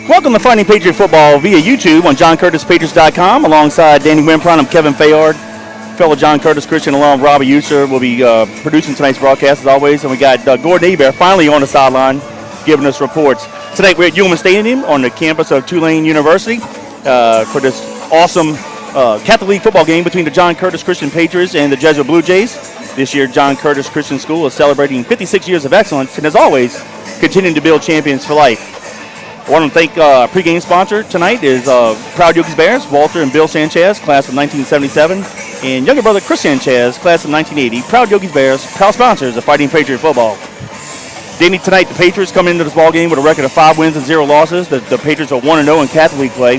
Welcome to Finding Patriot Football via YouTube on JohnCurtisPatriots.com. Alongside Danny Wimpron, I'm Kevin Fayard. Fellow John Curtis Christian alum Robbie User will be producing tonight's broadcast as always. And we got Gordon Hebert finally on the sideline giving us reports. Tonight we're at Yulman Stadium on the campus of Tulane University for this awesome Catholic League football game between the John Curtis Christian Patriots and the Jesuit Blue Jays. This year, John Curtis Christian School is celebrating 56 years of excellence and, as always, continuing to build champions for life. I want to thank pregame sponsor tonight is Proud Yogi's Bears, Walter and Bill Sanchez, class of 1977, and younger brother Chris Sanchez, class of 1980. Proud Yogi's Bears, proud sponsors of Fighting Patriot Football. Danny, tonight the Patriots come into this ball game with a record of 5 wins and 0 losses. The Patriots are 1-0 in Catholic League play.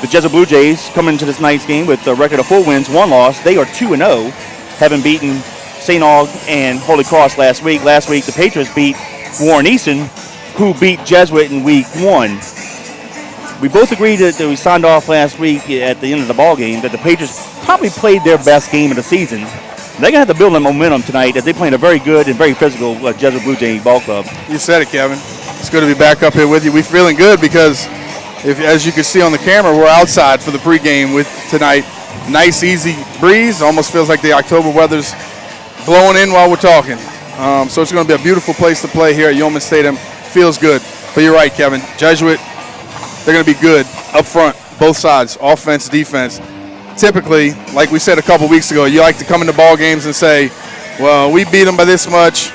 The Jesuit Blue Jays come into this night's game with a record of 4 wins, 1 loss. They are 2-0, having beaten St. Aug and Holy Cross last week. Last week, the Patriots beat Warren Easton, who beat Jesuit in week 1. We both agreed that we signed off last week at the end of the ball game that the Patriots probably played their best game of the season. They're going to have to build that momentum tonight as they play in a very good and very physical Jesuit Blue Jay ball club. You said it, Kevin. It's good to be back up here with you. We're feeling good because, as you can see on the camera, we're outside for the pregame with tonight. Nice, easy breeze. Almost feels like the October weather's blowing in while we're talking. So it's going to be a beautiful place to play here at Yulman Stadium. Feels good. But you're right, Kevin. Jesuit, they're going to be good up front, both sides, offense, defense. Typically, like we said a couple weeks ago, you like to come into ball games and say, well, we beat them by this much.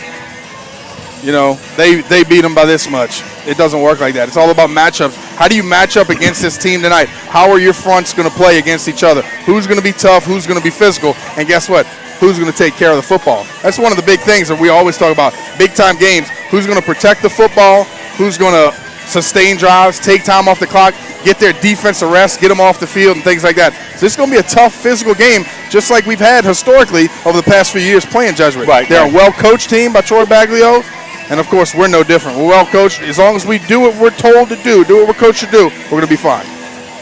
You know, they beat them by this much. It doesn't work like that. It's all about matchups. How do you match up against this team tonight? How are your fronts going to play against each other? Who's going to be tough? Who's going to be physical? And guess what? Who's going to take care of the football? That's one of the big things that we always talk about. Big-time games. Who's going to protect the football? Who's going to sustain drives, take time off the clock, get their defensive rest, get them off the field, and things like that. So this is going to be a tough physical game, just like we've had historically over the past few years playing Jesuit. Right. They're a well-coached team by Troy Baglio, and, of course, we're no different. We're well-coached. As long as we do what we're told to do what we're coached to do, we're going to be fine.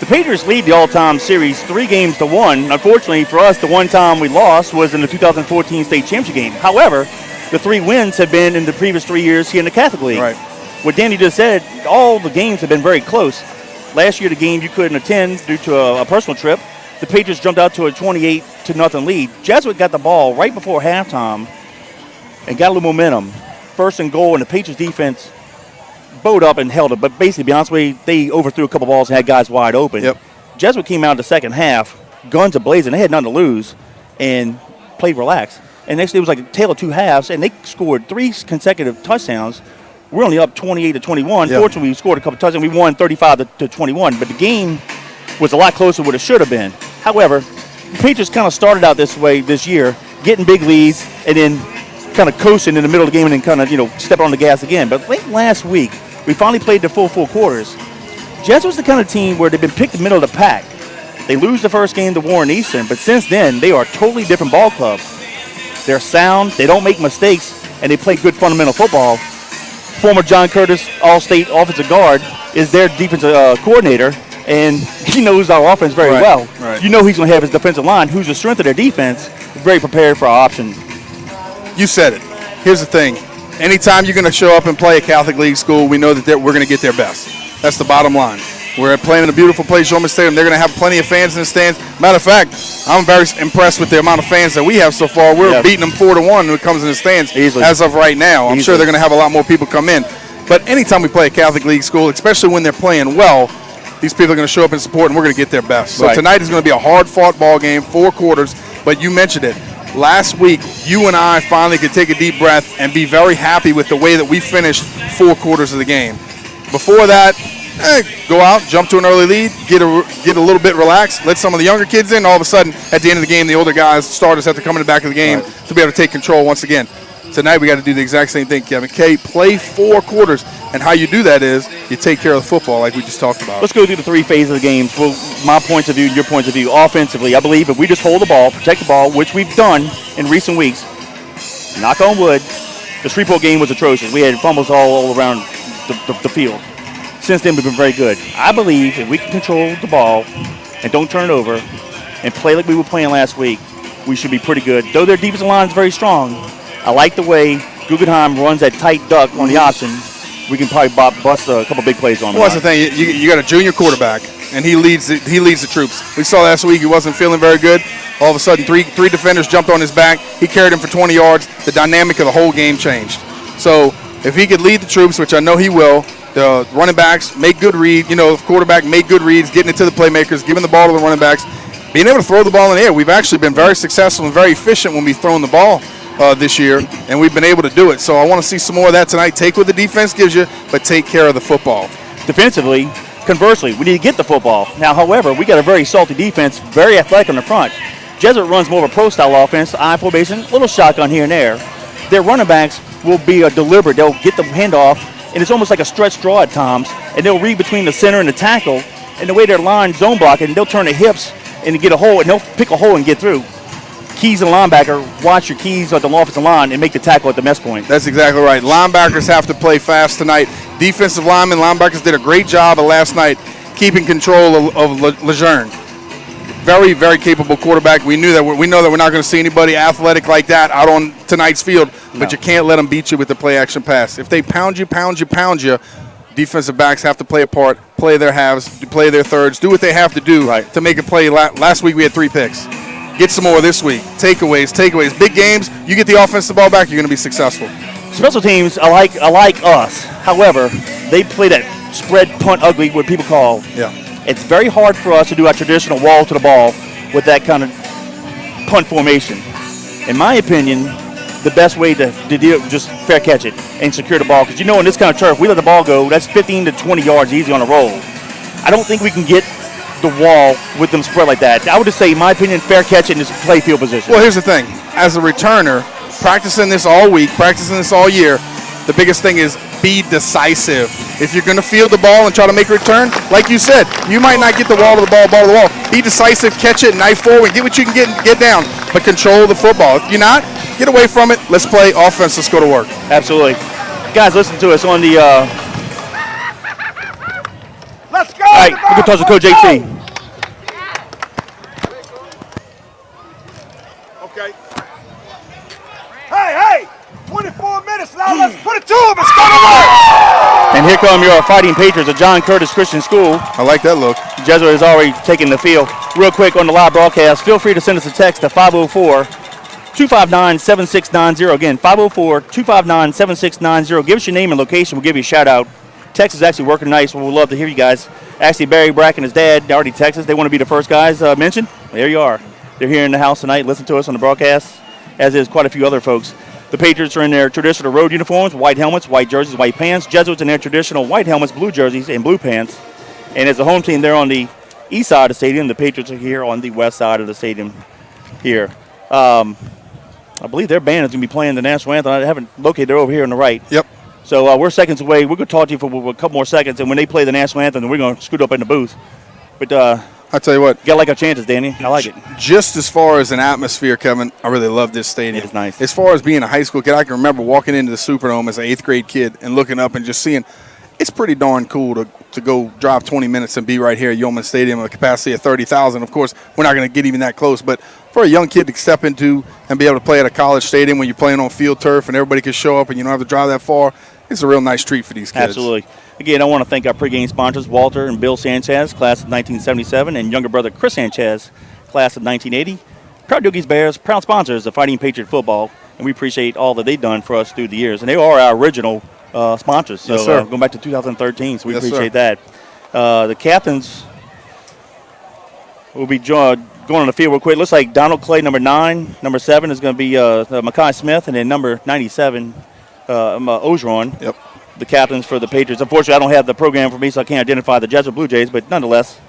The Patriots lead the all-time series 3-1. Unfortunately for us, the one time we lost was in the 2014 state championship game. However, the 3 wins have been in the previous 3 years here in the Catholic League. Right. What Danny just said, all the games have been very close. Last year, the game you couldn't attend due to a personal trip. The Patriots jumped out to a 28-0 lead. Jesuit got the ball right before halftime and got a little momentum. First and goal, and the Patriots defense bowed up and held it. But basically, to be honest with you, they overthrew a couple balls and had guys wide open. Yep. Jesuit came out in the second half, guns a-blazing. They had nothing to lose and played relaxed. And next, it was like a tale of 2 halves, and they scored 3 consecutive touchdowns. We're only up 28-21. Yep. Fortunately, we scored a couple touchdowns. We won 35-21, but the game was a lot closer than what it should have been. However, the Patriots kind of started out this way this year, getting big leads and then kind of coasting in the middle of the game and then kind of, stepping on the gas again. But late last week, we finally played the full 4 quarters. Jesuit's the kind of team where they've been picked in the middle of the pack. They lose the first game to Warren Eastern, but since then, they are a totally different ball club. They're sound, they don't make mistakes, and they play good fundamental football. Former John Curtis All-State offensive guard is their defensive coordinator, and he knows our offense very well. Right. You know he's going to have his defensive line, who's the strength of their defense, very prepared for our option. You said it. Here's the thing. Anytime you're going to show up and play a Catholic League school, we know that we're going to get their best. That's the bottom line. We're playing in a beautiful place, Yulman Stadium. They're going to have plenty of fans in the stands. Matter of fact, I'm very impressed with the amount of fans that we have so far. We're beating them 4-1 when it comes in the stands as of right now. I'm sure they're going to have a lot more people come in. But anytime we play a Catholic League school, especially when they're playing well, these people are going to show up and support, and we're going to get their best. So tonight is going to be a hard-fought ball game, 4 quarters. But you mentioned it. Last week, you and I finally could take a deep breath and be very happy with the way that we finished 4 quarters of the game. Before that, go out, jump to an early lead, get a little bit relaxed, let some of the younger kids in. All of a sudden, at the end of the game, the older guys, starters, have to come in the back of the game to be able to take control once again. Tonight, we got to do the exact same thing, Kevin. Play 4 quarters, and how you do that is you take care of the football like we just talked about. Let's go through the 3 phases of the games. Well, my point of view, your point of view. Offensively, I believe if we just hold the ball, protect the ball, which we've done in recent weeks, knock on wood, the Shreveport game was atrocious. We had fumbles all around the field. Since then, we've been very good. I believe if we can control the ball and don't turn it over and play like we were playing last week, we should be pretty good. Though their defensive line is very strong, I like the way Guggenheim runs that tight duck on the option we can probably bust a couple big plays on him. Well, that's the thing. You got a junior quarterback, and he leads the troops. We saw last week he wasn't feeling very good. All of a sudden, three defenders jumped on his back. He carried him for 20 yards. The dynamic of the whole game changed. So if he could lead the troops, which I know he will, the running backs make good reads. The quarterback make good reads, getting it to the playmakers, giving the ball to the running backs, being able to throw the ball in the air. We've actually been very successful and very efficient when we've thrown the ball this year, and we've been able to do it. So I want to see some more of that tonight. Take what the defense gives you, but take care of the football. Defensively, conversely, we need to get the football. Now, however, we got a very salty defense, very athletic on the front. Jesuit runs more of a pro-style offense, I formation, little shotgun here and there. Their running backs will be deliberate. They'll get the handoff, and it's almost like a stretch draw at times, and they'll read between the center and the tackle, and the way they're line zone blocking, they'll turn the hips and get a hole, and they'll pick a hole and get through. Keys and linebacker, watch your keys at the offensive line and make the tackle at the mess point. That's exactly right. Linebackers have to play fast tonight. Defensive linemen, linebackers did a great job of last night keeping control of Lejeune. Very, very capable quarterback. We know that we're not going to see anybody athletic like that out on tonight's field, but you can't let them beat you with the play-action pass. If they pound you, defensive backs have to play a part, play their halves, play their thirds, do what they have to do to make a play. Last week we had 3 picks. Get some more this week. Takeaways. Big games, you get the offensive ball back, you're going to be successful. Special teams are like us. However, they play that spread punt ugly, what people call. Yeah. It's very hard for us to do our traditional wall to the ball with that kind of punt formation. In my opinion, the best way to do it, just fair catch it and secure the ball. Because in this kind of turf, we let the ball go, that's 15 to 20 yards easy on a roll. I don't think we can get the wall with them spread like that. I would just say, in my opinion, fair catch it and just play field position. Well, here's the thing. As a returner, practicing this all week, practicing this all year, the biggest thing is be decisive. If you're going to field the ball and try to make a return, like you said, you might not get the ball to the ball to the wall. Be decisive, catch it, knife forward, get what you can get down, but control the football. If you're not, get away from it. Let's play offense. Let's go to work. Absolutely. Guys, listen to us on the let's go! All right, we can talk to Coach JC. Okay. Hey! 24 minutes now. Let's put it to him. It's going to work. And here come your Fighting Patriots of John Curtis Christian School. I like that look. Jesuit has already taken the field. Real quick on the live broadcast, feel free to send us a text to 504-259-7690. Again, 504-259-7690. Give us your name and location. We'll give you a shout out. Text is actually working nice. We'd love to hear you guys. Actually, Barry Brack and his dad already texted. They want to be the first guys mentioned. There you are. They're here in the house tonight. Listen to us on the broadcast, as is quite a few other folks. The Patriots are in their traditional road uniforms, white helmets, white jerseys, white pants. Jesuits in their traditional white helmets, blue jerseys, and blue pants. And as a home team, they're on the east side of the stadium. The Patriots are here on the west side of the stadium here. I believe their band is going to be playing the national anthem. I haven't located. They're over here on the right. Yep. So we're seconds away. We're going to talk to you for a couple more seconds. And when they play the national anthem, then we're going to scoot up in the booth. But I tell you what. You got to like our chances, Danny. I like it. Just as far as an atmosphere, Kevin, I really love this stadium. It is nice. As far as being a high school kid, I can remember walking into the Superdome as an 8th grade kid and looking up and just seeing it's pretty darn cool to go drive 20 minutes and be right here at Yeoman Stadium with a capacity of 30,000. Of course, we're not going to get even that close, but for a young kid to step into and be able to play at a college stadium when you're playing on field turf and everybody can show up and you don't have to drive that far, it's a real nice treat for these kids. Absolutely. Again, I want to thank our pregame sponsors, Walter and Bill Sanchez, class of 1977, and younger brother Chris Sanchez, class of 1980. Proud Doogies Bears, proud sponsors of Fighting Patriot Football, and we appreciate all that they've done for us through the years. And they are our original sponsors, so yes, sir. Going back to 2013, so we Yes, appreciate sir. that. The captains will be going on the field real quick. Looks like Donald Clay, number 9. Number 7 is going to be Makai Smith, and then number 97, Ogeron. Yep. The captains for the Patriots. Unfortunately, I don't have the program for me, so I can't identify the Jesuit Blue Jays, but nonetheless,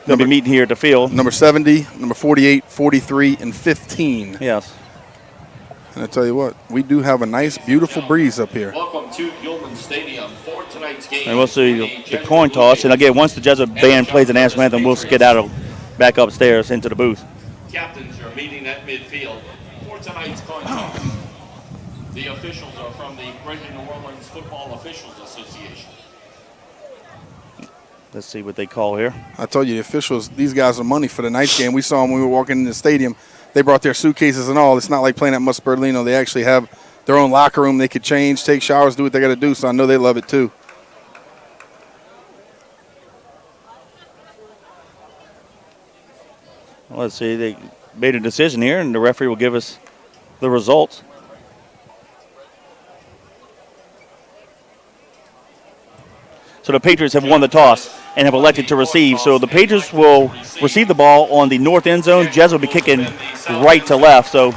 they'll be meeting here at the field. Number 70, number 48, 43, and 15. Yes. And I tell you what, we do have a nice, beautiful breeze up here. Welcome to Yeoman Stadium for tonight's game. And we'll see the coin toss. And again, once the Jesuit band plays the national anthem, we'll skedaddle back upstairs into the booth. Captains are meeting at midfield for tonight's coin toss. The officials are from the Greater New Orleans Football Officials Association. Let's see what they call here. I told you, the officials, these guys are money for the night's game. We saw them when we were walking in the stadium. They brought their suitcases and all. It's not like playing at Musperlino. They actually have their own locker room. They could change, take showers, do what they got to do. So I know they love it too. Well, let's see. They made a decision here, and the referee will give us the results. So the Patriots have won the toss and have elected to receive. So the Patriots will receive the ball on the north end zone. Jesuit will be kicking right to left. So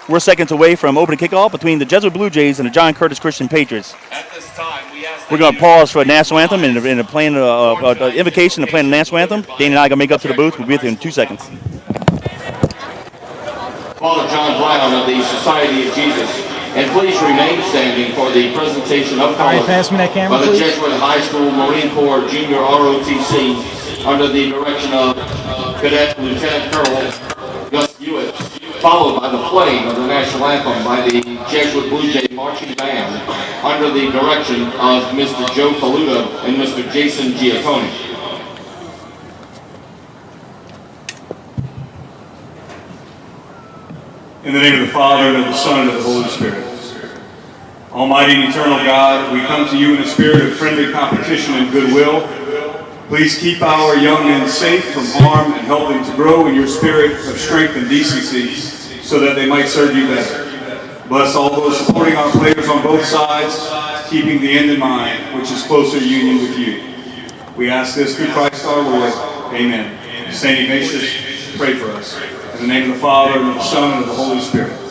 we're seconds away from opening kickoff between the Jesuit Blue Jays and the John Curtis Christian Patriots. At this time, We're going to pause for a national anthem and playing an invocation to play the national anthem. Danny and I are going to make up to the booth. We'll be with you in 2 seconds. Father John Brown of the Society of Jesus. And please remain standing for the presentation of colors pass me that camera, by the please. Jesuit High School Marine Corps Junior ROTC under the direction of Cadet Lieutenant Colonel Gus Hewitt, followed by the playing of the national anthem by the Jesuit Blue Jay Marching Band under the direction of Mr. Joe Paluda and Mr. Jason Giaccone. In the name of the Father, and of the Son, and of the Holy Spirit. Almighty and eternal God, we come to you in a spirit of friendly competition and goodwill. Please keep our young men safe from harm and help them to grow in your spirit of strength and decency so that they might serve you better. Bless all those supporting our players on both sides, keeping the end in mind, which is closer union with you. We ask this through Christ our Lord. Amen. Saint Ignatius, pray for us. In the name of the Father, and of the Son, and of the Holy Spirit.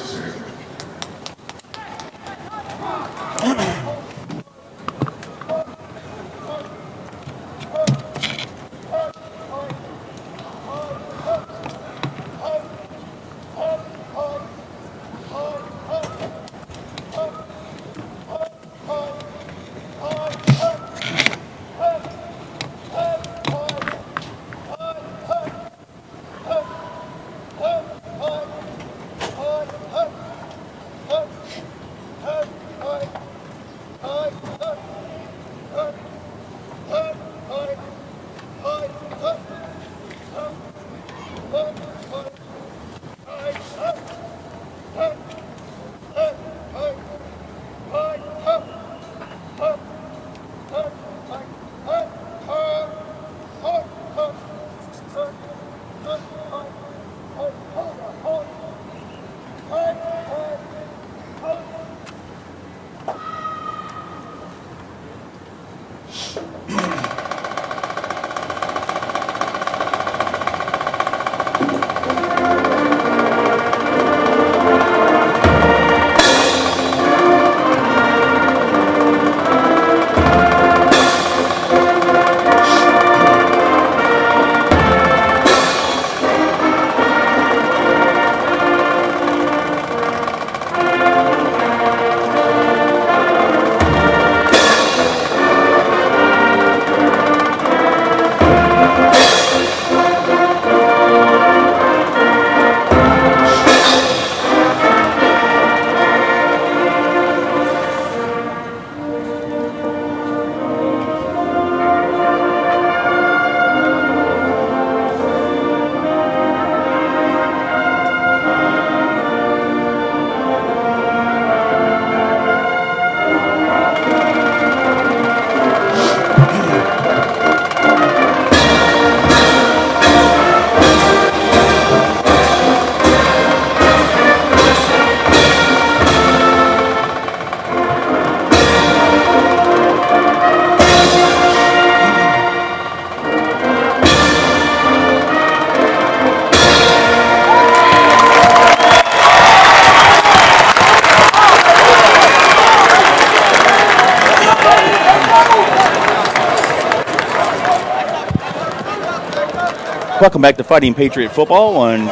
Welcome back to Fighting Patriot Football on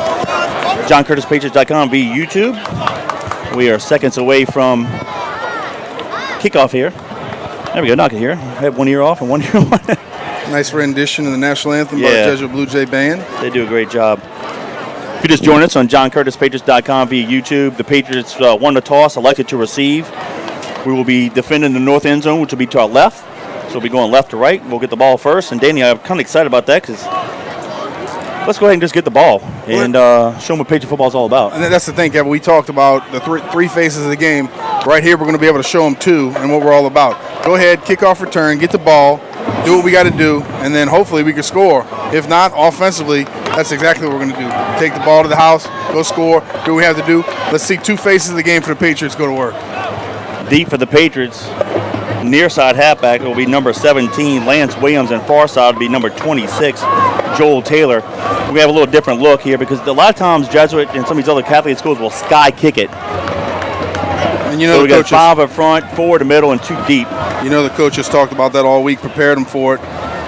JohnCurtisPatriots.com via YouTube. We are seconds away from kickoff here. There we go, knock it here. I have 1 ear off and 1 ear on. Nice rendition of the national anthem by the Jesuit Blue Jay Band. They do a great job. If you just joined us on JohnCurtisPatriots.com via YouTube, the Patriots won the toss, elected to receive. We will be defending the north end zone, which will be to our left. So we'll be going left to right. We'll get the ball first. And Danny, I'm kind of excited about that because let's go ahead and just get the ball and show them what Patriot football is all about. And that's the thing, Kevin. We talked about the three phases of the game. Right here, we're going to be able to show them two and what we're all about. Go ahead, kickoff return, get the ball, do what we got to do, and then hopefully we can score. If not, offensively, that's exactly what we're going to do. Take the ball to the house, go score, do what we have to do. Let's see two phases of the game for the Patriots go to work. Deep for the Patriots. Near side halfback will be number 17, Lance Williams, and far side will be number 26, Joel Taylor. We have a little different look here because a lot of times Jesuit and some of these other Catholic schools will sky kick it. And you know, so we got 5 up front, 4 in the middle, and 2 deep. You know, the coaches talked about that all week, prepared them for it.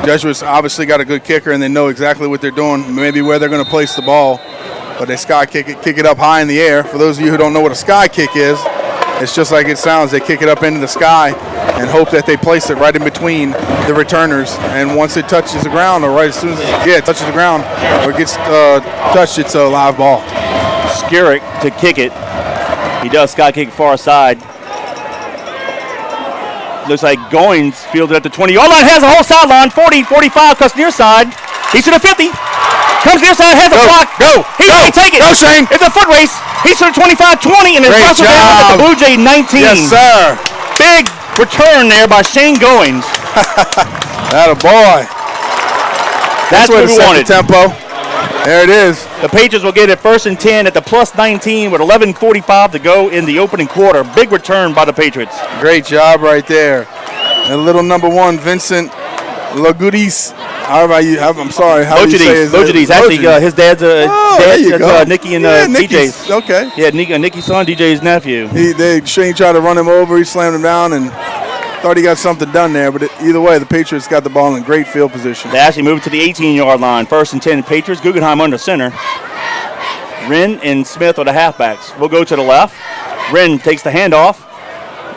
Jesuits obviously got a good kicker, and they know exactly what they're doing, maybe where they're going to place the ball. But they sky kick it up high in the air. For those of you who don't know what a sky kick is, it's just like it sounds. They kick it up into the sky and hope that they place it right in between the returners. And once it touches the ground, or right as soon as it touches the ground or it gets touched, it's a live ball. Skirrick to kick it. He does sky kick far side. Looks like Goins fielded at the 20-yard line. Has a whole sideline. 40, 45, cuts near side. He's to the 50. Comes near side, has a block. He may take it. Go, Shane. It's a foot race. He's to the 25-20, and it's Great wrestled down at the Blue Jay 19. Yes, sir. Big return there by Shane Goins. Atta boy. That's what we wanted. The tempo. There it is. The Patriots will get it 1st and 10 at the plus 19 with 11:45 to go in the opening quarter. Big return by the Patriots. Great job right there. And little number 1, Vincent Lagudis. I'm sorry. How do you say his name? Logidis. Actually, his dad's Nicky and DJ's. Okay. Yeah, Nicky's son, DJ's nephew. Shane tried to run him over. He slammed him down and thought he got something done there. But either way, the Patriots got the ball in great field position. They actually moved to the 18-yard line. 1st and 10 Patriots. Guggenheim under center. Wren and Smith are the halfbacks. We'll go to the left. Wren takes the handoff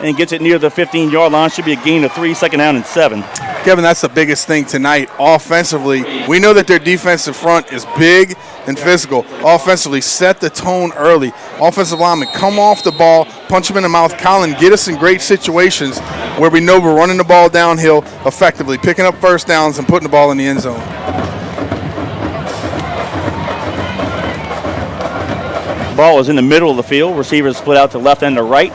and gets it near the 15-yard line. Should be a gain of 3, 2nd down and 7. Kevin, that's the biggest thing tonight. Offensively, we know that their defensive front is big and physical. Offensively, set the tone early. Offensive linemen, come off the ball, punch him in the mouth. Colin, get us in great situations where we know we're running the ball downhill effectively, picking up first downs and putting the ball in the end zone. Ball is in the middle of the field. Receivers split out to left and to right.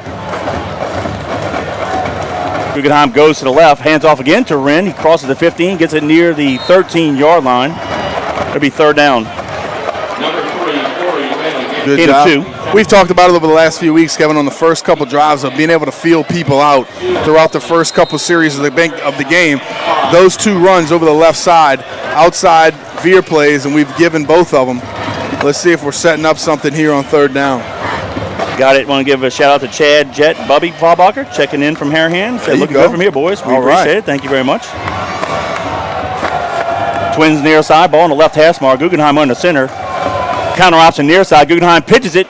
Guggenheim goes to the left, hands off again to Wren. He crosses the 15, gets it near the 13-yard line. It'll be 3rd down. Good job. We've talked about it over the last few weeks, Kevin, on the first couple drives of being able to feel people out throughout the first couple series of the game. Those 2 runs over the left side, outside veer plays, and we've given both of them. Let's see if we're setting up something here on 3rd down. Got it. Want to give a shout out to Chad, Jet, Bubby Fabacher checking in from Harahan. Said looking good from here, boys. We appreciate it. Thank you very much. Twins near side, ball on the left hash mark. Guggenheim under center. Counter option near side. Guggenheim pitches it.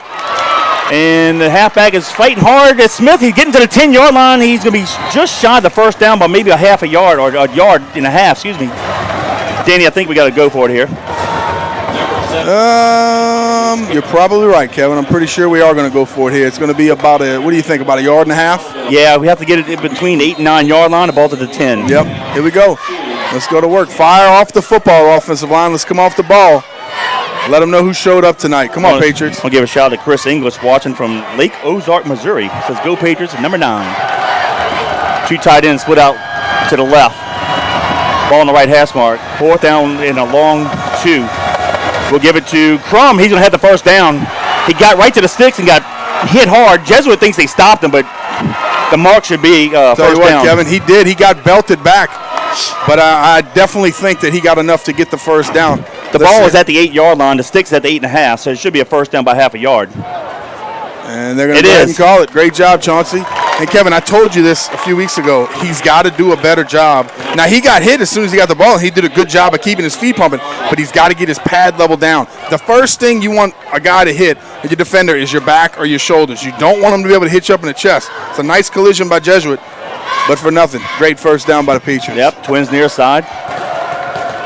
And the halfback is fighting hard. It's Smith. He's getting to the 10-yard line. He's going to be just shy of the first down by maybe a half a yard or a yard and a half. Excuse me. Danny, I think we got to go for it here. You're probably right, Kevin. I'm pretty sure we are going to go for it here. It's going to be about what do you think, about a yard and a half? Yeah, we have to get it in between 8 and 9-yard line, the ball to the 10. Yep, here we go. Let's go to work. Fire off the football, offensive line. Let's come off the ball. Let them know who showed up tonight. Come on, Patriots. I'll give a shout out to Chris English watching from Lake Ozark, Missouri. Says, go Patriots at number 9. 2 tight ends split out to the left. Ball on the right hash mark. 4th down in a long 2. We'll give it to Crum. He's going to have the first down. He got right to the sticks and got hit hard. Jesuit thinks they stopped him, but the mark should be first Tell you what, down. Kevin, he did. He got belted back, but I definitely think that he got enough to get the first down. The ball is at the 8-yard line. The stick's at the 8.5, so it should be a first down by half a yard. And they're going to go ahead and call it. Great job, Chauncey. And, Kevin, I told you this a few weeks ago. He's got to do a better job. Now, he got hit as soon as he got the ball, and he did a good job of keeping his feet pumping, but he's got to get his pad level down. The first thing you want a guy to hit as your defender is your back or your shoulders. You don't want him to be able to hit you up in the chest. It's a nice collision by Jesuit, but for nothing. Great first down by the Patriots. Yep, Twins near side.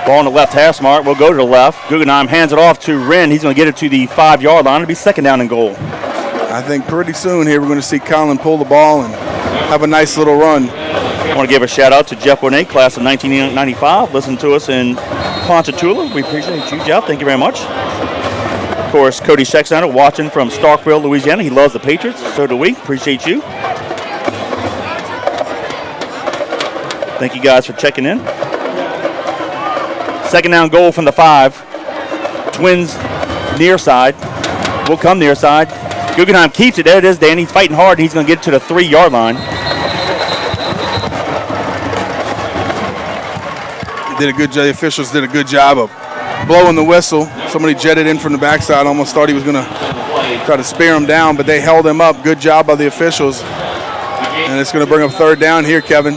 Ball on the left hash mark. We'll go to the left. Guggenheim hands it off to Wren. He's going to get it to the 5-yard line. It'll be 2nd down and goal. I think pretty soon here we're going to see Colin pull the ball and have a nice little run. I want to give a shout out to Jeff Bonet, class of 1995. Listen to us in Ponchatoula. We appreciate you, Jeff. Thank you very much. Of course, Cody Schexnayder watching from Starkville, Louisiana. He loves the Patriots. So do we. Appreciate you. Thank you guys for checking in. Second down goal from the 5. Twins near side. Will come near side. Guggenheim keeps it. There it is, Dan. He's fighting hard. He's going to get to the 3-yard line. The officials did a good job of blowing the whistle. Somebody jetted in from the backside. Almost thought he was going to try to spear him down, but they held him up. Good job by the officials. And it's going to bring up third down here, Kevin.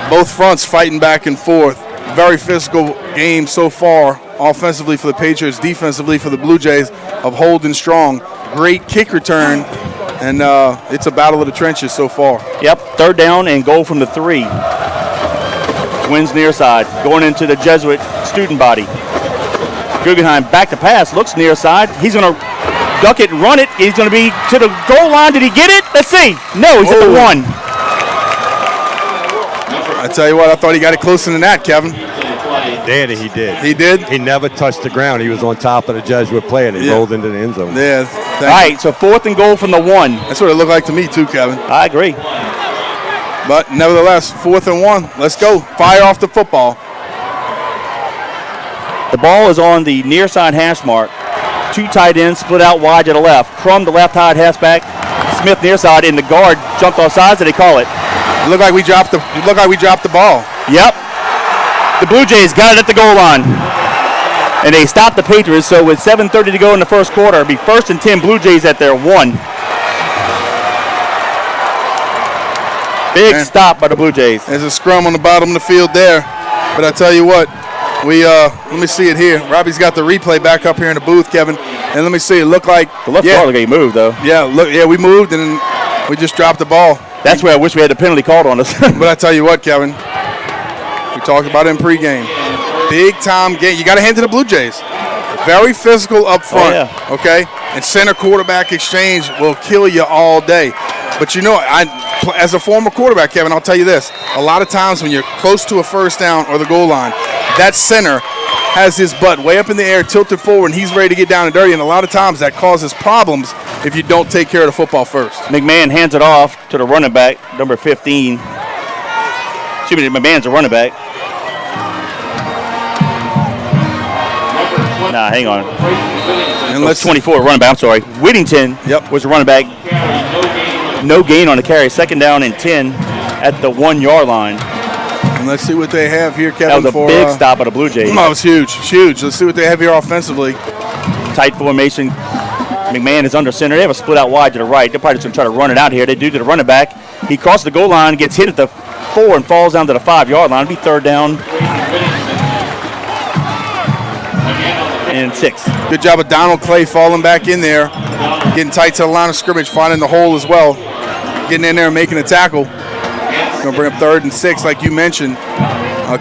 Both fronts fighting back and forth. Very physical game so far, offensively for the Patriots, defensively for the Blue Jays, of holding strong. Great kick return, and it's a battle of the trenches so far. Yep, third down and goal from the 3. Twins near side, going into the Jesuit student body. Guggenheim back to pass, looks near side. He's going to duck it, run it. He's going to be to the goal line. Did he get it? Let's see. No, he's at the 1. I tell you what, I thought he got it closer than that, Kevin. Danny, he did. He did? He never touched the ground. He was on top of the Jesuit player, and he rolled into the end zone. Yeah. All right, so 4th and goal from the 1. That's what it looked like to me too, Kevin. I agree. But nevertheless, 4th and 1. Let's go. Fire off the football. The ball is on the near side hash mark. 2 tight ends split out wide to the left. Crum, the left side halfback. Smith near side, and the guard jumped off sides, and they call it. It looked like we dropped the ball. Yep. The Blue Jays got it at the goal line. And they stopped the Patriots, so with 7:30 to go in the first quarter, it'll be 1st and 10, Blue Jays at their 1. Big stop by the Blue Jays. There's a scrum on the bottom of the field there. But I tell you what, let me see it here. Robbie's got the replay back up here in the booth, Kevin. And let me see, it looked like the left guard got moved though. Yeah, we moved and we just dropped the ball. That's where I wish we had the penalty called on us. But I tell you what, Kevin, we talked about it in pregame. Big time game. You got to hand to the Blue Jays. Very physical up front. Oh, yeah. Okay? And center quarterback exchange will kill you all day. But you know, as a former quarterback, Kevin, I'll tell you this. A lot of times when you're close to a first down or the goal line, that center has his butt way up in the air, tilted forward, and he's ready to get down and dirty. And a lot of times that causes problems if you don't take care of the football first. McMahon hands it off to the running back, number 15. Excuse me, McMahon's a running back. Nah, hang on. And let's 24 running back. I'm sorry. Whittington was the running back. No gain on the carry. 2nd down and 10 at the 1-yard line. And let's see what they have here, Kevin. That was a big stop by the Blue Jays. No, it was huge, huge. Let's see what they have here offensively. Tight formation. McMahon is under center. They have a split out wide to the right. They're probably just going to try to run it out here. They do to the running back. He crosses the goal line, gets hit at the 4, and falls down to the 5-yard line. It'll be 3rd down and 6. Good job of Donald Clay falling back in there, getting tight to the line of scrimmage, finding the hole as well, getting in there and making a tackle. Going to bring up 3rd and 6, like you mentioned.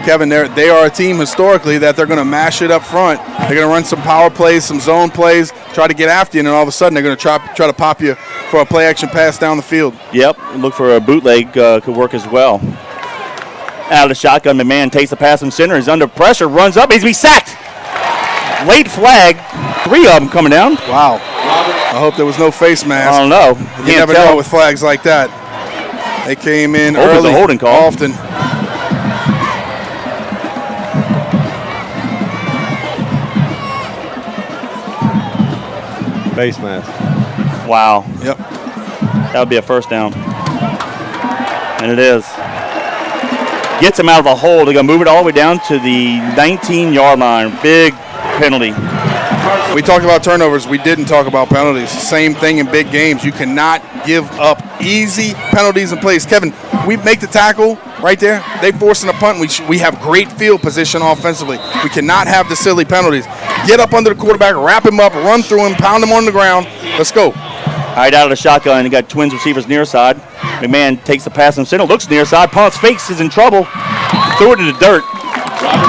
Kevin, they are a team historically that they're going to mash it up front. They're going to run some power plays, some zone plays, try to get after you, and then all of a sudden they're going to try to pop you for a play-action pass down the field. Yep, look for a bootleg could work as well. Out of the shotgun, McMahon takes the pass from center. He's under pressure, runs up, he's going to be sacked. Late flag, 3 of them coming down. Wow. I hope there was no face mask. I don't know. You never know with flags like that. They came in early, was a holding call. Often. Face mask. Wow. Yep. That would be a 1st down. And it is. Gets him out of the hole. They're going to move it all the way down to the 19-yard line. Big penalty. We talked about turnovers. We didn't talk about penalties. Same thing in big games. You cannot give up easy penalties in plays. Kevin, we make the tackle right there. They forcing a punt. We have great field position offensively. We cannot have the silly penalties. Get up under the quarterback, wrap him up, run through him, pound him on the ground. Let's go. All right, out of the shotgun, you got Twins receivers near side. McMahon takes the pass from center, looks near side, punts, fakes, is in trouble, threw it in the dirt.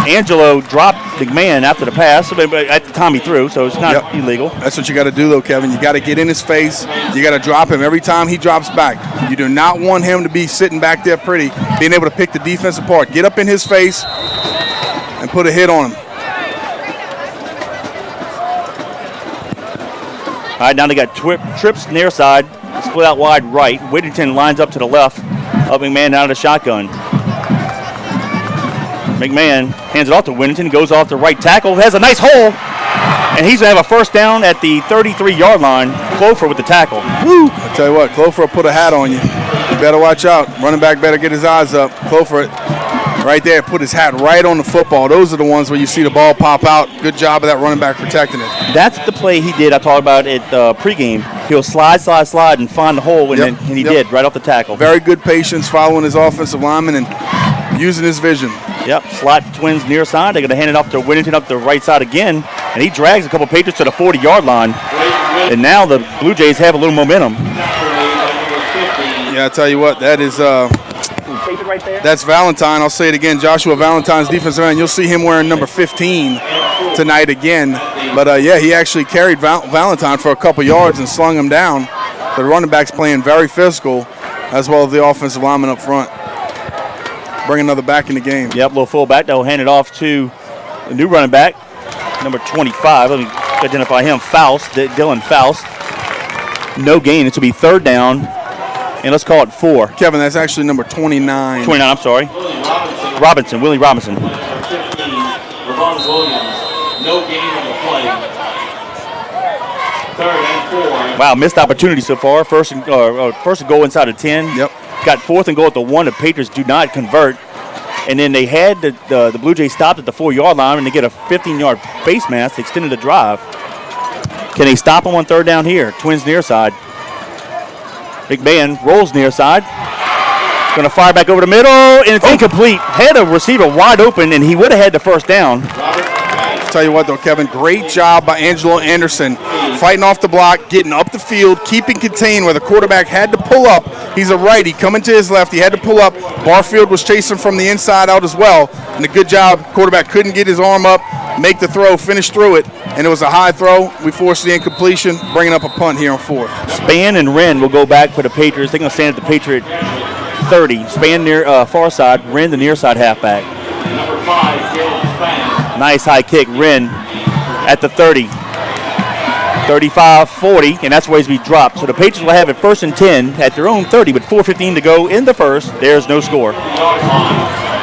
Angelo dropped McMahon after the pass, but at the time he threw, so it's not illegal. That's what you got to do, though, Kevin. You got to get in his face. You got to drop him every time he drops back. You do not want him to be sitting back there pretty, being able to pick the defense apart. Get up in his face and put a hit on him. All right, now they got trips near side, split out wide right. Whittington lines up to the left. McMahon out of the shotgun. McMahon hands it off to Whittington, goes off the right tackle, has a nice hole, and he's going to have a first down at the 33-yard line. Clofer with the tackle. Woo! I tell you what, Clofer will put a hat on you. You better watch out. Running back better get his eyes up. Clofer right there, put his hat right on the football. Those are the ones where you see the ball pop out. Good job of that running back protecting it. That's the play he did I talked about at pregame. He'll slide, and find the hole, and he did right off the tackle. Very good patience following his offensive lineman and using his vision. Yep, slot Twins near side. They're going to hand it off to Whittington up the right side again, and he drags a couple Patriots to the 40-yard line. And now the Blue Jays have a little momentum. Yeah, I tell you what, that is Right there. that's Valentine. I'll say it again, Joshua Valentine's defensive end. You'll see him wearing number 15 tonight again. But, yeah, he actually carried Valentine for a couple yards and slung him down. The running back's playing very physical, as well as the offensive lineman up front. Bring another back in the game. Yep, little fullback. They'll hand it off to the new running back, number 25. Let me identify him, Faust, Dylan Faust. No gain. This will be third down, and let's call it 4. Kevin, that's actually number 29. 29, I'm sorry. Willie Robinson. 15, Ravon Williams. No gain on the play. Third and 4. Wow, missed opportunity so far. First and goal inside of 10. Yep. Got fourth and goal at the 1. The Patriots do not convert. And then they had the Blue Jays stopped at the 4-yard line, and they get a 15-yard face mask, extended the drive. Can they stop them on third down here? Twins near side. McMahon rolls near side. Going to fire back over the middle, and it's incomplete. Had a receiver wide open, and he would have had the first down. Tell you what, though, Kevin, great job by Angelo Anderson. Fighting off the block, getting up the field, keeping contained where the quarterback had to pull up. He's a righty, coming to his left. He had to pull up. Barfield was chasing from the inside out as well. And a good job. Quarterback couldn't get his arm up, make the throw, finish through it. And it was a high throw. We forced the incompletion, bringing up a punt here on 4th. Span and Wren will go back for the Patriots. They're going to stand at the Patriot 30. Span near far side, Wren the near side halfback. Number 5, Gerald Span. Nice high kick, Wren at the 30. 35-40, and that's where he's be dropped. So the Patriots will have it 1st and 10 at their own 30, but 4:15 to go in the first. There's no score.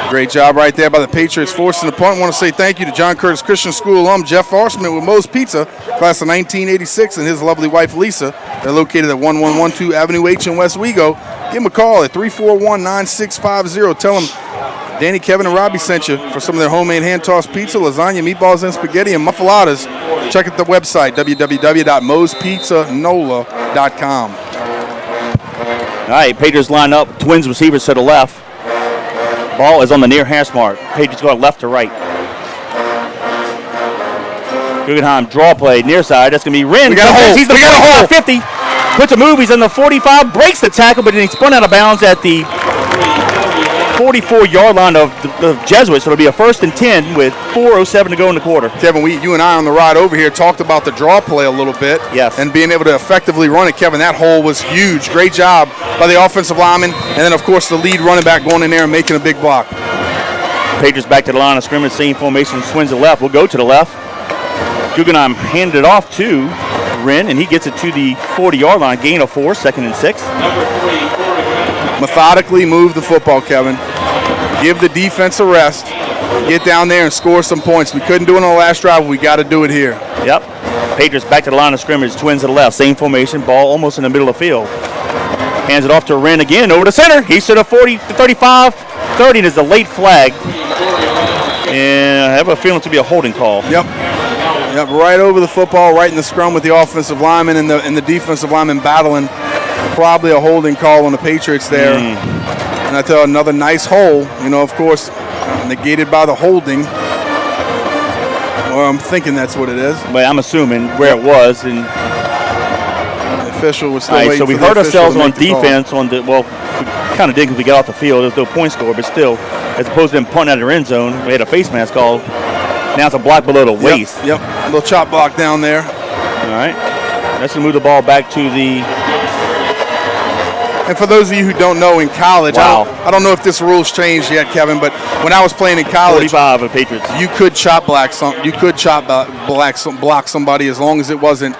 Great job right there by the Patriots forcing the punt. I want to say thank you to John Curtis Christian School alum Jeff Forsman with Moe's Pizza, class of 1986, and his lovely wife Lisa. They're located at 1112 Avenue H in West Wego. Give them a call at 341-9650. Tell them Danny, Kevin, and Robbie sent you for some of their homemade hand-tossed pizza, lasagna, meatballs, and spaghetti, and muffaladas. Check out the website, www.moespizza.nola.com. All right, Patriots line up. Twins receivers to the left. Ball is on the near hash mark. Patriots go left to right. Guggenheim draw play near side. That's going to be Wren. We got a hole. He's the 50. Puts a move. He's in the 45. Breaks the tackle, but then he spun out of bounds at the 44-yard line of Jesuit. So it'll be a 1st and 10 with 4:07 to go in the quarter. Kevin, you and I on the ride over here talked about the draw play a little bit. Yes. And being able to effectively run it. Kevin, that hole was huge. Great job by the offensive lineman. And then, of course, the lead running back going in there and making a big block. Patriots back to the line of scrimmage. Same formation. Twins to the left. We'll go to the left. Guggenheim handed it off to Wren, and he gets it to the 40-yard line. Gain of 4, 2nd and 6. Number 3, Methodically move the football, Kevin. Give the defense a rest. Get down there and score some points. We couldn't do it on the last drive. We got to do it here. Yep. Patriots back to the line of scrimmage. Twins to the left. Same formation. Ball almost in the middle of the field. Hands it off to Wren again. Over the center. He's to the 40, the 35. 30 is the late flag. And I have a feeling to be a holding call. Yep. Yep. Right over the football, right in the scrum with the offensive lineman and the defensive lineman battling. Probably a holding call on the Patriots there. And I tell you, another nice hole. You know, of course, negated by the holding. Or I'm thinking that's what it is. But I'm assuming where it was. And the official was still waiting. So we hurt ourselves on defense. We kind of did because we got off the field. There's no point score, but still, as opposed to them punting out of their end zone, we had a face mask call. Now it's a block below the waist. Yep. A little chop block down there. All right. Let's move the ball back to the. And for those of you who don't know, in college, wow. I don't know if this rule's changed yet, Kevin, but when I was playing in college, 45 of Patriots, you could chop block block somebody as long as it wasn't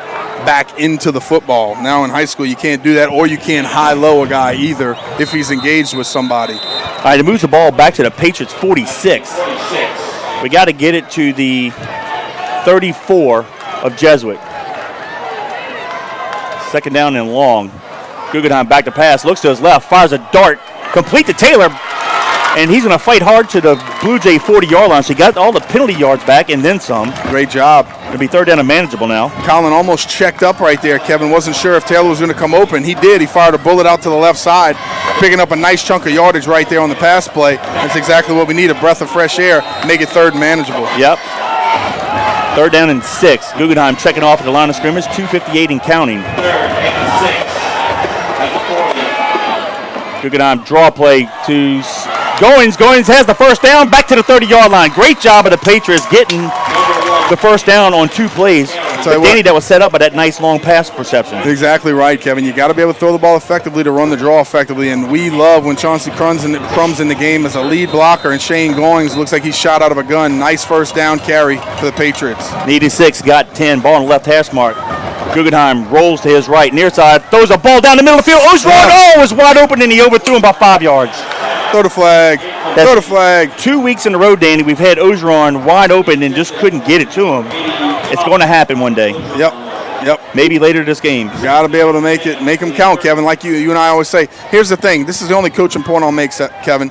back into the football. Now in high school, you can't do that, or you can't high-low a guy either if he's engaged with somebody. All right, it moves the ball back to the Patriots 46. We got to get it to the 34 of Jesuit. Second down and long. Guggenheim back to pass, looks to his left, fires a dart, complete to Taylor, and he's going to fight hard to the Blue Jay 40-yard line. So he got all the penalty yards back and then some. Great job. It'll be third down and manageable now. Colin almost checked up right there. Kevin wasn't sure if Taylor was going to come open. He did. He fired a bullet out to the left side, picking up a nice chunk of yardage right there on the pass play. That's exactly what we need, a breath of fresh air, make it third and manageable. Yep. Third down and 6. Guggenheim checking off at the line of scrimmage, 2:58 and counting. Guggenheim draw play to Goins. Goins has the first down, back to the 30-yard line. Great job of the Patriots getting the first down on 2 plays. But Danny, that was set up by that nice long pass perception. Exactly right, Kevin. You got to be able to throw the ball effectively to run the draw effectively, and we love when Chauncey Crumb's in the game as a lead blocker, and Shane Goings looks like he's shot out of a gun. Nice first down carry for the Patriots. Needed 6, got 10, ball on the left hash mark. Guggenheim rolls to his right, near side, throws a ball down the middle of the field. Ogeron, was wide open, and he overthrew him about 5 yards. Throw the flag. Throw the flag. 2 weeks in a row, Danny, we've had Ogeron wide open and just couldn't get it to him. It's going to happen one day. Yep. Maybe later this game. Got to be able to make them count, Kevin. Like you and I always say, here's the thing. This is the only coaching point I'll make, Kevin.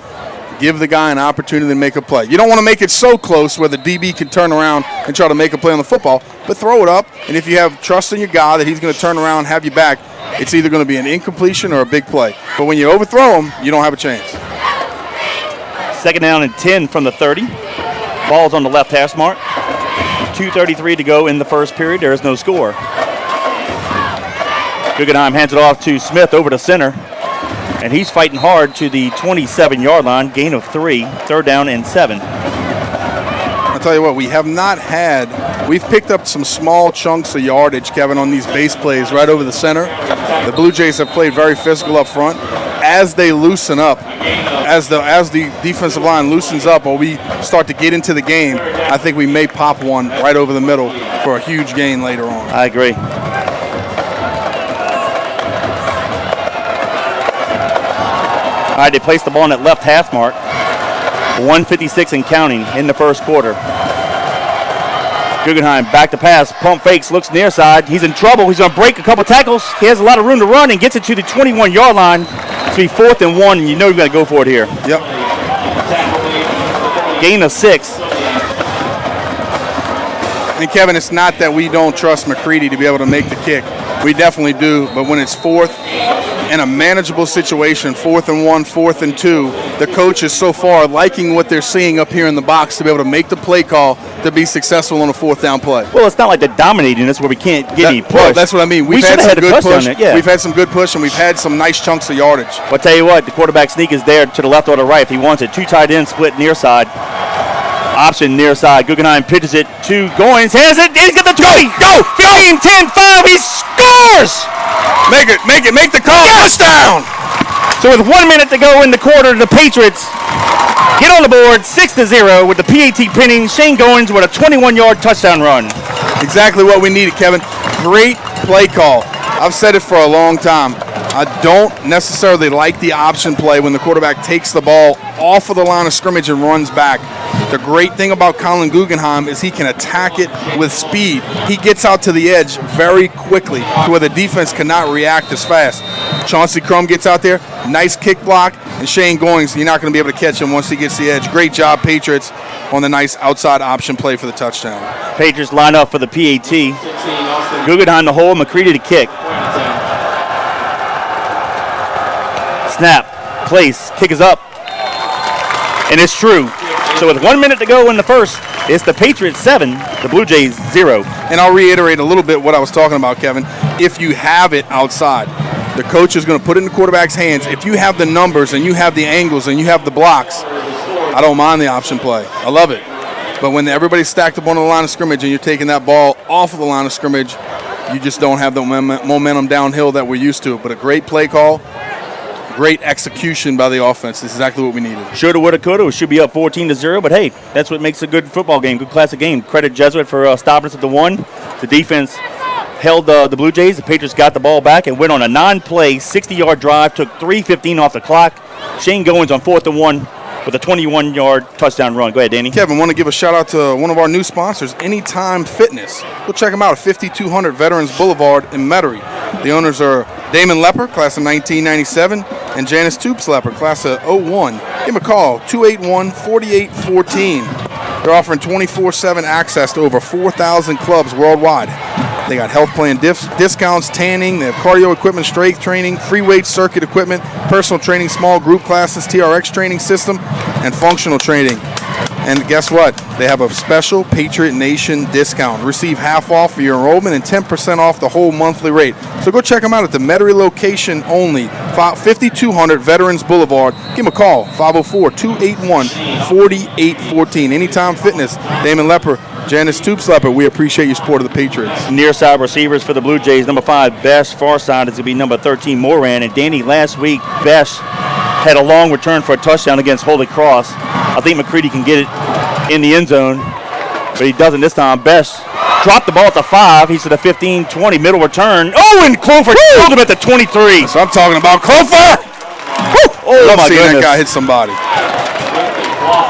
Give the guy an opportunity to make a play. You don't want to make it so close where the DB can turn around and try to make a play on the football, but throw it up, and if you have trust in your guy that he's going to turn around and have you back, it's either going to be an incompletion or a big play. But when you overthrow him, you don't have a chance. Second down and 10 from the 30. Ball's on the left hash mark. 2:33 to go in the first period. There is no score. Guggenheim hands it off to Smith over to center. And he's fighting hard to the 27-yard line. Gain of 3. Third down and 7. I'll tell you what, we've picked up some small chunks of yardage, Kevin, on these base plays right over the center. The Blue Jays have played very physical up front. As they loosen up, as the defensive line loosens up, or we start to get into the game, I think we may pop one right over the middle for a huge gain later on. I agree. All right, they placed the ball on that left half mark. 1:56 and counting in the first quarter. Guggenheim back to pass, pump fakes, looks near side. He's in trouble. He's going to break a couple tackles. He has a lot of room to run and gets it to the 21-yard line. It's going to be 4th and 1, and you know you've got to go for it here. Yep. Gain of 6. And Kevin, it's not that we don't trust McCready to be able to make the kick. We definitely do, but when it's 4th in a manageable situation, 4th and 1, 4th and 2, the coach is so far liking what they're seeing up here in the box to be able to make the play call to be successful on a 4th down play. Well, it's not like they're dominating us where we can't get any push. Well, that's what I mean. We've had some good push. Yeah. We've had some good push, and we've had some nice chunks of yardage. Well, I'll tell you what, the quarterback sneak is there to the left or the right if he wants it. 2 tight ends split near side. Option near side. Guggenheim pitches it to Goins. Has it. He's got the 20. Go! 15, 10, 5. He scores! Make the call. Touchdown! So with 1 minute to go in the quarter, the Patriots get on the board 6-0 with the PAT pinning. Shane Goins with a 21-yard touchdown run. Exactly what we needed, Kevin. Great play call. I've said it for a long time. I don't necessarily like the option play when the quarterback takes the ball off of the line of scrimmage and runs back. The great thing about Colin Guggenheim is he can attack it with speed. He gets out to the edge very quickly to where the defense cannot react as fast. Chauncey Crumb gets out there, nice kick block, and Shane Goings, you're not going to be able to catch him once he gets the edge. Great job, Patriots, on the nice outside option play for the touchdown. Patriots line up for the PAT. Guggenheim to hold, McCready to kick. Snap, place, kick is up. And it's true. So with 1 minute to go in the first, it's the Patriots 7, the Blue Jays 0. And I'll reiterate a little bit what I was talking about, Kevin. If you have it outside, the coach is going to put it in the quarterback's hands. If you have the numbers and you have the angles and you have the blocks, I don't mind the option play. I love it. But when everybody's stacked up on the line of scrimmage and you're taking that ball off of the line of scrimmage, you just don't have the momentum downhill that we're used to. But a great play call. Great execution by the offense. This is exactly what we needed. Shoulda, woulda, coulda. We should be up 14-0, but hey, that's what makes a good football game, good classic game. Credit Jesuit for stopping us at the 1. The defense held the Blue Jays. The Patriots got the ball back and went on a 9-play, 60-yard drive, took 3:15 off the clock. Shane Goins on 4th and 1 with a 21-yard touchdown run. Go ahead, Danny. Kevin, want to give a shout-out to one of our new sponsors, Anytime Fitness. Go check them out at 5200 Veterans Boulevard in Metairie. The owners are Damon Lepper, class of 1997, and Janice Toops Lepper, class of 01. Give them a call, 281-4814. They're offering 24/7 access to over 4,000 clubs worldwide. They got health plan discounts, tanning, they have cardio equipment, strength training, free weight circuit equipment, personal training, small group classes, TRX training system, and functional training. And guess what? They have a special Patriot Nation discount. Receive half off for your enrollment and 10% off the whole monthly rate. So go check them out at the Metairie location only, 5200 Veterans Boulevard. Give them a call, 504-281-4814. Anytime Fitness, Damon Lepper, Janice Toops Lepper, we appreciate your support of the Patriots. Near side receivers for the Blue Jays. Number 5, Besh. Far side is going to be number 13, Moran. And Danny, last week, Besh had a long return for a touchdown against Holy Cross. I think McCready can get it in the end zone, but he doesn't this time. Besh dropped the ball at the 5. He's to the 15-20, middle return. Oh, and Clover killed him at the 23. So I'm talking about Clover. Oh, love my seeing goodness. that guy hit somebody.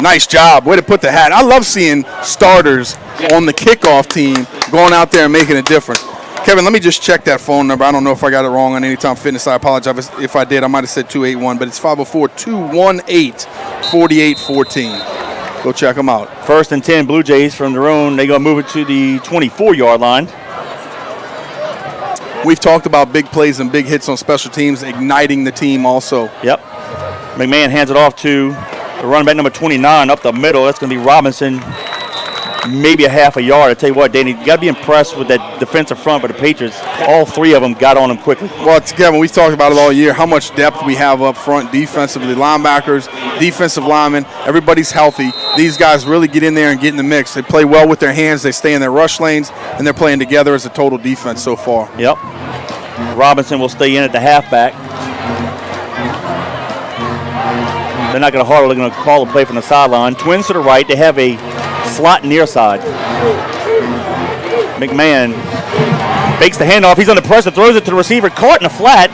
Nice job. Way to put the hat. I love seeing starters on the kickoff team going out there and making a difference. Kevin, let me just check that phone number. I don't know if I got it wrong on Anytime Fitness. I apologize if I did. I might have said 281, but it's 504-218-4814. Go check them out. 1st and 10, Blue Jays from their own. They're going to move it to the 24-yard line. We've talked about big plays and big hits on special teams, igniting the team also. Yep. McMahon hands it off to the running back number 29 up the middle. That's going to be Robinson. Maybe a half a yard. I tell you what, Danny, you got to be impressed with that defensive front for the Patriots. All 3 of them got on him quickly. Well, Kevin, we've talked about it all year, how much depth we have up front defensively. Linebackers, defensive linemen, everybody's healthy. These guys really get in there and get in the mix. They play well with their hands. They stay in their rush lanes, and they're playing together as a total defense so far. Yep. Robinson will stay in at the halfback. They're not going to huddle. They're going to call a play from the sideline. Twins to the right. They have a slot near side. McMahon fakes the handoff. He's under pressure, throws it to the receiver, caught in the flat,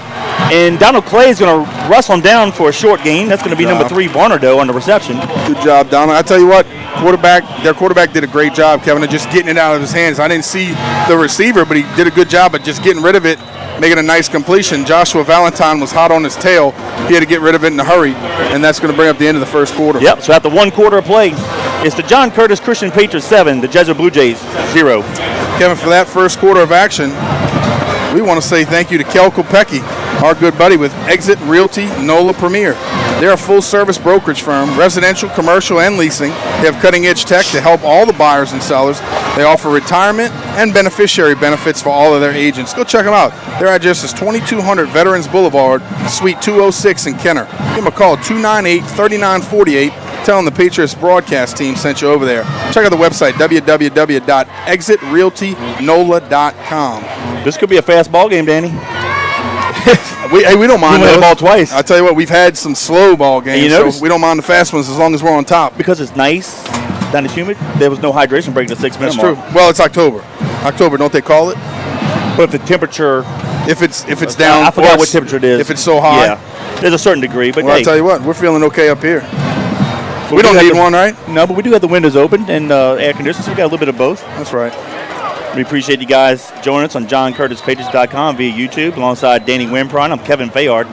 and Donald Clay is going to wrestle him down for a short gain. That's going to be number 3, Barnardo, on the reception. Good job, Donald. I tell you what, their quarterback did a great job, Kevin, of just getting it out of his hands. I didn't see the receiver, but he did a good job of just getting rid of it, making a nice completion. Joshua Valentine was hot on his tail. He had to get rid of it in a hurry, and that's going to bring up the end of the first quarter. Yep, so after 1 quarter of play, it's the John Curtis Christian Patriots 7, the Jesuit Blue Jays 0. Kevin, for that first quarter of action, we want to say thank you to Kel Kopecki, our good buddy with Exit Realty NOLA Premier. They're a full-service brokerage firm, residential, commercial, and leasing. They have cutting-edge tech to help all the buyers and sellers. They offer retirement and beneficiary benefits for all of their agents. Go check them out. Their address is 2200 Veterans Boulevard, Suite 206 in Kenner. Give them a call, 298-3948. Tell them the Patriots broadcast team sent you over there. Check out the website, www.exitrealtynola.com. This could be a fast ball game, Danny. we don't mind We win the those. ball twice. I tell you what, we've had some slow ball games, so we don't mind the fast ones as long as we're on top. Because it's nice, down it's humid, there was no hydration break at the 6-minute mark. That's true. Well, it's October. October, don't they call it? But if the temperature, if it's down, I forgot what temperature it is. If it's so high, yeah, there's a certain degree. But well, hey, I tell you what, we're feeling okay up here. We don't need one, right? No, but we do have the windows open and air conditioning, so we got a little bit of both. That's right. We appreciate you guys joining us on JohnCurtisPatriots.com via YouTube alongside Danny Wimpron. I'm Kevin Fayard.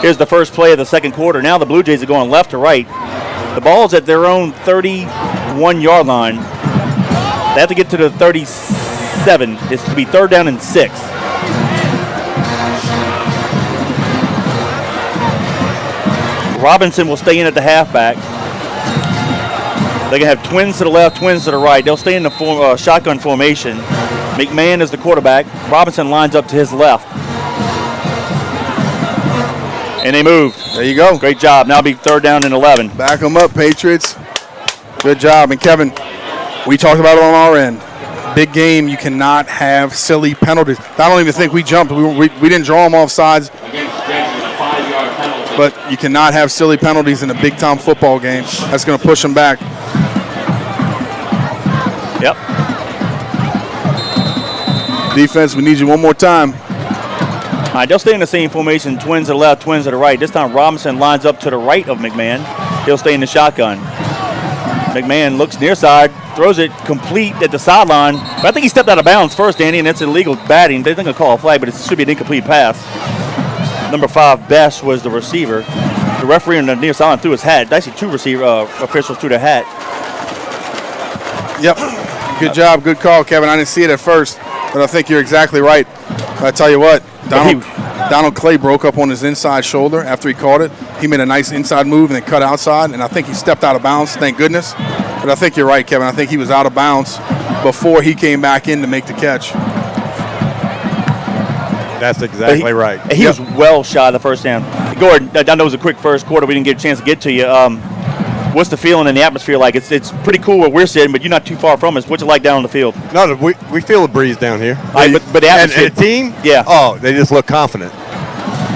Here's the first play of the second quarter. Now the Blue Jays are going left to right. The ball's at their own 31-yard line. They have to get to the 37. It's to be 3rd down and 6. Robinson will stay in at the halfback. They're going to have twins to the left, twins to the right. They'll stay in the shotgun formation. McMahon is the quarterback. Robinson lines up to his left. And they moved. There you go. Great job. Now it'll be 3rd down and 11. Back them up, Patriots. Good job. And, Kevin, we talked about it on our end. Big game, you cannot have silly penalties. I don't even think we jumped. We didn't draw them off sides. But you cannot have silly penalties in a big-time football game. That's going to push them back. Yep. Defense, we need you one more time. All right, they'll stay in the same formation, twins to the left, twins to the right. This time Robinson lines up to the right of McMahon. He'll stay in the shotgun. McMahon looks near side, throws it complete at the sideline. But I think he stepped out of bounds first, Danny, and that's illegal batting. They're going to call a flag, but it should be an incomplete pass. Number 5, Best, was the receiver. The referee on the near sideline threw his hat. Actually, 2 officials threw their hat. Yep. Good job. Good call, Kevin. I didn't see it at first, but I think you're exactly right. I tell you what, Donald Clay broke up on his inside shoulder after he caught it. He made a nice inside move and then cut outside, and I think he stepped out of bounds, thank goodness. But I think you're right, Kevin. I think he was out of bounds before he came back in to make the catch. That's exactly right. He was well shot the first down. Gordon, I know it was a quick first quarter. We didn't get a chance to get to you. What's the feeling and the atmosphere like? It's pretty cool where we're sitting, but you're not too far from us. What's it like down on the field? No, we feel a breeze down here. But the atmosphere. And the team? Yeah. Oh, they just look confident.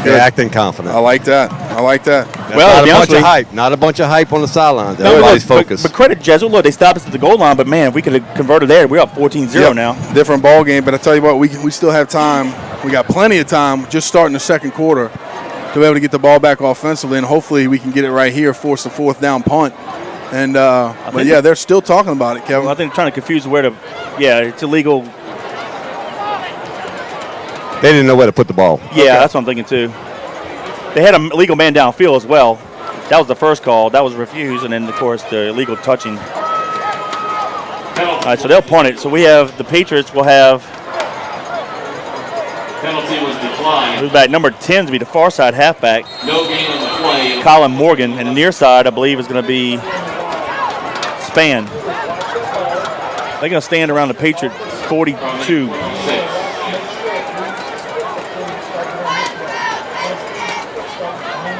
They're acting confident. I like that. That's Well, not a bunch of hype. Not a bunch of hype on the sidelines. No, Everybody's focused. But credit Jesuit. Look, they stopped us at the goal line, but man, if we could have converted there, we're up 14-0 now. Different ball game, but I tell you what, we still have time. We got plenty of time just starting the second quarter to be able to get the ball back offensively, and hopefully we can get it right here, force a 4th down punt. And but yeah, they're still talking about it, Kevin. Well, I think they're trying to confuse where to. Yeah, it's illegal. They didn't know where to put the ball. Yeah, that's what I'm thinking too. They had an illegal man downfield as well. That was the first call. That was refused, and then of course the illegal touching. All right, so they'll punt it. So we have the Patriots will have. Penalty was declined. Who's back? Number 10 to be the far side halfback. No gain on the play. Colin Morgan, and the near side I believe is going to be Span. They're going to stand around the Patriot 42.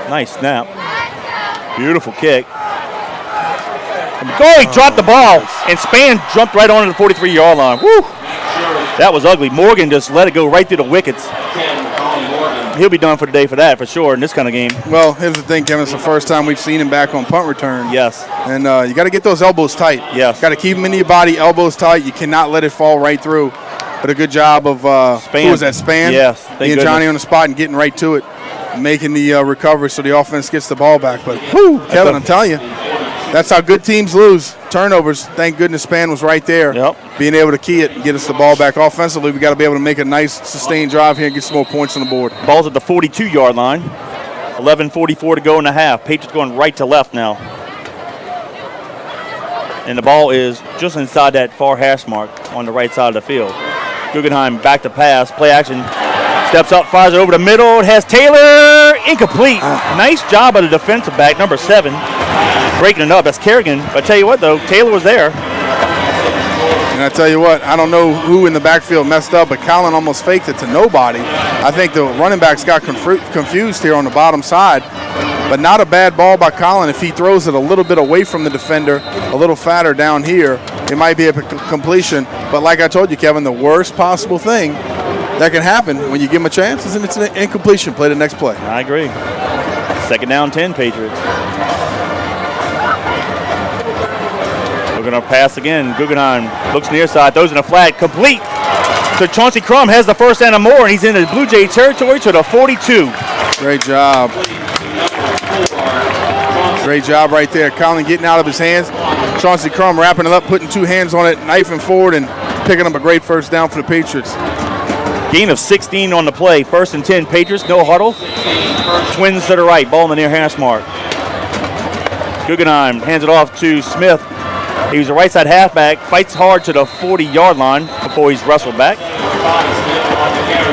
Nice snap. Beautiful kick. He dropped the ball, and Span jumped right onto the 43-yard line. Woo! That was ugly. Morgan just let it go right through the wickets. He'll be done for the day for that, for sure, in this kind of game. Well, here's the thing, Kevin. It's the first time we've seen him back on punt return. Yes. And you got to get those elbows tight. Yes. Got to keep them into your body, elbows tight. You cannot let it fall right through. But a good job of Span. Who was that, Span? Yes. Being Johnny on the spot and getting right to it, making the recovery so the offense gets the ball back. But, whoo, Kevin, I'm telling you, that's how good teams lose. Turnovers. Thank goodness Span was right there. Yep. Being able to key it and get us the ball back offensively, we got to be able to make a nice sustained drive here and get some more points on the board. Ball's at the 42-yard line. 11:44 to go in the half. Patriots going right to left now. And the ball is just inside that far hash mark on the right side of the field. Guggenheim back to pass. Play action. Steps up, fires it over the middle. It has Taylor. Incomplete. Nice job of the defensive back, number 7. Breaking it up. That's Kerrigan. But I tell you what, though, Taylor was there. And I tell you what, I don't know who in the backfield messed up, but Colin almost faked it to nobody. I think the running backs got confused here on the bottom side. But not a bad ball by Colin. If he throws it a little bit away from the defender, a little fatter down here, it might be a completion. But like I told you, Kevin, the worst possible thing that can happen when you give him a chance is it's an incompletion. Play the next play. I agree. 2nd down, 10, Patriots. We're going to pass again. Guggenheim looks near side, throws in a flat, complete. So Chauncey Crum has the first down and more, and he's in the Blue Jay territory to the 42. Great job. Great job right there. Colin getting out of his hands. Chauncey Crum wrapping it up, putting 2 hands on it, knifing forward, and picking up a great first down for the Patriots. Gain of 16 on the play. 1st and 10, Patriots, no huddle. Twins to the right, ball in the near hash mark. Guggenheim hands it off to Smith. He was a right side halfback, fights hard to the 40-yard line before he's wrestled back.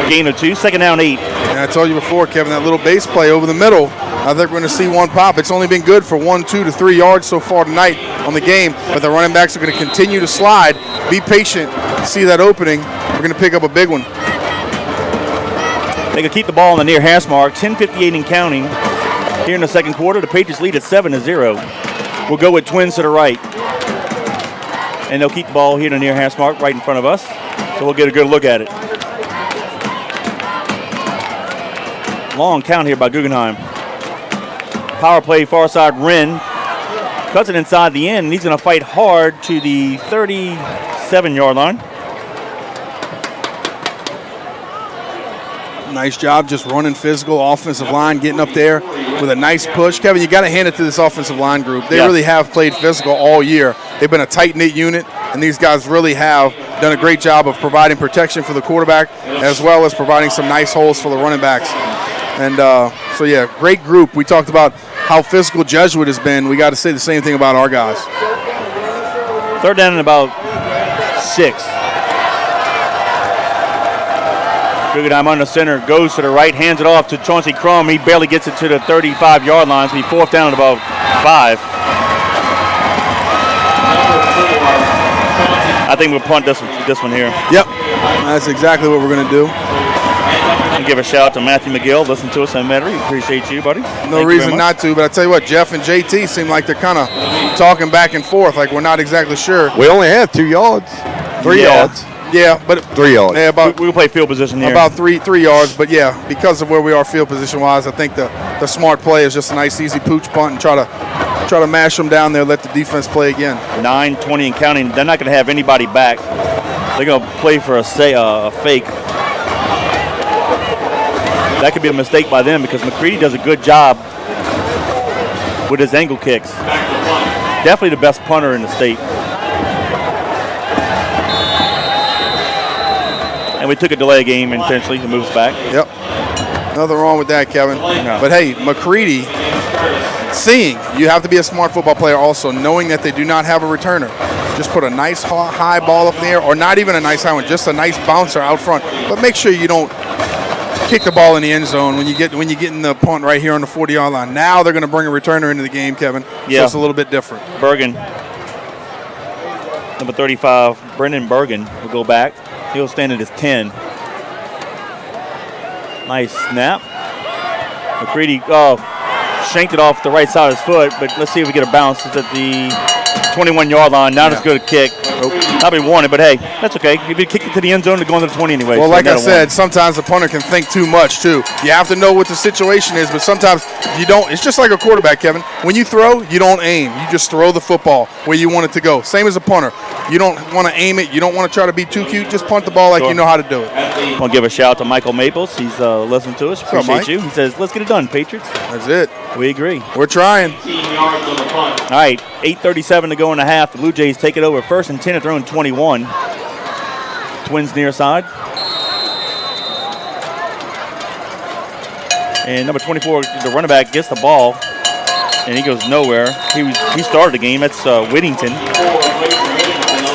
Gain of 2, 2nd down, 8. And I told you before, Kevin, that little base play over the middle, I think we're going to see one pop. It's only been good for 1, 2 to 3 yards so far tonight on the game, but the running backs are going to continue to slide. Be patient, see that opening. We're going to pick up a big one. They can keep the ball in the near hash mark, 10:58 and counting. Here in the second quarter, the Patriots lead at 7-0. We'll go with Twins to the right. And they'll keep the ball here in the near hash mark right in front of us. So we'll get a good look at it. Long count here by Guggenheim. Power play far side, Wren. Cuts it inside the end, and he's going to fight hard to the 37-yard line. Nice job just running physical, offensive line, getting up there with a nice push. Kevin, you got to hand it to this offensive line group. They really have played physical all year. They've been a tight-knit unit, and these guys really have done a great job of providing protection for the quarterback as well as providing some nice holes for the running backs. And so, yeah, great group. We talked about how physical Jesuit has been. We got to say the same thing about our guys. Third down and about 6. Guggenheim on the center, goes to the right, hands it off to Chauncey Crum. He barely gets it to the 35-yard line, so he fourth down at about 5. I think we'll punt this one here. Yep, that's exactly what we're going to do. And give a shout out to Matthew McGill. Listen to us on Metairie. Appreciate you, buddy. No reason not to, but I tell you what, Jeff and JT seem like they're kind of talking back and forth, like we're not exactly sure. We only had 2 yards, 3 yards. Yeah, but 3 yards. Yeah, about we'll play field position here. About three yards, but yeah, because of where we are field position wise, I think the smart play is just a nice easy pooch punt and try to mash them down there, let the defense play again. 9:20 and counting. They're not going to have anybody back. They're going to play for a fake. That could be a mistake by them because McCready does a good job with his angle kicks. Definitely the best punter in the state. And we took a delay game intentionally to move us back. Yep. Nothing wrong with that, Kevin. No. But hey, McCready, seeing you have to be a smart football player also, knowing that they do not have a returner. Just put a nice high ball up in the air, or not even a nice high one, just a nice bouncer out front. But make sure you don't kick the ball in the end zone when you get in the punt right here on the 40-yard line. Now they're going to bring a returner into the game, Kevin. Yeah. So it's a little bit different. Bergen, number 35, Brendan Bergen will go back. He'll stand at his 10. Nice snap. McCready shanked it off the right side of his foot, but let's see if we get a bounce. It's at the 21-yard line. Not as good a kick. Probably wanted, but hey, that's okay. If you kick it to the end zone, to go into the 20 anyway. Well, so like I said, sometimes the punter can think too much, too. You have to know what the situation is, but sometimes you don't. It's just like a quarterback, Kevin. When you throw, you don't aim. You just throw the football where you want it to go. Same as a punter. You don't want to aim it. You don't want to try to be too cute. Just punt the ball like you know how to do it. I want to give a shout out to Michael Maples. He's listening to us. Appreciate you. He says, let's get it done, Patriots. That's it. We agree. We're trying. 15 yards on the punt. All right, 8:37 to go in the half. The Blue Jays take it over. First and 10 at their own 21. Twins near side. And number 24, the running back, gets the ball, and he goes nowhere. He started the game. That's Whittington.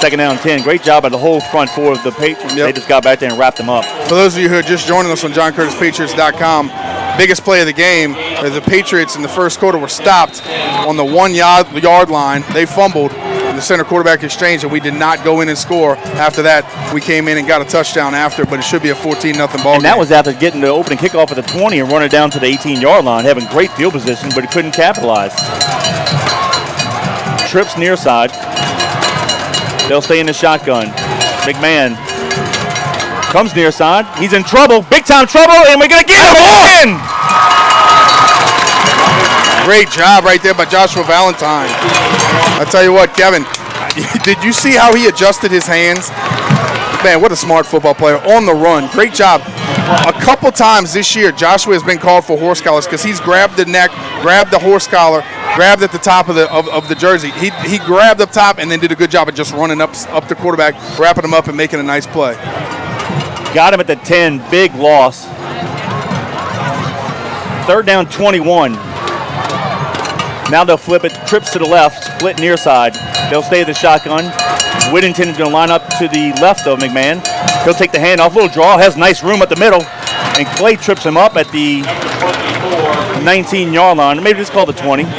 Second down 10. Great job by the whole front four of the Patriots. Yep. They just got back there and wrapped them up. For those of you who are just joining us on JohnCurtisPatriots.com, biggest play of the game, the Patriots in the first quarter were stopped on the 1 yard line. They fumbled in the center quarterback exchange, and we did not go in and score. After that, we came in and got a touchdown after, but it should be a 14-0 ball game. And that was after getting the opening kickoff at the 20 and running down to the 18-yard line, having great field position, but he couldn't capitalize. Trips near side. They'll stay in the shotgun. McMahon comes near side. He's in trouble, big-time trouble, and we're going to get him again! Great job right there by Joshua Valentine. I tell you what, Kevin, did you see how he adjusted his hands? Man, what a smart football player on the run. Great job. A couple times this year, Joshua has been called for horse collars because he's grabbed the neck, grabbed the horse collar, grabbed at the top of the jersey. He grabbed up top and then did a good job of just running up the quarterback, wrapping him up and making a nice play. Got him at the 10, big loss. Third down 21. Now they'll flip it, trips to the left, split near side. They'll stay at the shotgun. Whittington is going to line up to the left of McMahon. He'll take the handoff, little draw, has nice room at the middle. And Clay trips him up at the 19-yard line. Maybe just call it the 20. So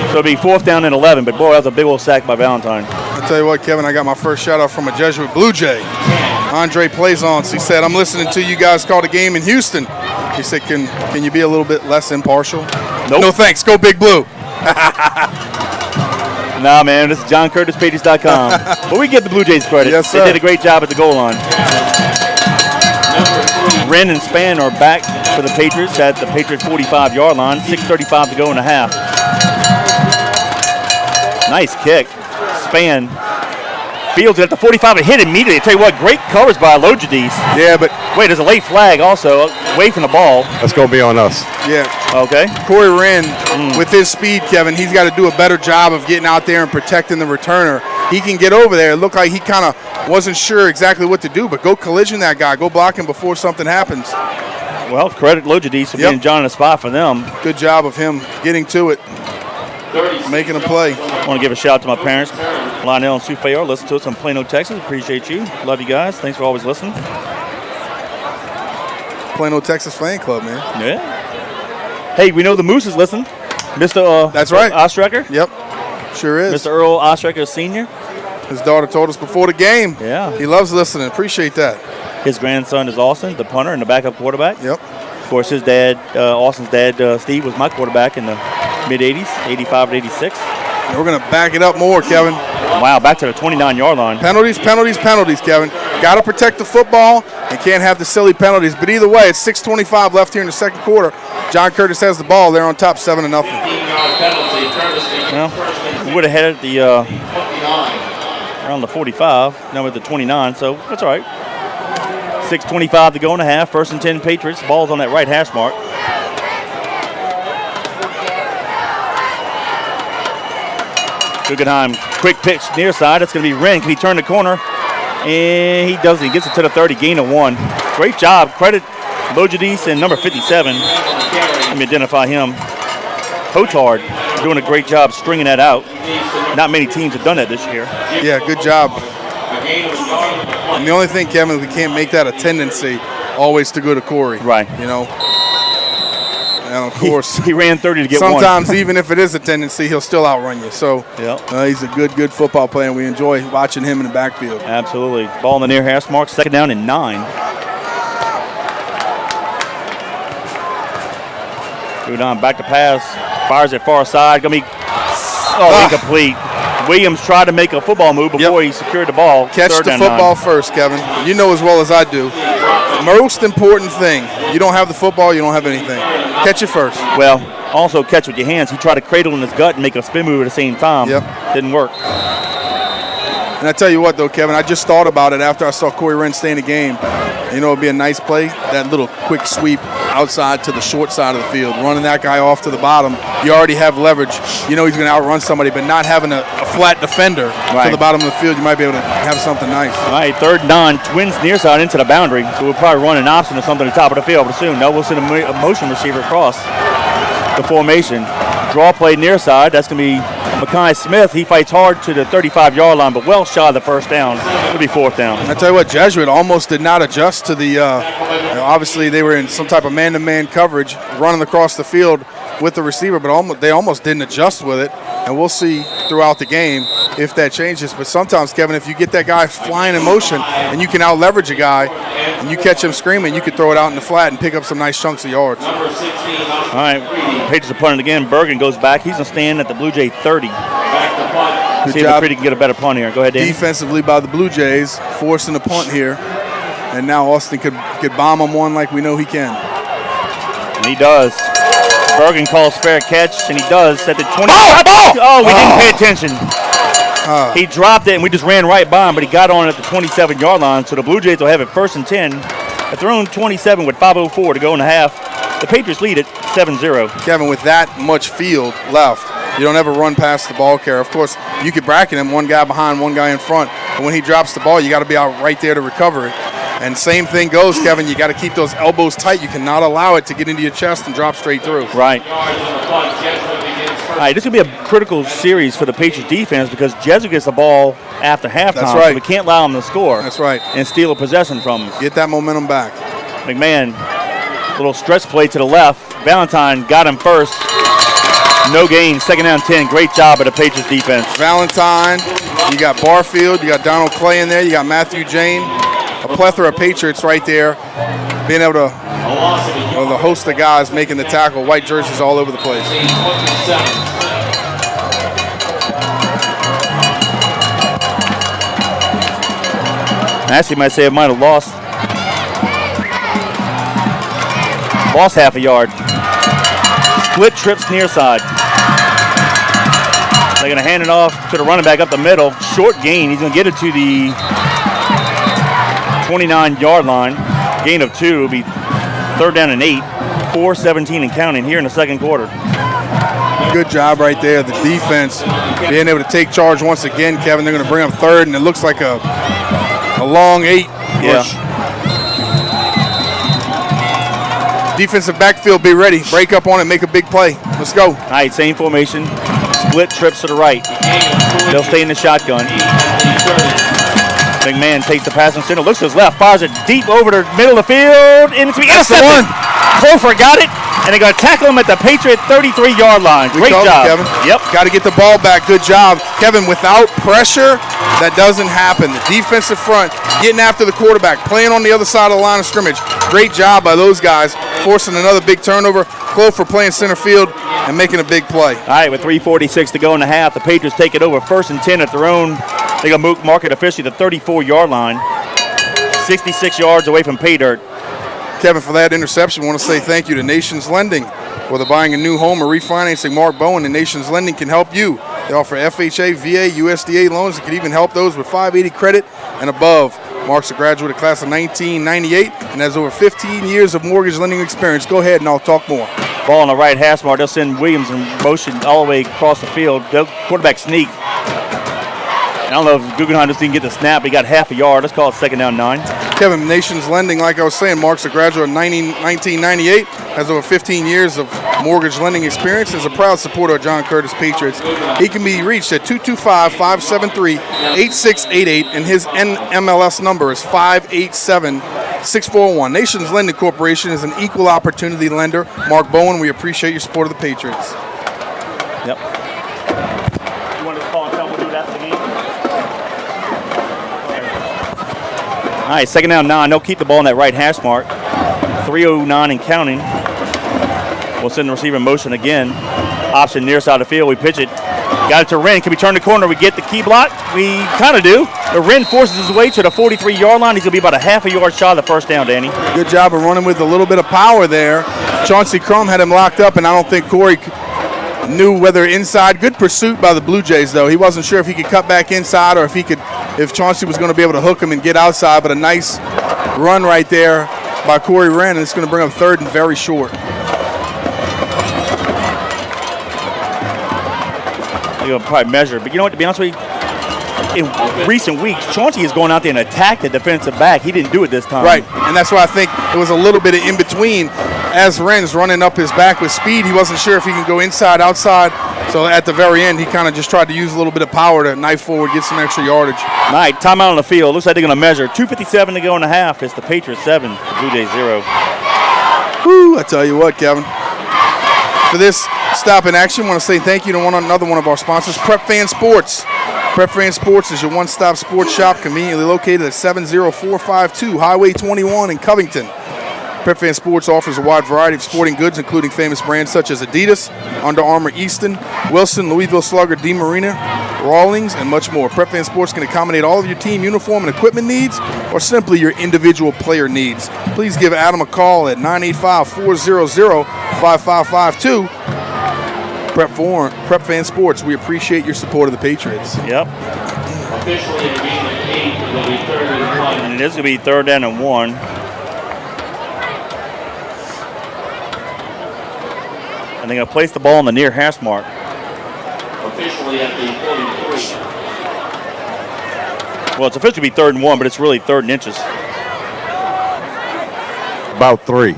it'll be fourth down and 11, but boy, that was a big old sack by Valentine. I tell you what, Kevin, I got my first shout out from a Jesuit Blue Jay. Andre Plaisance, he said, I'm listening to you guys call the game in Houston. He said, can you be a little bit less impartial? Nope. No thanks, go Big Blue. Nah, man, this is JohnCurtisPatriots.com. But we give the Blue Jays credit. Yes, sir. They did a great job at the goal line. Wren and Spann are back for the Patriots at the Patriots 45-yard line. 6:35 to go in the half. Nice kick. Spann Fields at the 45 and hit immediately. I tell you what, great coverage by Lojadis. Yeah, but wait, there's a late flag also away from the ball. That's going to be on us. Yeah. Okay. Corey Wren, with his speed, Kevin, he's got to do a better job of getting out there and protecting the returner. He can get over there. It looked like he kind of wasn't sure exactly what to do, but go collision that guy. Go block him before something happens. Well, credit Lojadis for being John in a spot for them. Good job of him getting to it, making a play. I want to give a shout out to my parents, Lionel and Sue Fayard. Listen to us in Plano, Texas. Appreciate you. Love you guys. Thanks for always listening. Plano, Texas fan club, man. Yeah. Hey, we know the Moose is listening. Mr. That's right. Ostrecker. Yep, sure is. Mr. Earl Ostrecker Sr. His daughter told us before the game. Yeah. He loves listening. Appreciate that. His grandson is Austin, the punter and the backup quarterback. Yep. Of course, his dad, Austin's dad, Steve, was my quarterback in the mid-'80s, 85 to 86. And we're going to back it up more, Kevin. Wow, back to the 29-yard line. Penalties, Kevin. Got to protect the football and can't have the silly penalties. But either way, it's 6:25 left here in the second quarter. John Curtis has the ball. They're on top 7-0. Well, we would have headed the around the 45, now we're at the 29, so that's all right. 6:25 to go in the half. 1st and 10 Patriots. Ball's on that right hash mark. Guggenheim, quick pitch near side. That's going to be Wren. Can he turn the corner? And he doesn't. He gets it to the 30, gain of 1. Great job. Credit Lojadis and number 57. Let me identify him. Hotard doing a great job stringing that out. Not many teams have done that this year. Yeah, good job. And the only thing, Kevin, we can't make that a tendency always to go to Corey. Right. You know. And of course, he ran 30 to get sometimes one. even if it is a tendency, he'll still outrun you. So he's a good football player, and we enjoy watching him in the backfield. Absolutely. Ball in the near hash mark. 2nd down and 9. Guggenheim back to pass. Fires it far side. Going to be incomplete. Williams tried to make a football move before he secured the ball. Catch the football first, Kevin. You know as well as I do. Most important thing, you don't have the football, you don't have anything. Catch it first. Well, also catch with your hands. He tried to cradle in his gut and make a spin move at the same time. Didn't work. And I tell you what, though, Kevin, I just thought about it after I saw Corey Wren stay in the game. You know, it'd be a nice play, that little quick sweep outside to the short side of the field, running that guy off to the bottom. You already have leverage. You know he's going to outrun somebody, but not having a flat defender to the bottom of the field, you might be able to have something nice. All right, 3rd and 9, Twins near side into the boundary. So we'll probably run an option or something at the top of the field, but soon. No, we'll send a motion receiver across the formation. Draw play near side. That's going to be Mekhi Smith. He fights hard to the 35-yard line, but well shy of the 1st down. It'll be 4th down. I tell you what, Jesuit almost did not adjust to the obviously they were in some type of man-to-man coverage running across the field with the receiver, but they almost didn't adjust with it. And we'll see throughout the game if that changes. But sometimes, Kevin, if you get that guy flying in motion and you can out-leverage a guy and you catch him screaming, you can throw it out in the flat and pick up some nice chunks of yards. All right, Patriots are punting again. Bergen goes back. He's going to stand at the Blue Jay 30. Good See job if McCready can get a better punt here. Go ahead, Dan. Defensively by the Blue Jays, forcing the punt here. And now Austin could bomb him one like we know he can. And he does. Bergen calls fair catch, and he does at the 20. We didn't pay attention. He dropped it, and we just ran right by him, but he got on at the 27-yard line, so the Blue Jays will have it 1st and 10 at their own 27 with 5:04 to go in the half. The Patriots lead it 7-0. Kevin, with that much field left, you don't ever run past the ball carrier. Of course, you could bracket him, one guy behind, one guy in front, but when he drops the ball, you got to be out right there to recover it. And same thing goes, Kevin. You got to keep those elbows tight. You cannot allow it to get into your chest and drop straight through. Right. All right, this is going to be a critical series for the Patriots defense because Jesuit gets the ball after halftime. That's right. So we can't allow them to score. That's right. And steal a possession from them. Get that momentum back. McMahon, little stretch play to the left. Valentine got him first. No gain. 2nd down 10. Great job by the Patriots defense. Valentine, you got Barfield, you got Donald Clay in there, you got Matthew Jane. A plethora of Patriots right there, being able to, the host of guys making the tackle, white jerseys all over the place. Actually, might say it might have lost half a yard. Split trips near side. They're going to hand it off to the running back up the middle. Short gain. He's going to get it to the 29-yard line. Gain of 2 will be 3rd down and 8. 4:17 and counting here in the second quarter. Good job right there. The defense being able to take charge once again, Kevin. They're going to bring up 3rd, and it looks like a long 8. Yeah. Defensive backfield, be ready. Break up on it, make a big play. Let's go. All right, same formation. Split trips to the right. They'll stay in the shotgun. McMahon takes the pass from center, looks to his left, fires it deep over the middle of the field, and it's intercepted. Clover got it, and they're going to tackle him at the Patriot 33-yard line. Great job. Kevin. Yep. Got to get the ball back. Good job. Kevin, without pressure, that doesn't happen. The defensive front getting after the quarterback, playing on the other side of the line of scrimmage. Great job by those guys, forcing another big turnover. Clover playing center field and making a big play. All right, with 3:46 to go in the half, the Patriots take it over 1st and 10 at their own. They're going to mark it officially the 34-yard line. 66 yards away from pay dirt. Kevin, for that interception, I want to say thank you to Nations Lending. Whether buying a new home or refinancing, Mark Bowen and Nations Lending can help you. They offer FHA, VA, USDA loans and can even help those with 580 credit and above. Mark's a graduate of class of 1998 and has over 15 years of mortgage lending experience. Go ahead and I'll talk more. Ball on the right hash mark. They'll send Williams in motion all the way across the field. The quarterback sneak. I don't know if Guggenheim just didn't get the snap. He got half a yard. Let's call it 2nd down 9. Kevin, Nations Lending, like I was saying, Mark's a graduate of 1998, has over 15 years of mortgage lending experience, is a proud supporter of John Curtis Patriots. He can be reached at 225-573-8688, and his NMLS number is 587641. Nations Lending Corporation is an equal opportunity lender. Mark Bowen, we appreciate your support of the Patriots. Yep. You want to call and tell them we'll do that for the game? All right, 2nd down 9. They'll keep the ball in that right hash mark. 3:09 and counting. We'll send the receiver in motion again. Option near side of the field. We pitch it. Got it to Wren. Can we turn the corner? We get the key block? We kind of do. The Wren forces his way to the 43-yard line. He's going to be about a half a yard shot of the 1st down, Danny. Good job of running with a little bit of power there. Chauncey Crum had him locked up, and I don't think Corey knew whether inside. Good pursuit by the Blue Jays, though. He wasn't sure if he could cut back inside or if Chauncey was going to be able to hook him and get outside, but a nice run right there by Corey Wren, and it's going to bring up 3rd and very short. They're going to probably measure. But you know what, to be honest with you, in recent weeks, Chauncey is going out there and attack the defensive back. He didn't do it this time. Right, and that's why I think it was a little bit of in between. As Wren's running up his back with speed, he wasn't sure if he can go inside, outside. So at the very end, he kind of just tried to use a little bit of power to knife forward, get some extra yardage. All right, timeout on the field. Looks like they're going to measure. 2:57 to go in the half. It's the Patriots 7, Blue Jays 0. Woo, I tell you what, Kevin. For this stop in action, I want to say thank you to another one of our sponsors, Prep Fan Sports. Prep Fan Sports is your one-stop sports shop conveniently located at 70452 Highway 21 in Covington. Prep Fan Sports offers a wide variety of sporting goods, including famous brands such as Adidas, Under Armour Easton, Wilson, Louisville Slugger, DeMarina, Rawlings, and much more. Prep Fan Sports can accommodate all of your team uniform and equipment needs or simply your individual player needs. Please give Adam a call at 985-400-5552. Prep Fan Sports, we appreciate your support of the Patriots. Yep. Officially, a gain of 8, it'll be 3rd and 1. And it is going to be 3rd down and 1. And they're going to place the ball on the near hash mark. Officially at the 43. Well, it's officially be 3rd and 1, but it's really 3rd and inches. About 3.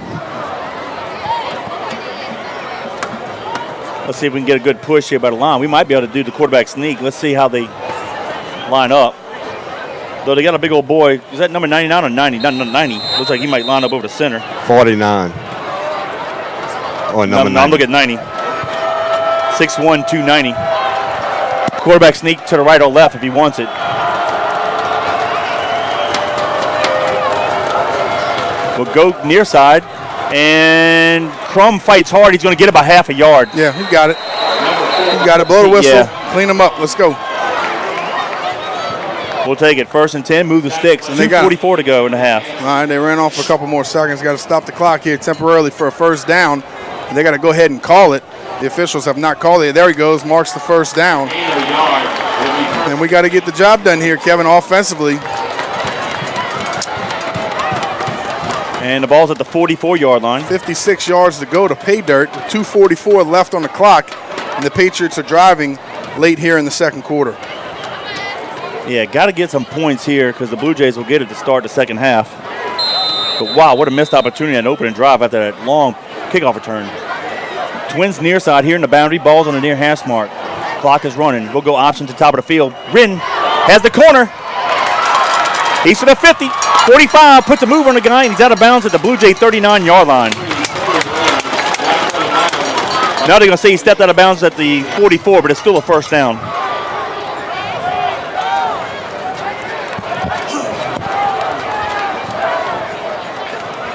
Let's see if we can get a good push here by the line. We might be able to do the quarterback sneak. Let's see how they line up. Though they got a big old boy. Is that number 99 or 90? Not 90. Looks like he might line up over the center. 49. Or number 90. I'm looking at 90. 6'1", 290. Quarterback sneak to the right or left if he wants it. We'll go near side. And Crum fights hard. He's going to get about half a yard. Yeah, he got it. He got it. Blow the whistle. Yeah. Clean him up. Let's go. We'll take it. 1st and 10. Move the sticks. 2:44 to go in the half. All right, they ran off for a couple more seconds. Got to stop the clock here temporarily for a 1st down. And they got to go ahead and call it. The officials have not called it. There he goes. Marks the 1st down. yard. And we got to get the job done here, Kevin, offensively. And the ball's at the 44-yard line. 56 yards to go to pay dirt. 2:44 left on the clock. And the Patriots are driving late here in the second quarter. Yeah, got to get some points here because the Blue Jays will get it to start the second half. But wow, what a missed opportunity on opening drive after that long kickoff return. Twins near side here in the boundary. Ball's on the near hash mark. Clock is running. We'll go option to top of the field. Wren has the corner. He's to the 50. 45 puts a move on the guy, and he's out of bounds at the Blue Jay 39-yard line. Now they're going to say he stepped out of bounds at the 44, but it's still a first down.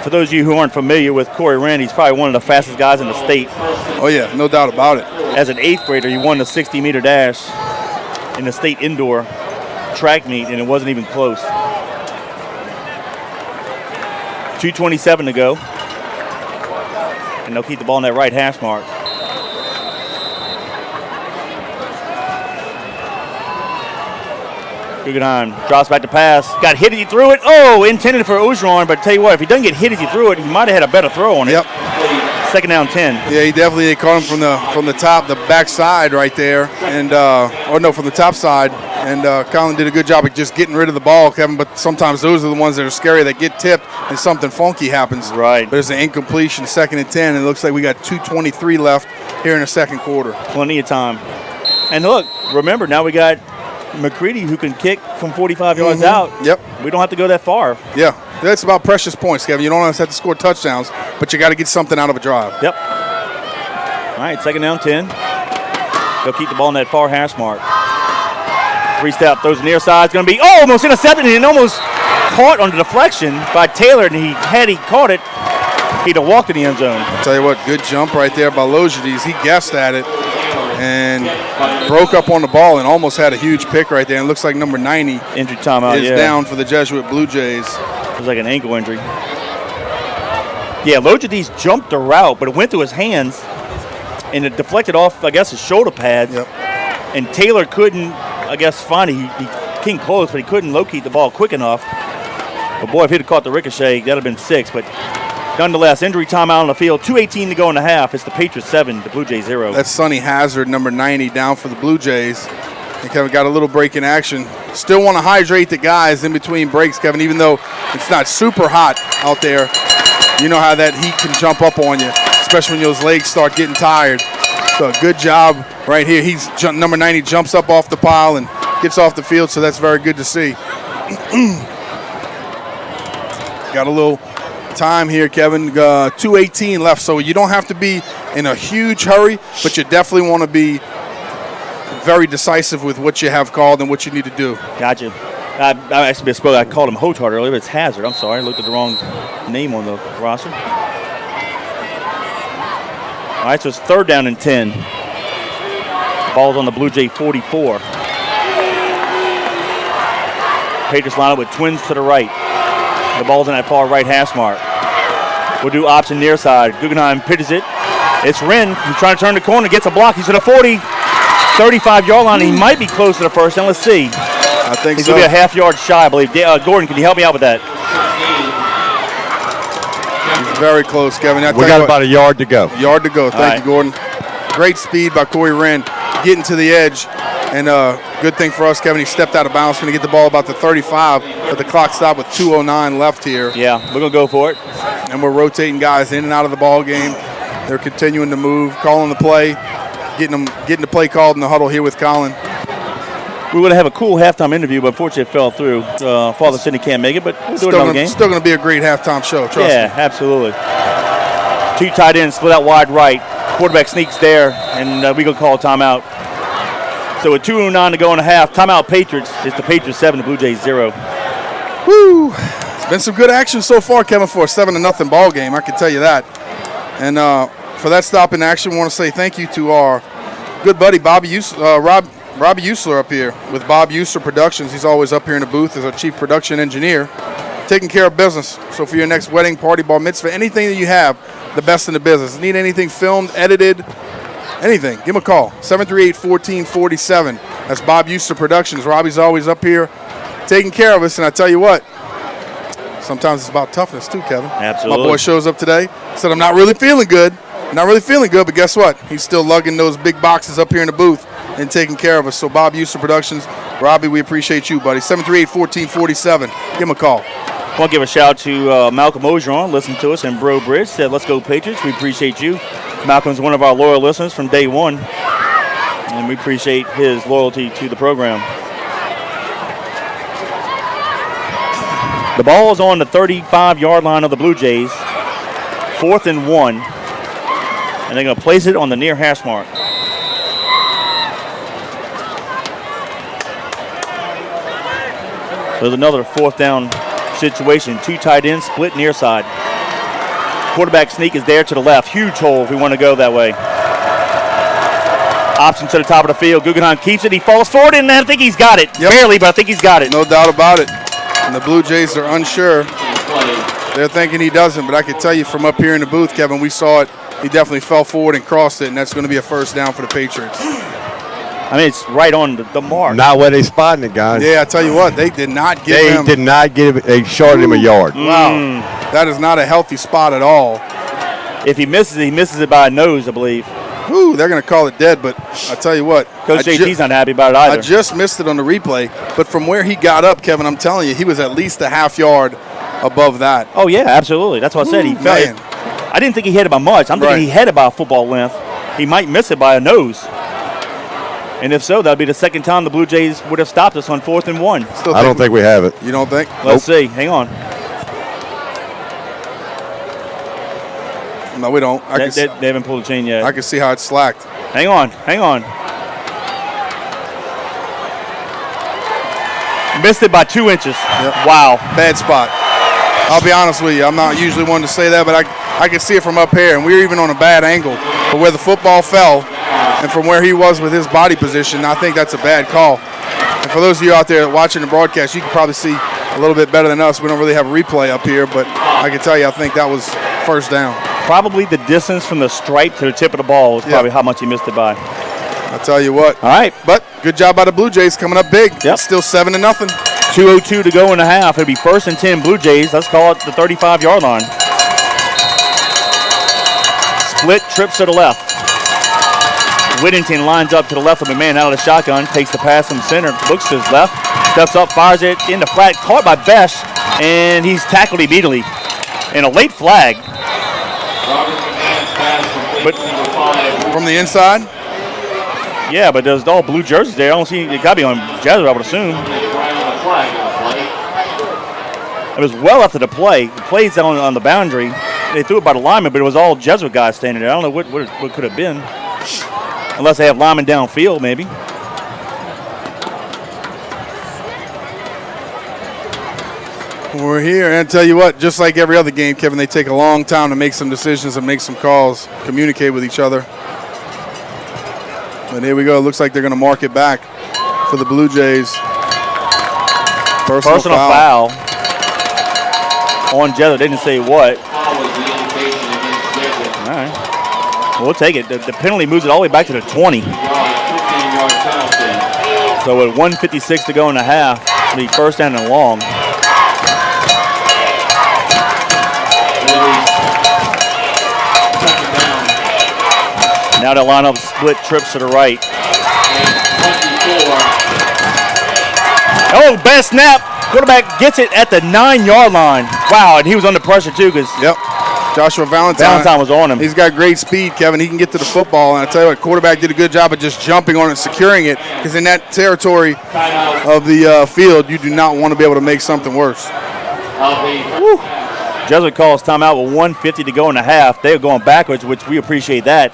For those of you who aren't familiar with Corey Wren, he's probably one of the fastest guys in the state. Oh, yeah, no doubt about it. As an 8th grader, he won the 60-meter dash in the state indoor track meet, and it wasn't even close. 2:27 to go. And they'll keep the ball in that right hash mark. Guggenheim drops back to pass. Got hit as he threw it. Oh, intended for Ogeron, but tell you what, if he doesn't get hit as he threw it, he might have had a better throw on it. Yep. Second down 10. Yeah, he definitely caught him from the top, the back side right there, and from the top side. And Colin did a good job of just getting rid of the ball, Kevin. But sometimes those are the ones that are scary that get tipped and something funky happens. Right. But there's an incompletion, 2nd and 10, and it looks like we got 2:23 left here in the second quarter. Plenty of time. And look, remember now we got McCready who can kick from 45 yards out. Yep. We don't have to go that far. Yeah, that's about precious points, Kevin. You don't always have to score touchdowns, but you got to get something out of a drive. Yep. All right, second down 10. They'll keep the ball in that far hash mark. 3-step, throws near side. It's going to be almost intercepted and almost caught on the deflection by Taylor. And had he caught it, he'd have walked in the end zone. I'll tell you what, good jump right there by Logides. He guessed at it and broke up on the ball and almost had a huge pick right there. And it looks like number 90 injury timeout, is down for the Jesuit Blue Jays. It was like an ankle injury. Yeah, Logides jumped the route, but it went through his hands and it deflected off, I guess, his shoulder pads. Yep. And Taylor couldn't, I guess, find it. He came close, but he couldn't locate the ball quick enough. But boy, if he'd have caught the ricochet, that'd have been 6. But nonetheless, injury timeout on the field. 2:18 to go in the half. It's the Patriots 7, the Blue Jays 0. That's Sonny Hazard, number 90, down for the Blue Jays. And Kevin got a little break in action. Still want to hydrate the guys in between breaks, Kevin, even though it's not super hot out there. You know how that heat can jump up on you, especially when those legs start getting tired. So good job right here. Number 90 jumps up off the pile and gets off the field, so that's very good to see. Got a little time here, Kevin. 2:18 left, so you don't have to be in a huge hurry, but you definitely want to be very decisive with what you have called and what you need to do. Gotcha. I actually misspoke. I called him Hotard earlier, but it's Hazard. I'm sorry. I looked at the wrong name on the roster. All right, so it's 3rd down and 10. Ball's on the Blue Jay 44. Patriots line up with Twins to the right. The ball's in that far right hash mark. We'll do option near side. Guggenheim pitches it. It's Wren. He's trying to turn the corner, gets a block. He's at a 40, 35-yard line. He might be close to the first down. Let's see. I think He's so. going to be a half yard shy, I believe. Gordon, can you help me out with that? He's very close, Kevin. We got about a yard to go. Yard to go. Thank you, Gordon. Great speed by Corey Wren, getting to the edge. And good thing for us, Kevin, he stepped out of bounds. Going to get the ball about the 35, but the clock stopped with 2:09 left here. Yeah, we're going to go for it. And we're rotating guys in and out of the ball game. They're continuing to move, calling the play, getting the play called in the huddle here with Colin. We would have a cool halftime interview, but unfortunately it fell through. Father Sidney can't make it, but we'll do another game. Still going to be a great halftime show, trust me. Yeah, absolutely. 2 tight ends split out wide right. Quarterback sneaks there, and we going to call a timeout. So with 2:09 to go in the half, timeout Patriots. It's the Patriots 7, the Blue Jays 0. Woo! It's been some good action so far, Kevin, for a 7-0 ball game. I can tell you that. And for that stop in action, we want to say thank you to our good buddy Robbie Usler up here with Bob Usler Productions. He's always up here in the booth as our chief production engineer, taking care of business. So for your next wedding, party, bar mitzvah, anything that you have, the best in the business. Need anything filmed, edited, anything, give him a call. 738-1447. That's Bob Euster Productions. Robbie's always up here taking care of us, and I tell you what, sometimes it's about toughness too, Kevin. Absolutely. My boy shows up today, said, I'm not really feeling good. But guess what? He's still lugging those big boxes up here in the booth and taking care of us. So Bob Euster Productions, Robbie, we appreciate you, buddy. 738-1447. Give him a call. I want to give a shout out to Malcolm Ogeron, listening to us in Bro Bridge. Said, let's go Patriots. We appreciate you. Malcolm's one of our loyal listeners from day one, and we appreciate his loyalty to the program. The ball is on the 35-yard line of the Blue Jays. 4th and 1. And they're going to place it on the near hash mark. There's another 4th down situation. 2 tight ends, split near side. Quarterback sneak is there to the left. Huge hole if we want to go that way. Option to the top of the field. Guggenheim keeps it. He falls forward, and I think he's got it. Yep. Barely, but I think he's got it. No doubt about it. And the Blue Jays are unsure. They're thinking he doesn't, but I can tell you from up here in the booth, Kevin, we saw it. He definitely fell forward and crossed it, and that's going to be a first down for the Patriots. I mean, it's right on the mark. Not where they spotting it, guys. Yeah, I tell you what, they did not give him. They did not give it. They shorted him a yard. Wow, that is not a healthy spot at all. If he misses it by a nose, I believe. Whew, they're going to call it dead, but I tell you what. Coach JT's not happy about it either. I just missed it on the replay, but from where he got up, Kevin, I'm telling you, he was at least a half yard above that. Oh, yeah, absolutely. That's what I said. He fell. I didn't think he hit it by much. I'm thinking he hit it by a football length. He might miss it by a nose. And if so, that would be the second time the Blue Jays would have stopped us on 4th and 1. I don't think we have it. You don't think? Let's see. Hang on. No, we don't. They haven't pulled the chain yet. I can see how it's slacked. Hang on. Missed it by 2 inches. Yep. Wow. Bad spot. I'll be honest with you. I'm not usually one to say that, but I can see it from up here, and we were even on a bad angle. But where the football fell and from where he was with his body position, I think that's a bad call. And for those of you out there watching the broadcast, you can probably see a little bit better than us. We don't really have a replay up here, but I can tell you I think that was first down. Probably the distance from the stripe to the tip of the ball is probably how much he missed it by. I'll tell you what. All right. But good job by the Blue Jays coming up big. Yep. It's still 7-0. 2:02 to go in the half. It'll be 1st and 10 Blue Jays. Let's call it the 35-yard line. Split trips to the left. Whittington lines up to the left of a man out of the shotgun. Takes the pass from center. Looks to his left. Steps up. Fires it in the flat. Caught by Besh. And he's tackled immediately. And a late flag. But from the inside? Yeah, but there's all blue jerseys there. I don't see it. Got to be on Jesuit, I would assume. It was well after the play. The play's down on the boundary. They threw it by the lineman, but it was all Jesuit guys standing there. I don't know what could have been. Unless they have linemen downfield, maybe. We're here, and I tell you what, just like every other game, Kevin, they take a long time to make some decisions and make some calls, communicate with each other. But here we go. It looks like they're going to mark it back for the Blue Jays. Personal foul. On Jesuit. They didn't say what. All right. We'll take it. The penalty moves it all the way back to the 20. So with 1:56 to go in the half, it'll be 1st down and long. Now they'll line up split trips to the right. Oh, best snap. Quarterback gets it at the 9-yard line. Wow, and he was under pressure too because Joshua Valentine was on him. He's got great speed, Kevin. He can get to the football, and I tell you what, quarterback did a good job of just jumping on it, securing it, because in that territory of the field, you do not want to be able to make something worse. Jesuit calls timeout with 1:50 to go in the half. They're going backwards, which we appreciate that.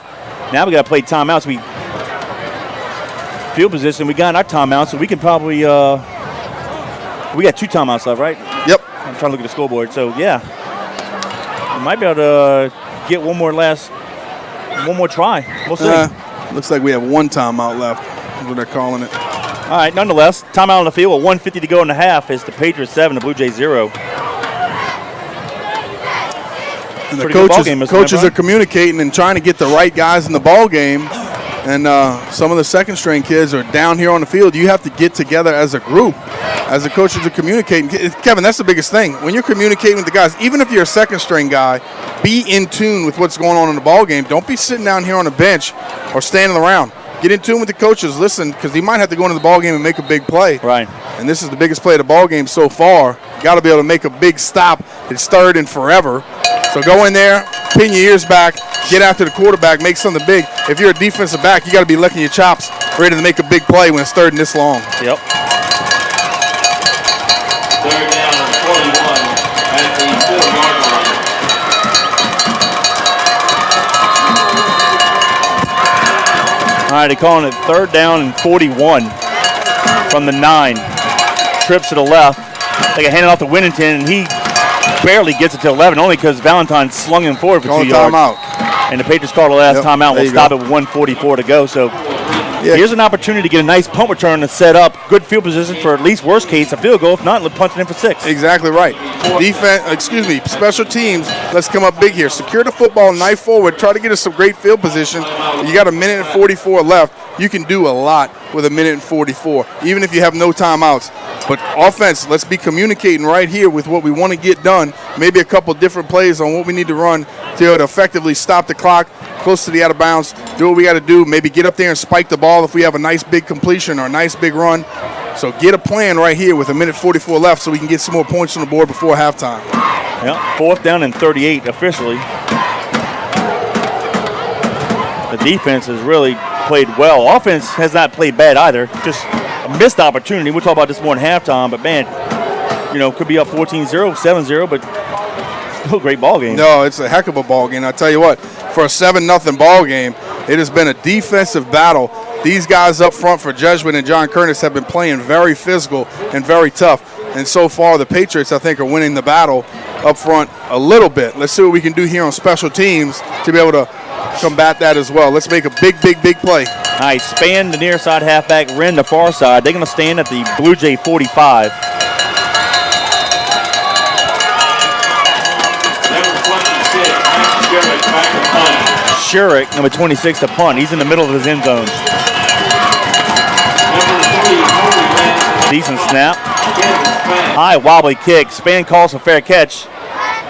Now we got to play timeouts. Field position, we got in our timeout, so we can probably we got 2 timeouts left, right? Yep. I'm trying to look at the scoreboard. So yeah, we might be able to get one more try. We'll see. Looks like we have 1 timeout left. That's what they're calling it. All right, nonetheless, timeout on the field with 1:50 to go in the half. It's the Patriots 7, the Blue Jays 0. And the coaches are communicating and trying to get the right guys in the ball game and some of the second-string kids are down here on the field. You have to get together as a group, as the coaches are communicating. Kevin, that's the biggest thing. When you're communicating with the guys, even if you're a second-string guy, be in tune with what's going on in the ball game. Don't be sitting down here on the bench or standing around. Get in tune with the coaches. Listen, because he might have to go into the ball game and make a big play. Right. And this is the biggest play of the ball game so far. Got to be able to make a big stop. It's third and forever. So go in there, pin your ears back, get after the quarterback, make something big. If you're a defensive back, you got to be licking your chops, ready to make a big play when it's third and this long. Yep. Third down and 41 at the 4-yard line. All right, they're calling it third down and 41 from the 9. Trips to the left. They got handed off to Winnington, and he barely gets it to 11, only because Valentine slung him forward for 2 yards. Timeout. And the Patriots called the last timeout. We'll stop go. it with 1:44 to go. So here's an opportunity to get a nice punt return to set up good field position for at least worst case a field goal. If not, punch it in for 6. Exactly right. Special teams, let's come up big here. Secure the football, knife forward, try to get us some great field position. You got a minute and 44 left. You can do a lot with a minute and 44, even if you have no timeouts. But offense, let's be communicating right here with what we want to get done. Maybe a couple different plays on what we need to run to effectively stop the clock close to the out of bounds. Do what we got to do. Maybe get up there and spike the ball if we have a nice big completion or a nice big run. So get a plan right here with a minute 44 left so we can get some more points on the board before halftime. Yep, 4th down and 38 officially. The defense has really played well. Offense has not played bad either. Just a missed opportunity. We'll talk about this more in halftime, but man, could be up 14-0, 7-0, but still a great ball game. No, it's a heck of a ball game. I tell you what, for a 7-0 ball game, it has been a defensive battle. These guys up front for Jesuit and John Curtis have been playing very physical and very tough. And so far, the Patriots, I think, are winning the battle up front a little bit. Let's see what we can do here on special teams to be able to combat that as well. Let's make a big play. All right, Span, the near side halfback, Wren, the far side. They're going to stand at the Blue Jay 45. Shurik, number 26, to punt. He's in the middle of his end zone. Decent snap. High wobbly kick. Span calls for fair catch,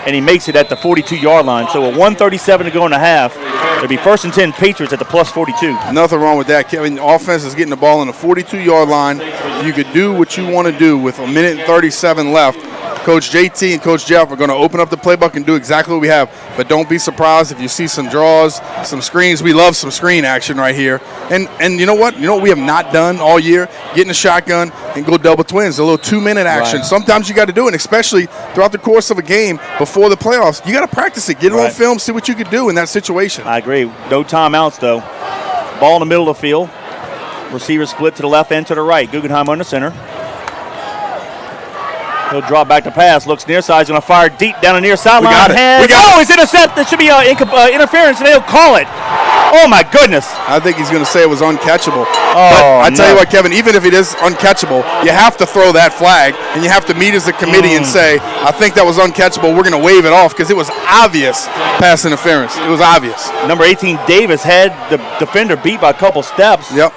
and he makes it at the 42-yard line. So a 1:37 to go in the half. It'll be 1st and 10 Patriots at the plus 42. Nothing wrong with that, Kevin. The offense is getting the ball on the 42-yard line. You could do what you want to do with a minute and 37 left. Coach JT and Coach Jeff are going to open up the playbook and do exactly what we have. But don't be surprised if you see some draws, some screens. We love some screen action right here. And you know what? You know what we have not done all year? Get in a shotgun and go double twins, a little 2-minute action. Right. Sometimes you got to do it, especially throughout the course of a game before the playoffs. You got to practice it. Get it on film, see what you could do in that situation. I agree. No timeouts, though. Ball in the middle of the field. Receiver split to the left and to the right. Guggenheim under center. He'll drop back to pass. Looks near side. He's going to fire deep down the near sideline. We got it. It's intercepted. There should be interference, and they'll call it. Oh, my goodness. I think he's going to say it was uncatchable. Oh, but I tell you what, Kevin, even if it is uncatchable, you have to throw that flag, and you have to meet as a committee and say, I think that was uncatchable. We're going to wave it off because it was obvious pass interference. It was obvious. Number 18, Davis, had the defender beat by a couple steps. Yep.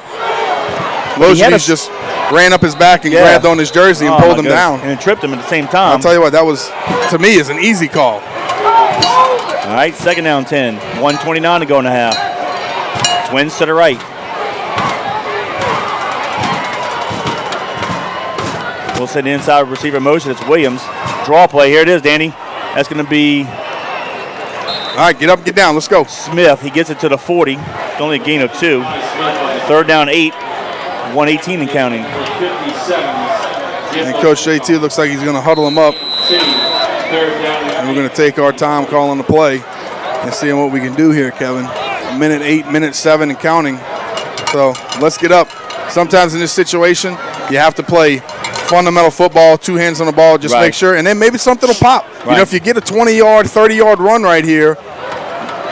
Logies just ran up his back and grabbed on his jersey and pulled him down. And tripped him at the same time. I'll tell you what, that was, to me, is an easy call. All right, 2nd down 10. 1:29 to go in the half. Twins to the right. We'll send the inside receiver motion. It's Williams. Draw play. Here it is, Danny. That's going to be... All right, get up, get down. Let's go. Smith. He gets it to the 40. It's only a gain of 2. 3rd down 8. 1:18 and counting. And Coach JT looks like he's going to huddle him up. And we're going to take our time calling the play and seeing what we can do here, Kevin. Minute 8, minute 7 and counting. So let's get up. Sometimes in this situation, you have to play fundamental football, 2 hands on the ball, just make sure. And then maybe something will pop. Right. You know, if you get a 20-yard, 30-yard run right here,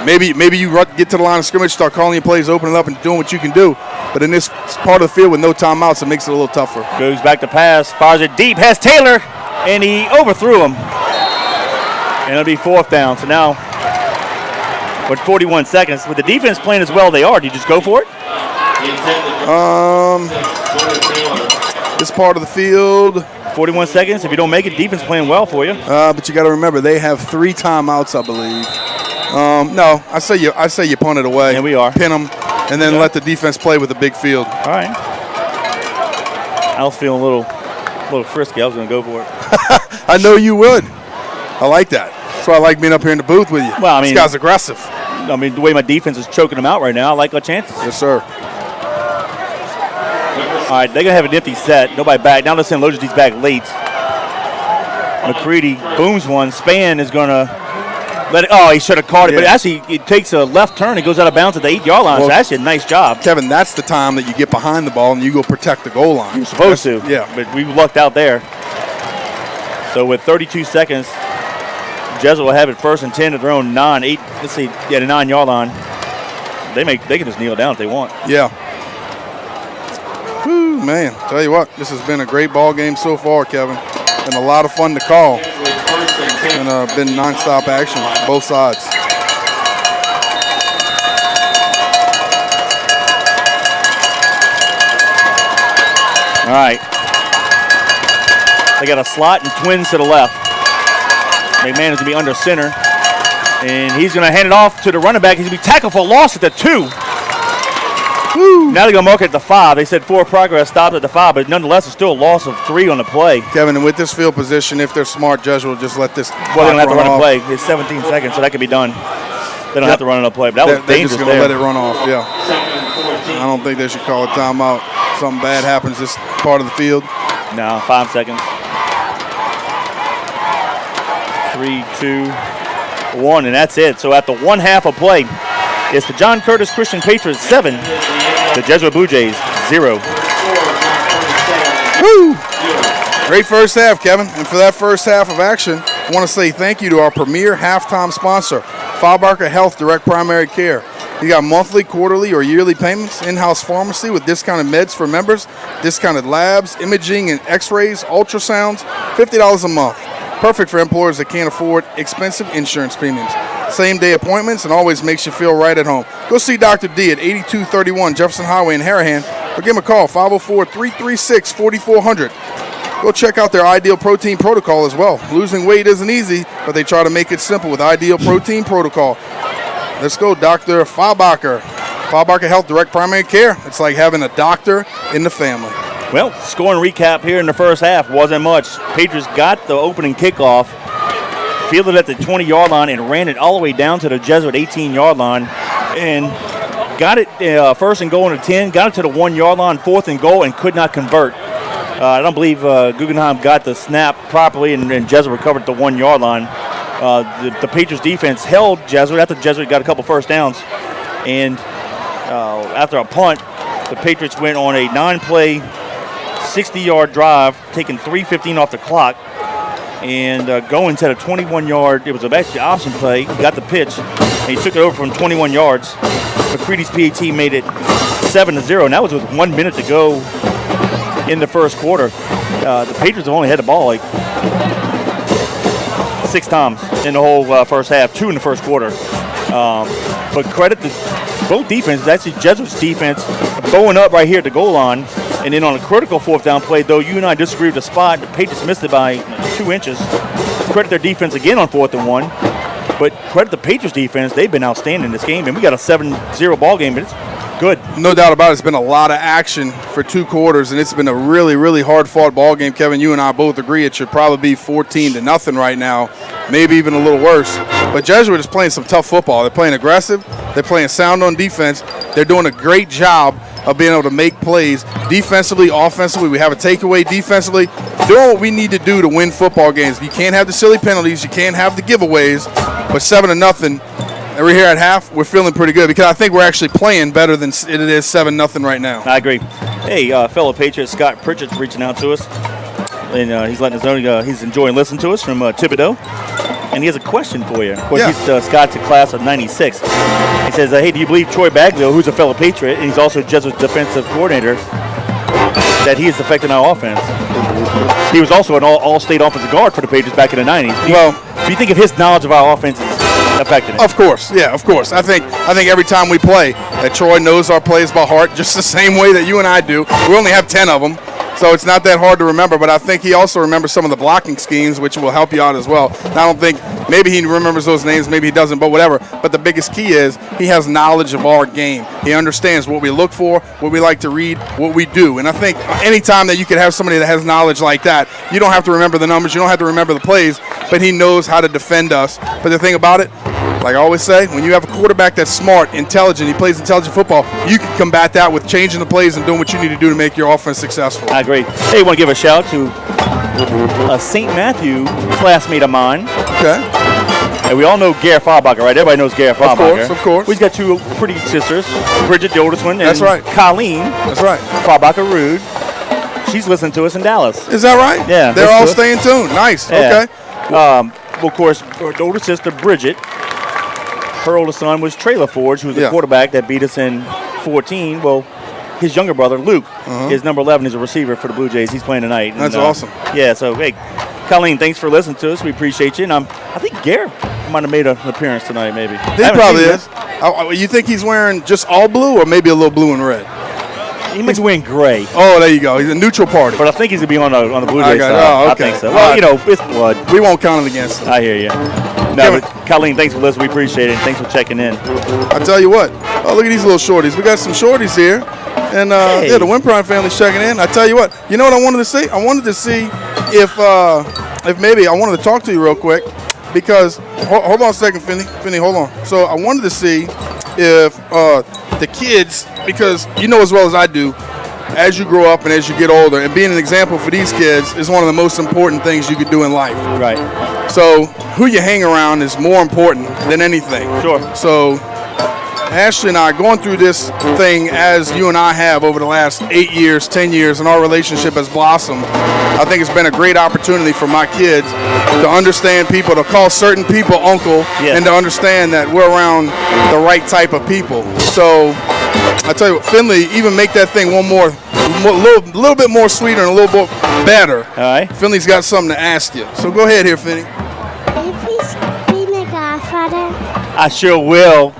maybe you get to the line of scrimmage, start calling your plays, opening up and doing what you can do. But in this part of the field with no timeouts, it makes it a little tougher. Goes back to pass, fires it deep, has Taylor, and he overthrew him. And it'll be 4th down. So now, with 41 seconds, with the defense playing as well they are, do you just go for it? This part of the field. 41 seconds. If you don't make it, defense playing well for you. But you got to remember they have 3 timeouts, I believe. No, I say you punt it away. Yeah, we are. Pin them, and then let the defense play with the big field. All right. I was feeling a little frisky. I was going to go for it. I know you would. I like that. That's why I like being up here in the booth with you. Well, I mean, this guy's aggressive. I mean, the way my defense is choking them out right now, I like our chances. Yes, sir. All right, they're going to have an empty set. Nobody back. Now let's send Logity's back late. McCready booms one. Span is going to let it. Oh, he should have caught it. Yeah. But actually, it takes a left turn. It goes out of bounds at the 8-yard line. Well, so actually a nice job. Kevin, that's the time that you get behind the ball and you go protect the goal line. You're supposed to. Yeah. But we lucked out there. So with 32 seconds, Jesuit will have it 1st and 10 at their own 9, 8. Let's see, the 9-yard line. They can just kneel down if they want. Yeah. Whew, man, tell you what, this has been a great ball game so far, Kevin, and a lot of fun to call, and been nonstop action on both sides. All right. They got a slot and twins to the left. McMahon is going to be under center. And he's going to hand it off to the running back. He's going to be tackled for a loss at the 2. Woo. Now they're going to mark it at the 5. They said 4 progress stopped at the 5, but nonetheless, it's still a loss of 3 on the play. Kevin, and with this field position, if they're smart, Jesuit will just let this. Well, they don't have to run a play. It's 17 seconds, so that can be done. They don't have to run another play, but that was dangerous. They're just going to let it run off, yeah. I don't think they should call a timeout. Something bad happens this part of the field. No, 5 seconds. 3, 2, 1, and that's it. So at the 1/2 of play, it's the John Curtis Christian Patriots 7, the Jesuit Blue Jays 0. Woo! Great first half, Kevin. And for that first half of action, I want to say thank you to our premier halftime sponsor, Fabarca Health Direct Primary Care. You got monthly, quarterly, or yearly payments, in-house pharmacy with discounted meds for members, discounted labs, imaging and x-rays, ultrasounds, $50 a month. Perfect for employers that can't afford expensive insurance premiums. Same-day appointments and always makes you feel right at home. Go see Dr. D at 8231 Jefferson Highway in Harahan or give him a call, 504-336-4400. Go check out their Ideal Protein Protocol as well. Losing weight isn't easy, but they try to make it simple with Ideal Protein Protocol. Let's go, Dr. Fabarca. Fabarca Health Direct Primary Care. It's like having a doctor in the family. Well, scoring recap here in the first half wasn't much. Patriots got the opening kickoff, fielded at the 20-yard line, and ran it all the way down to the Jesuit 18-yard line, and got it 1st and goal in the 10, got it to the 1-yard line, 4th and goal, and could not convert. I don't believe Guggenheim got the snap properly, and Jesuit recovered the 1-yard line. The Patriots defense held Jesuit after Jesuit got a couple first downs, and after a punt, the Patriots went on a 9-play, 60-yard drive, taking 3:15 off the clock, and going to the 21-yard. It was actually an option play. He got the pitch, and he took it over from 21 yards. McCready's PAT made it 7-0, and that was with 1 minute to go in the first quarter. The Patriots have only had the ball like 6 times in the whole first half, 2 in the first quarter. But credit to both defenses. Actually, Jesuit's defense bowing up right here at the goal line. And then on a critical 4th down play, though you and I disagree with the spot, the Patriots missed it by 2 inches. Credit their defense again on 4th and 1. But credit the Patriots defense. They've been outstanding in this game. And we got a 7-0 ball game, but it's good. No doubt about it. It's been a lot of action for 2 quarters, and it's been a really, really hard-fought ball game. Kevin, you and I both agree it should probably be 14-0 right now, maybe even a little worse. But Jesuit is playing some tough football. They're playing aggressive. They're playing sound on defense. They're doing a great job of being able to make plays defensively, offensively. We have a takeaway defensively. Doing what we need to do to win football games. You can't have the silly penalties. You can't have the giveaways. But 7-0, and we're here at half, we're feeling pretty good because I think we're actually playing better than it is 7-0 right now. I agree. Hey, fellow Patriot Scott Pritchett's reaching out to us, and he's letting us know he's enjoying listening to us from Thibodeau. And he has a question for you. Of course, Scott's a class of 96. He says, hey, do you believe Troy Baglio, who's a fellow Patriot, and he's also Jesuit's defensive coordinator, that he is affecting our offense? He was also an all-state offensive guard for the Patriots back in the 90s. Do you think of his knowledge of our offense is affecting it. Of course, yeah, of course. I think every time we play, that Troy knows our plays by heart, just the same way that you and I do. We only have 10 of them, so it's not that hard to remember. But I think he also remembers some of the blocking schemes, which will help you out as well. And I don't think maybe he remembers those names, maybe he doesn't, but whatever. But the biggest key is he has knowledge of our game. He understands what we look for, what we like to read, what we do. And I think any time that you could have somebody that has knowledge like that, you don't have to remember the numbers, you don't have to remember the plays, but he knows how to defend us. But the thing about it, like I always say, when you have a quarterback that's smart, intelligent, he plays intelligent football, you can combat that with changing the plays and doing what you need to do to make your offense successful. I agree. Hey, I want to give a shout to a St. Matthew classmate of mine. Okay. And we all know Garrett Faubacher, right? Everybody knows Garrett Faubacher. Of course. We've got two pretty sisters, Bridget, the oldest one, and That's right. Colleen. That's right. Faubacher-Rude. She's listening to us in Dallas. Is that right? Yeah. They're all staying tuned. Nice. Yeah. Okay. Well, of course, her older sister, Bridget, her oldest son was Traylor Forge, who's the quarterback that beat us in 14. Well, his younger brother, Luke, is number 11, is a receiver for the Blue Jays. He's playing tonight. And, That's awesome. Yeah, so, hey, Colleen, thanks for listening to us. We appreciate you. And I think Garrett might have made an appearance tonight, maybe. He probably is. You think he's wearing just all blue or maybe a little blue and red? He makes win gray. Oh, there you go. He's a neutral party. But I think he's going to be on the Blue Jays side. Oh, okay. I think so. Well, you know, it's blood. We won't count it against him. I hear you. No, but Colleen, thanks for listening. We appreciate it. And thanks for checking in. I tell you what. Oh, look at these little shorties. We got some shorties here. And, yeah, the Wimprine family's checking in. I tell you what. You know what I wanted to see? I wanted to see if maybe I wanted to talk to you real quick. Because, hold on a second, Finney, hold on. So I wanted to see if the kids, because you know as well as I do, as you grow up and as you get older, and being an example for these kids is one of the most important things you could do in life. Right. So who you hang around is more important than anything. Sure. So Ashley and I going through this thing as you and I have over the last 8 years, 10 years, and our relationship has blossomed. I think it's been a great opportunity for my kids to understand people, to call certain people uncle, and to understand that we're around the right type of people. So I tell you what, Finley, even make that thing a little bit more sweeter and a little bit better. All right. Finley's got something to ask you. So go ahead here, Finley. Can you please be my godfather? I sure will.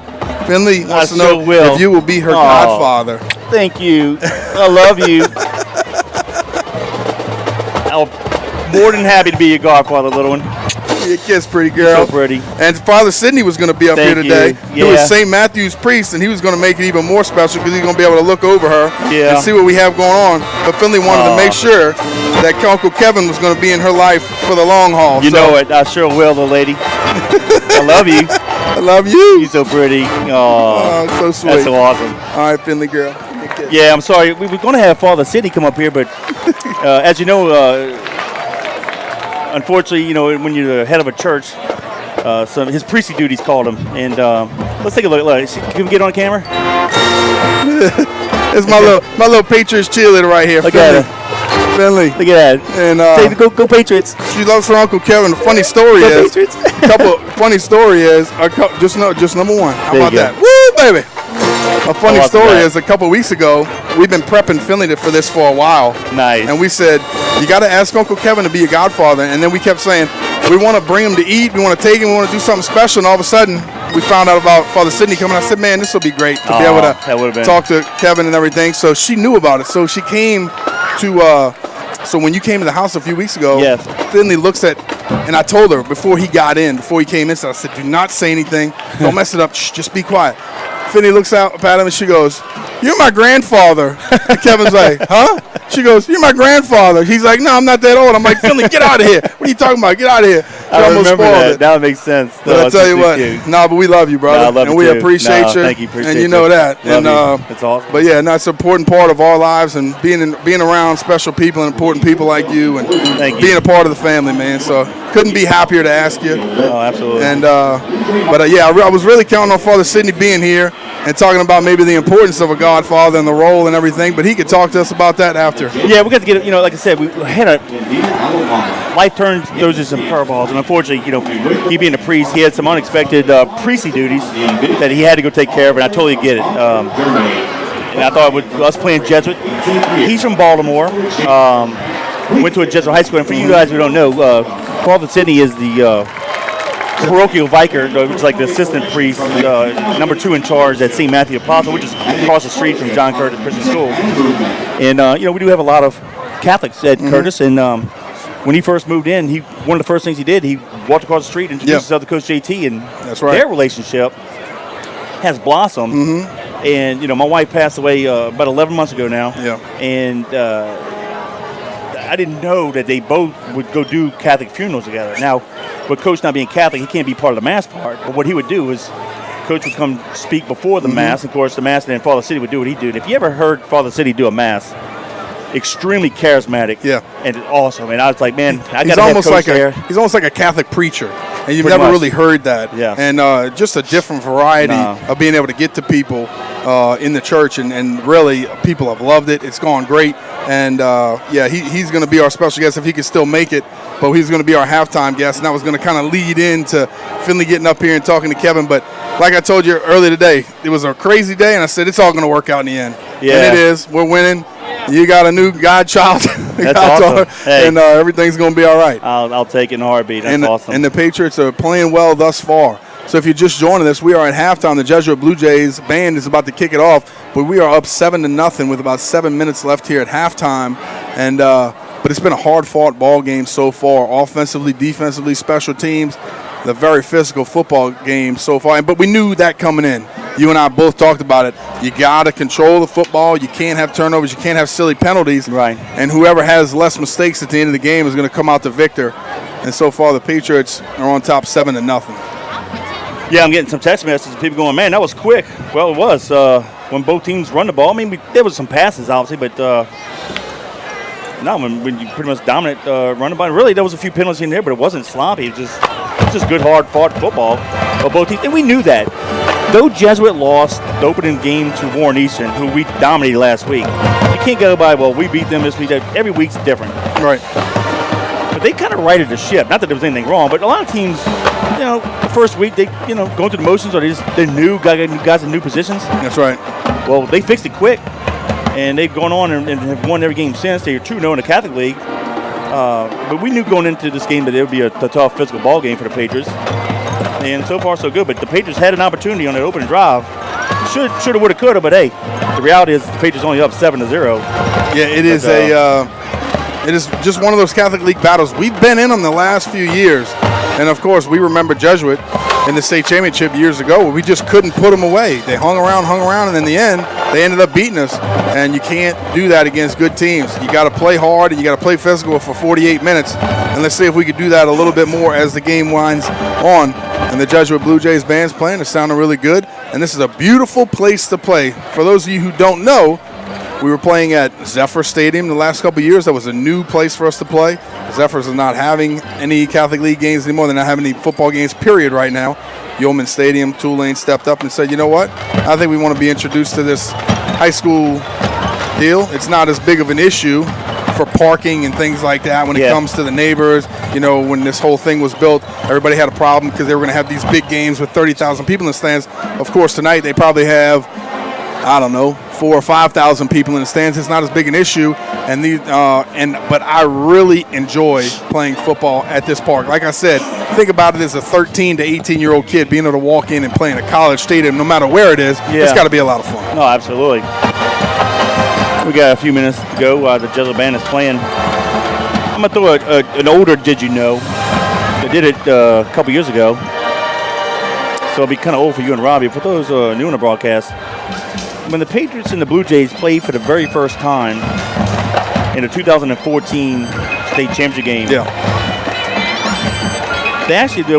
Finley wants to know if you will be her godfather. Thank you. I love you. I'm more than happy to be your godfather, little one. Your kid's pretty girl. You're so pretty. And Father Sidney was going to be up here today. Yeah. He was St. Matthew's priest, and he was going to make it even more special because he's going to be able to look over her and see what we have going on. But Finley wanted to make sure that Uncle Kevin was going to be in her life for the long haul. You know it. I sure will, little lady. I love you. I love you. You're so pretty. Oh, so sweet. That's so awesome. All right, Finley girl. Yeah, I'm sorry. We were going to have Father Sidney come up here, but as you know, unfortunately, you know, when you're the head of a church, so his priestly duties called him. And let's take a look. Can we get on camera? It's my little Patriots cheerleader right here. Look at her. Finley. Look at that. And go Patriots. She loves her Uncle Kevin. The funny story is, just number one. How about that? Woo, baby. A funny story is a couple weeks ago, we've been prepping Finley for this for a while. Nice. And we said, you got to ask Uncle Kevin to be your godfather. And then we kept saying, we want to bring him to eat. We want to take him. We want to do something special. And all of a sudden, we found out about Father Sidney coming. I said, man, this will be great to be able to talk to Kevin and everything. So she knew about it. So she came to, so when you came to the house a few weeks ago, Finley looks at, and I told her before he came in, I said, do not say anything. Don't mess it up. Shh, just be quiet. Finley looks out at him and she goes, you're my grandfather. And Kevin's like, huh? She goes, you're my grandfather. He's like, no, I'm not that old. I'm like, Finley, get out of here. What are you talking about? Get out of here. I remember that. That makes sense. But I tell you what, but we love you, brother. And we appreciate you. Thank you. Appreciate and you know that. And it's awesome. But yeah, that's an important part of our lives and being around special people and important people like you and being a part of the family, man. So couldn't be happier to ask you. Oh, absolutely. And yeah, I was really counting on Father Sidney being here and talking about maybe the importance of a godfather and the role and everything, but he could talk to us about that after. Yeah, we got to get, like I said, we had life turns, those are some curveballs, and unfortunately, he being a priest, he had some unexpected priestly duties that he had to go take care of, and I totally get it. And I thought with us playing Jesuit, he's from Baltimore, went to a Jesuit high school, and for you guys who don't know, Father Sidney is the parochial vicar, which is like the assistant priest, number 2 in charge at St. Matthew Apostle, which is across the street from John Curtis Christian School. And, we do have a lot of Catholics at Curtis. And when he first moved in, one of the first things he did, he walked across the street and introduced himself to Coach JT. And that's right. Their relationship has blossomed. And, my wife passed away about 11 months ago now. Yeah. And I didn't know that they both would go do Catholic funerals together. Now, with Coach not being Catholic, he can't be part of the Mass part. But what he would do is Coach would come speak before the Mass. Of course, the Mass, and then Father City would do what he did. If you ever heard Father City do a Mass, extremely charismatic and awesome. And I was like, man, I got to have Coach there. He's almost like a Catholic preacher. And you've Pretty never much. really heard that. Yeah. And just a different variety of being able to get to people in the church. And really, people have loved it. It's gone great. And, he's going to be our special guest if he can still make it. But he's going to be our halftime guest. And that was going to kind of lead into Finley getting up here and talking to Kevin. But like I told you earlier today, it was a crazy day. And I said, it's all going to work out in the end. Yeah. And it is. We're winning. You got a new godchild. That's awesome. Hey. And everything's going to be all right. I'll take it in a heartbeat. That's awesome. And the Patriots are playing well thus far. So if you're just joining us, we are at halftime. The Jesuit Blue Jays band is about to kick it off, but we are up 7-0 with about 7 minutes left here at halftime. And but it's been a hard-fought ball game so far, offensively, defensively, special teams. The very physical football game so far. But we knew that coming in. You and I both talked about it. You got to control the football. You can't have turnovers. You can't have silly penalties. Right. And whoever has less mistakes at the end of the game is going to come out the victor. And so far, the Patriots are on top 7-0. Yeah, I'm getting some text messages of people going, man, that was quick. Well, it was. When both teams run the ball, I mean, there was some passes, obviously, but no, when you pretty much dominate running ball, really, there was a few penalties in there, but it wasn't sloppy. It was just good, hard-fought football of both teams. And we knew that. Though Jesuit lost the opening game to Warren Eastern, who we dominated last week, you can't go by, well, we beat them this week. Every week's different. Right. But they kind of righted the ship. Not that there was anything wrong, but a lot of teams, the first week, they, going through the motions, or they're new, guys in new positions. That's right. Well, they fixed it quick, and they've gone on and have won every game since. They're 2-0 in the Catholic League. But we knew going into this game that it would be a tough physical ball game for the Patriots. And so far, so good. But the Patriots had an opportunity on that opening drive. Shoulda, woulda, coulda. But hey, the reality is the Patriots only up 7-0. Yeah, it is it is just one of those Catholic League battles. We've been in them the last few years. And, of course, we remember Jesuit in the state championship years ago where we just couldn't put them away. They hung around, and in the end, they ended up beating us. And you can't do that against good teams. You got to play hard, and you got to play physical for 48 minutes. And let's see if we could do that a little bit more as the game winds on. And the Jesuit Blue Jays band's playing. It's sounding really good. And this is a beautiful place to play. For those of you who don't know, we were playing at Zephyr Stadium the last couple of years. That was a new place for us to play. Zephyrs is not having any Catholic League games anymore. They're not having any football games, period, right now. Yeoman Stadium, Tulane stepped up and said, you know what? I think we want to be introduced to this high school deal. It's not as big of an issue for parking and things like that when it comes to the neighbors. When this whole thing was built, everybody had a problem because they were going to have these big games with 30,000 people in the stands. Of course, tonight they probably have, 4,000 or 5,000 people in the stands. It's not as big an issue, but I really enjoy playing football at this park. Like I said, think about it as a 13 to 18-year-old kid being able to walk in and play in a college stadium, no matter where it is. It's got to be a lot of fun. No, absolutely. We got a few minutes to go while the Jesuit band is playing. I'm going to throw an older Did You Know. They did it a couple years ago, so it'll be kind of old for you and Robbie. For those new in the broadcast, when the Patriots and the Blue Jays played for the very first time in the 2014 state championship game, there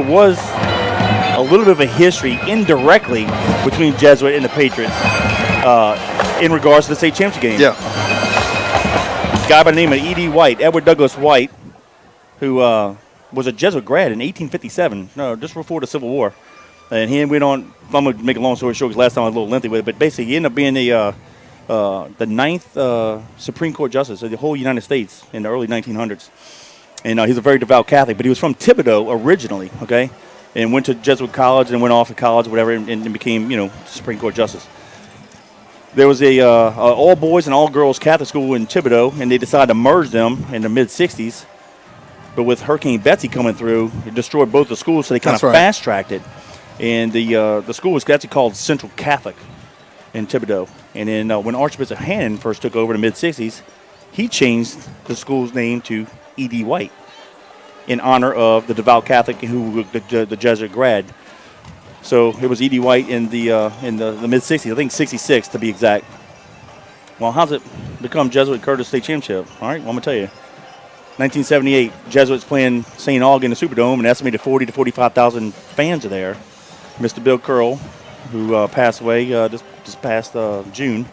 was a little bit of a history indirectly between Jesuit and the Patriots in regards to the state championship game. Yeah. A guy by the name of E.D. White, Edward Douglas White, who was a Jesuit grad in 1857, just before the Civil War. And he went on, I'm going to make a long story short because last time I was a little lengthy with it, but basically he ended up being the ninth Supreme Court Justice of the whole United States in the early 1900s. And he's a very devout Catholic, but he was from Thibodeau originally, okay? And went to Jesuit college and went off to college, whatever, and became, Supreme Court Justice. There was a all-boys and all-girls Catholic school in Thibodeau, and they decided to merge them in the mid-'60s. But with Hurricane Betsy coming through, it destroyed both the schools, so they kind of fast-tracked it. And the school was actually called Central Catholic in Thibodaux. And then when Archbishop Hannon first took over in the mid-'60s, he changed the school's name to E.D. White in honor of the devout Catholic who the Jesuit grad. So it was E.D. White in the mid-'60s, I think 66 to be exact. Well, how's it become Jesuit Curtis State Championship? All right, well, I'm going to tell you. 1978, Jesuits playing St. Aug in the Superdome, an estimated 40 to 45,000 fans are there. Mr. Bill Curl, who passed away this past June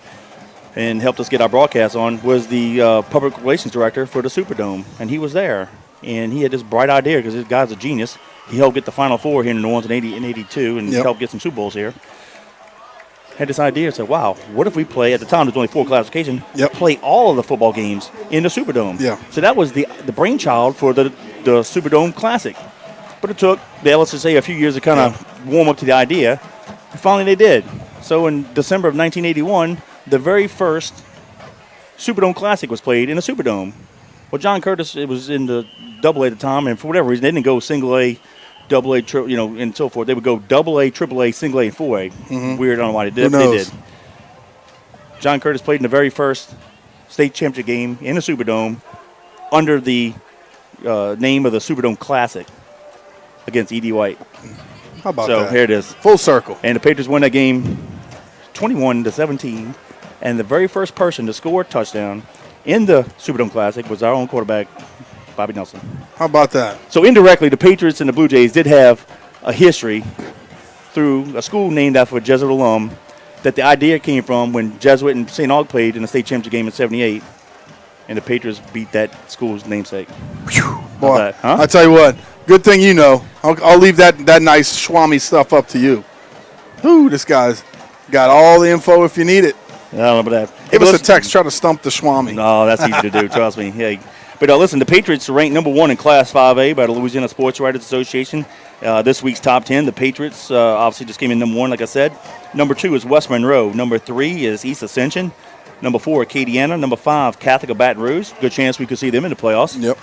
and helped us get our broadcast on, was the public relations director for the Superdome, and he was there. And he had this bright idea because this guy's a genius. He helped get the Final Four here in New Orleans in 82 and helped get some Super Bowls here. Had this idea and said, wow, what if we play, at the time there's only 4 classifications, play all of the football games in the Superdome. So that was the brainchild for the Superdome Classic. But it took the LSSA a few years to kind of warm up to the idea. And finally they did. So in December of 1981, the very first Superdome Classic was played in a Superdome. Well, John Curtis, it was in the AA at the time, and for whatever reason, they didn't go single A, double A, and so forth. They would go double A, triple A, single A, and 4A. Weird, I don't know why they did, but they did. John Curtis played in the very first state championship game in the Superdome under the name of the Superdome Classic against E.D. White. How about that? So here it is. Full circle. And the Patriots won that game 21-17, and the very first person to score a touchdown in the Superdome Classic was our own quarterback, Bobby Nelson. How about that? So indirectly, the Patriots and the Blue Jays did have a history through a school named after a Jesuit alum that the idea came from when Jesuit and St. Aug played in the state championship game in '78, and the Patriots beat that school's namesake. Boy, I tell you what, good thing you know. I'll leave that nice Schwami stuff up to you. Whoo, this guy's got all the info if you need it. I don't know about that. Give us a text, try to stump the Schwami. No, that's easy to do, trust me. Hey. But listen, the Patriots are ranked number 1 in Class 5A by the Louisiana Sports Writers Association. This week's top 10, the Patriots obviously just came in number 1, like I said. Number 2 is West Monroe. Number 3 is East Ascension. Number 4, Acadiana. Number 5, Catholic of Baton Rouge. Good chance we could see them in the playoffs. Yep.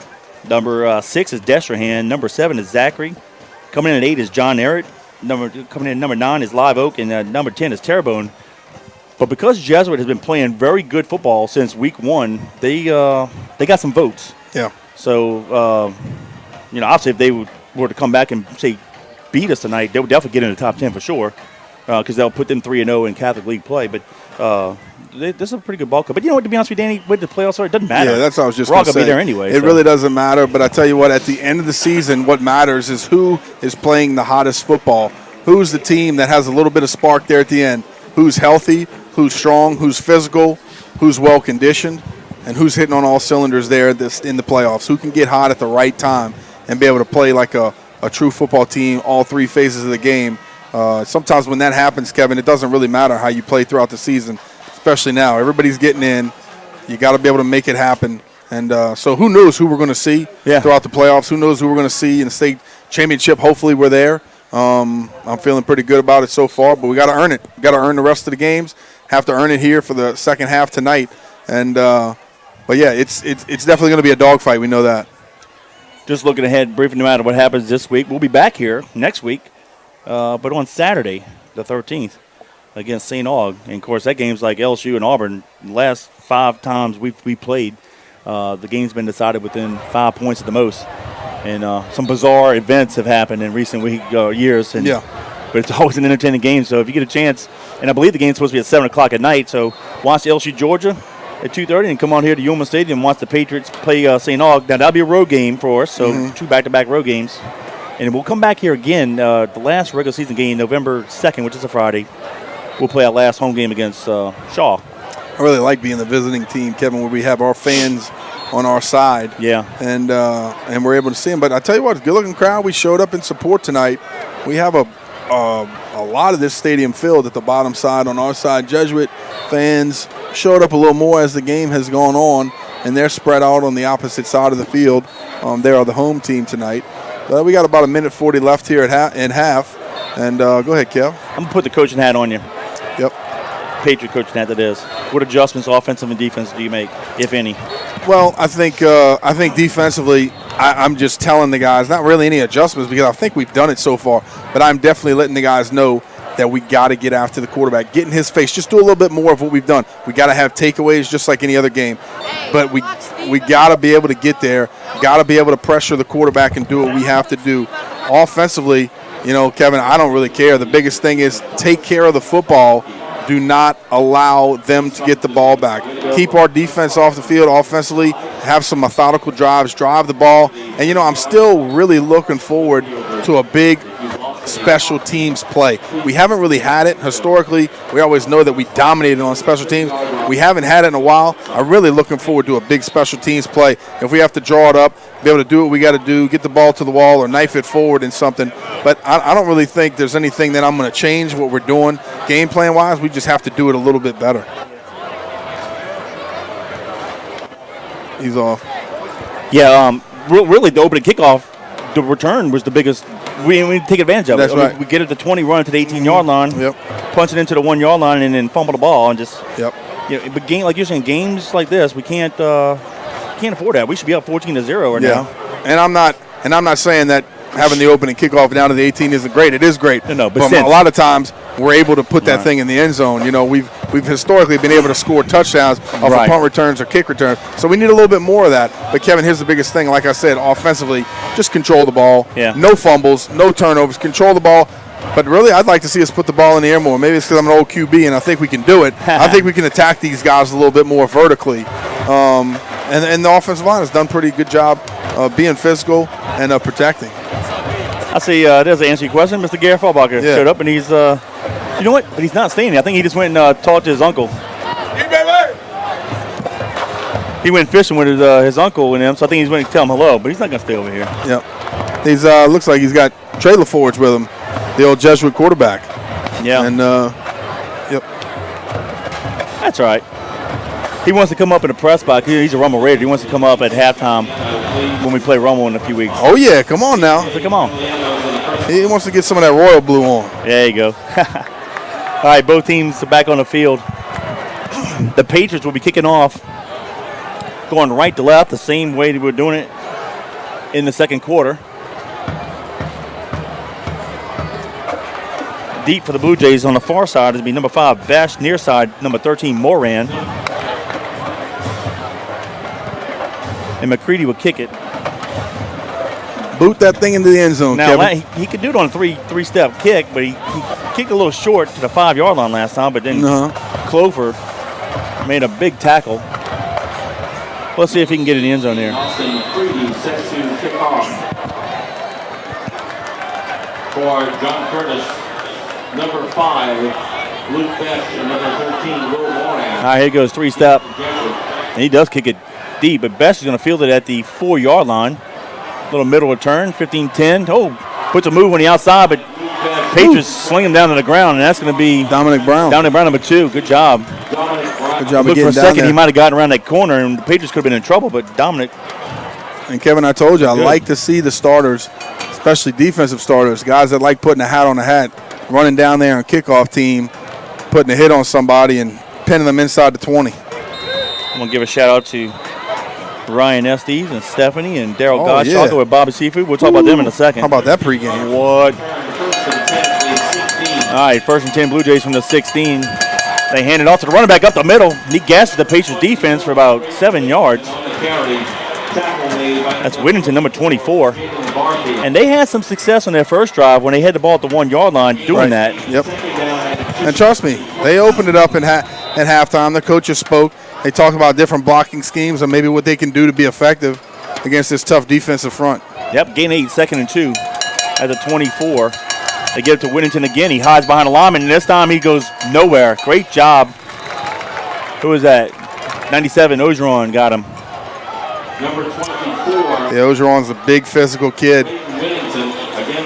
Number 6 is Destrehan. Number 7 is Zachary. Coming in at 8 is John Ehret. Coming in at number 9 is Live Oak. And number 10 is Terrebonne. But because Jesuit has been playing very good football since week 1, they got some votes. Yeah. So, obviously if they were to come back and, say, beat us tonight, they would definitely get in the top 10 for sure because they'll put them 3-0 in Catholic League play. But this is a pretty good ball club. But you know what, to be honest with you, Danny, with the playoffs, it doesn't matter. Yeah, that's what I was just going to say. We're all going to be there anyway. It really doesn't matter. But I tell you what, at the end of the season, what matters is who is playing the hottest football. Who's the team that has a little bit of spark there at the end? Who's healthy? Who's strong, who's physical, who's well-conditioned, and who's hitting on all cylinders there in the playoffs. Who can get hot at the right time and be able to play like a true football team all 3 phases of the game. Sometimes when that happens, Kevin, it doesn't really matter how you play throughout the season, especially now. Everybody's getting in. You got to be able to make it happen. And so who knows who we're going to see throughout the playoffs. Who knows who we're going to see in the state championship. Hopefully we're there. I'm feeling pretty good about it so far, but we got to earn it. We got to earn the rest of the games. Have to earn it here for the second half tonight, and but yeah, it's definitely going to be a dogfight. We know that. Just looking ahead briefly, no matter what happens this week, we'll be back here next week, but on Saturday, the 13th, against St. Aug, and of course that game's like LSU and Auburn. The last 5 times we played, the game's been decided within 5 points at the most, and some bizarre events have happened in recent years, and but it's always an entertaining game. So if you get a chance. And I believe the game's supposed to be at 7 o'clock at night. So watch LSU Georgia at 2:30 and come on here to Yuma Stadium and watch the Patriots play St. Aug. Now, that'll be a road game for us, so 2 back-to-back road games. And we'll come back here again, the last regular season game, November 2nd, which is a Friday. We'll play our last home game against Shaw. I really like being the visiting team, Kevin, where we have our fans on our side. Yeah. And we're able to see them. But I tell you what, good-looking crowd. We showed up in support tonight. We have a lot of this stadium filled at the bottom side. On our side, Jesuit fans showed up a little more as the game has gone on, and they're spread out on the opposite side of the field. They are the home team tonight. We got about 1:40 left here in half. And go ahead, Kev. I'm going to put the coaching hat on you. Yep. Patriot coach that is. What adjustments, offensive and defense, do you make, if any? Well, I think defensively, I'm just telling the guys, not really any adjustments because I think we've done it so far, but I'm definitely letting the guys know that we got to get after the quarterback, get in his face, just do a little bit more of what we've done. We got to have takeaways just like any other game, but we got to be able to get there, got to be able to pressure the quarterback and do what we have to do. Offensively, Kevin, I don't really care. The biggest thing is take care of the football. Do not allow them to get the ball back. Keep our defense off the field offensively, have some methodical drives, drive the ball. And, I'm still really looking forward to a big special teams play. We haven't really had it historically. We always know that we dominated on special teams. We haven't had it in a while. I'm really looking forward to a big special teams play. If we have to draw it up, be able to do what we got to do, get the ball to the wall or knife it forward in something. But I don't really think there's anything that I'm going to change what we're doing game plan-wise. We just have to do it a little bit better. He's off. Yeah, really the opening kickoff, the return was the biggest. We take advantage of it. That's right. We get it to 20, run it to the 18-yard line, punch it into the 1-yard line, and then fumble the ball and just. Yep. But like you're saying, games like this, we can't afford that. We should be up 14-0 right now. And I'm not saying that having the opening kickoff down to the 18 isn't great. It is great. No, but a lot of times we're able to put that thing in the end zone. We've historically been able to score touchdowns off of punt returns or kick returns. So we need a little bit more of that. But Kevin, here's the biggest thing. Like I said, offensively, just control the ball. Yeah. No fumbles, no turnovers. Control the ball. But really, I'd like to see us put the ball in the air more. Maybe it's because I'm an old QB and I think we can do it. I think we can attack these guys a little bit more vertically. And the offensive line has done a pretty good job being physical and protecting. I see there's an answer to your question. Mr. Gary Fallbacher showed up, and he's, you know what? But he's not staying there. I think he just went and talked to his uncle. He went fishing with his uncle and him, so I think he's going to tell him hello, but he's not going to stay over here. Yep. He's looks like he's got Trailer Forge with him, the old Jesuit quarterback. Yeah. And, yep. That's right. He wants to come up in the press box. He's a Rumble Raider. He wants to come up at halftime when we play Rumble in a few weeks. Oh, yeah. Come on now. So come on. He wants to get some of that royal blue on. There you go. All right, both teams are back on the field. The Patriots will be kicking off, going right to left, the same way they were doing it in the second quarter. Deep for the Blue Jays on the far side is be number 5, Bash. Near side, number 13, Moran. And McCready will kick it. Boot that thing into the end zone, now, Kevin. he could do it on a three-step kick, but he kicked a little short to the 5-yard line last time, but then Clover made a big tackle. Let's see if he can get in the end zone there. Austin McCready set to kick off for John Curtis, number 5, Luke Best, and number 13, Will Moran. All right, here goes 3-step. And he does kick it deep, but Best is going to field it at the 4-yard line. Little middle return, 15-10. Oh, puts a move on the outside, but Patriots sling him down to the ground, and that's going to be Dominic Brown. Dominic Brown, number 2. Good job. Good job of Look, getting for a down second, there. he might have gotten around that corner, and the Patriots could have been in trouble, but Dominic. And, Kevin, I told you, I like to see the starters, especially defensive starters, guys that like putting a hat on a hat, running down there on kickoff team, putting a hit on somebody and pinning them inside the 20. I'm going to give a shout-out to Ryan Estes and Stephanie and Daryl Gottschalk with Bobby Seafood. We'll talk about them in a second. How about that pregame? What? All right, 1st and 10 Blue Jays from the 16. They hand it off to the running back up the middle. He gasses the Patriots defense for about 7 yards. That's Whittington, number 24. And they had some success on their first drive when they had the ball at the 1-yard line doing that. Yep. And trust me, they opened it up at halftime. The coaches spoke. They talked about different blocking schemes and maybe what they can do to be effective against this tough defensive front. Yep, gain 8, 2nd and 2 at the 24. They give it to Whittington again. He hides behind the lineman, and this time he goes nowhere. Great job. Who was that? 97, Ogeron got him. Number 24. Yeah, Ogeron's a big physical kid.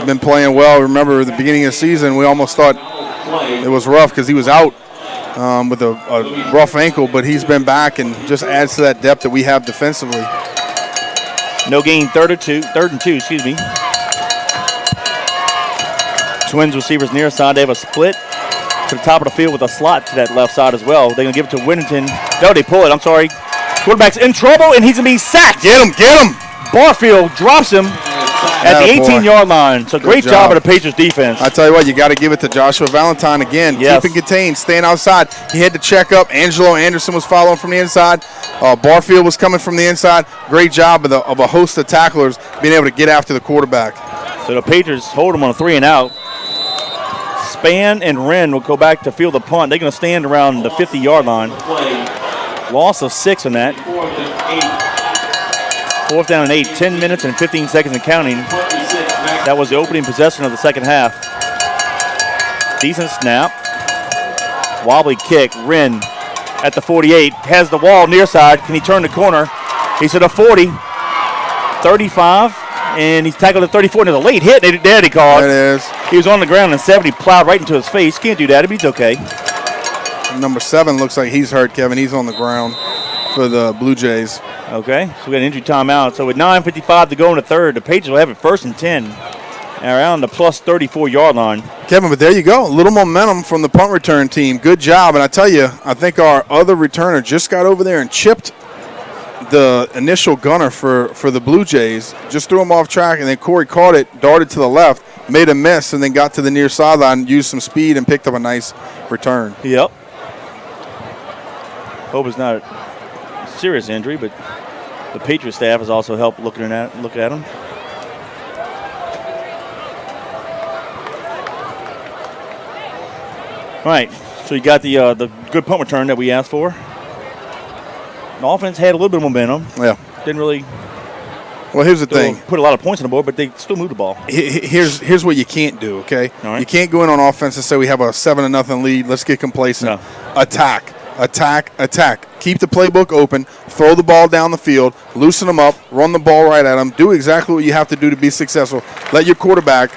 Been playing well. Remember at the beginning of the season, we almost thought it was rough because he was out with a rough ankle, but he's been back and just adds to that depth that we have defensively. No gain, 3rd and 2, excuse me. Twins receivers near side. They have a split. to the top of the field with a slot to that left side as well. They're going to give it to Whittington. No, they pull it. I'm sorry. Quarterback's in trouble, and he's going to be sacked. Get him. Barfield drops him at the 18-yard line. So great job of the Patriots defense. I tell you what, you got to give it to Joshua Valentine again. Yes. Keeping contained, staying outside. He had to check up. Angelo Anderson was following from the inside. Barfield was coming from the inside. Great job of a host of tacklers being able to get after the quarterback. So the Patriots hold him on a 3-and-out. Span and Wren will go back to field the punt. They're going to stand around the 50-yard line. Loss of 6 on that. 4th down and 8. 10 minutes and 15 seconds and counting. That was the opening possession of the second half. Decent snap. Wobbly kick. Wren at the 48. Has the wall near side. Can he turn the corner? He's at a 40. 35. And he's tackled at 34. And there's a late hit. There they called. There it is. He was on the ground and 70 plowed right into his face. Can't do that. He's okay. Number 7 looks like he's hurt, Kevin. He's on the ground for the Blue Jays. Okay, so we got an injury timeout. So with 9:55 to go in the third, the Patriots will have it 1st and 10 around the plus 34-yard line. Kevin, but there you go. A little momentum from the punt return team. Good job. And I tell you, I think our other returner just got over there and chipped the initial gunner for the Blue Jays. Just threw him off track, and then Corey caught it, darted to the left, made a miss, and then got to the near sideline, used some speed, and picked up a nice return. Yep. Hope it's not a serious injury, but the Patriot staff has also helped look at him. All right, so you got the good punt return that we asked for. The offense had a little bit of momentum. Yeah. Didn't really. Well, here's the thing. Put a lot of points on the board, but they still moved the ball. Here's what you can't do, okay? All right. You can't go in on offense and say we have a 7-0 lead. Let's get complacent. No. Attack. Keep the playbook open. Throw the ball down the field. Loosen them up. Run the ball right at them. Do exactly what you have to do to be successful. Let your quarterback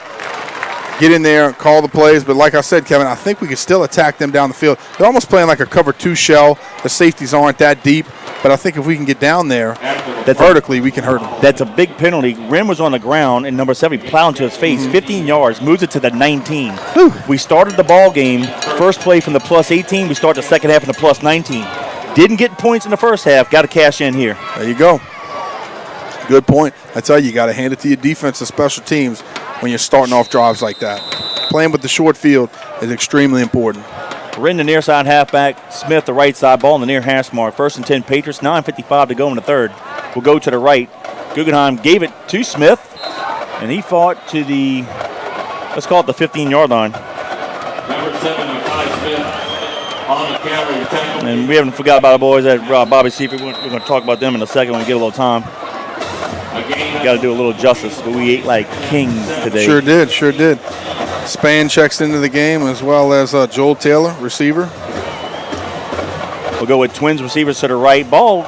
get in there, call the plays. But like I said, Kevin, I think we can still attack them down the field. They're almost playing like a cover 2 shell. The safeties aren't that deep. But I think if we can get down there vertically, we can hurt them. That's a big penalty. Rim was on the ground, and number 7 plowed into his face. 15 yards, moves it to the 19. Whew. We started the ball game, first play from the plus 18. We start the second half in the plus 19. Didn't get points in the first half. Got to cash in here. There you go. Good point. I tell you got to hand it to your defense and special teams when you're starting off drives like that. Playing with the short field is extremely important. Wren, the near side halfback. Smith, the right side. Ball in the near hash mark. 1st and 10 Patriots. 9:55 to go in the third. We'll go to the right. Guggenheim gave it to Smith, and he fought to the, let's call it the 15-yard line. Number 7, Makai Smith on the carry. And we haven't forgot about our boys at Bobby Seifert. We're going to talk about them in a second when we get a little time. Got to do a little justice, but we ate like kings today. Sure did. Span checks into the game, as well as Joel Taylor, receiver. We'll go with Twins receivers to the right. Ball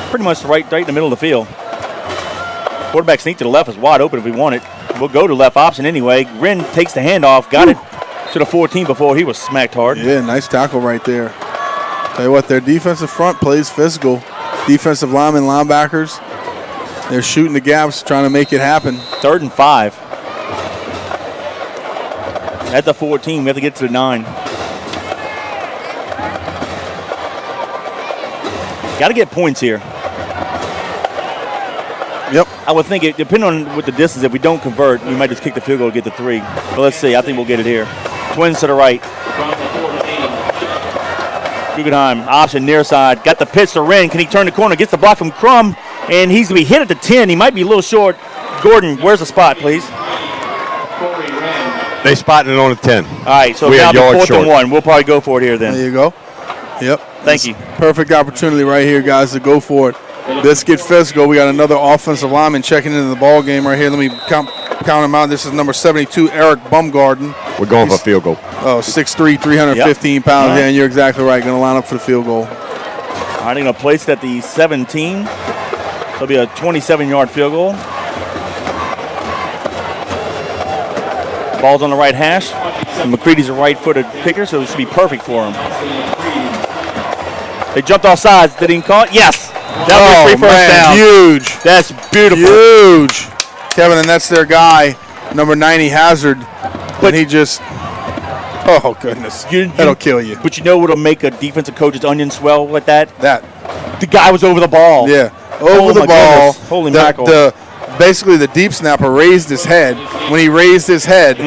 pretty much right in the middle of the field. Quarterback sneak to the left is wide open if we want it. We'll go to left option anyway. Wren takes the handoff, got it to the 14 before he was smacked hard. Yeah, nice tackle right there. Tell you what, their defensive front plays physical. Defensive linemen, linebackers, they're shooting the gaps, trying to make it happen. 3rd and 5. At the 14, we have to get to the 9. Got to get points here. Yep. I would think, depending on what the distance, if we don't convert, we might just kick the field goal to get the 3. But let's see. I think we'll get it here. Twins to the right. Guggenheim, option near side. Got the pitch to Wren. Can he turn the corner? Gets the block from Crum, and he's going to be hit at the 10. He might be a little short. Gordon, where's the spot, please? They spotted it on the 10. All right, so we now had the yards 4th short. and 1. We'll probably go for it here then. There you go. Yep. Thank you. Perfect opportunity right here, guys, to go for it. Let's get physical. We got another offensive lineman checking into the ball game right here. Let me count him out. This is number 72, Eric Bumgarden. We're going for a field goal. Oh, 6'3", 315 pounds. Right. Yeah, and you're exactly right. Going to line up for the field goal. All right, they're going to place it at the 17. It'll be a 27-yard field goal. Ball's on the right hash. And McCready's a right-footed kicker, so it should be perfect for him. They jumped off sides. Did he call it? Yes. That was a 3 first down. Huge. That's beautiful. Huge. Kevin, and that's their guy, number 90, Hazard. But he just Oh, goodness. That'll kill you. But you know what'll make a defensive coach's onion swell like that? That. The guy was over the ball. Yeah, over the my ball. goodness. Holy mackerel. Basically, the deep snapper raised his head. When he raised his head,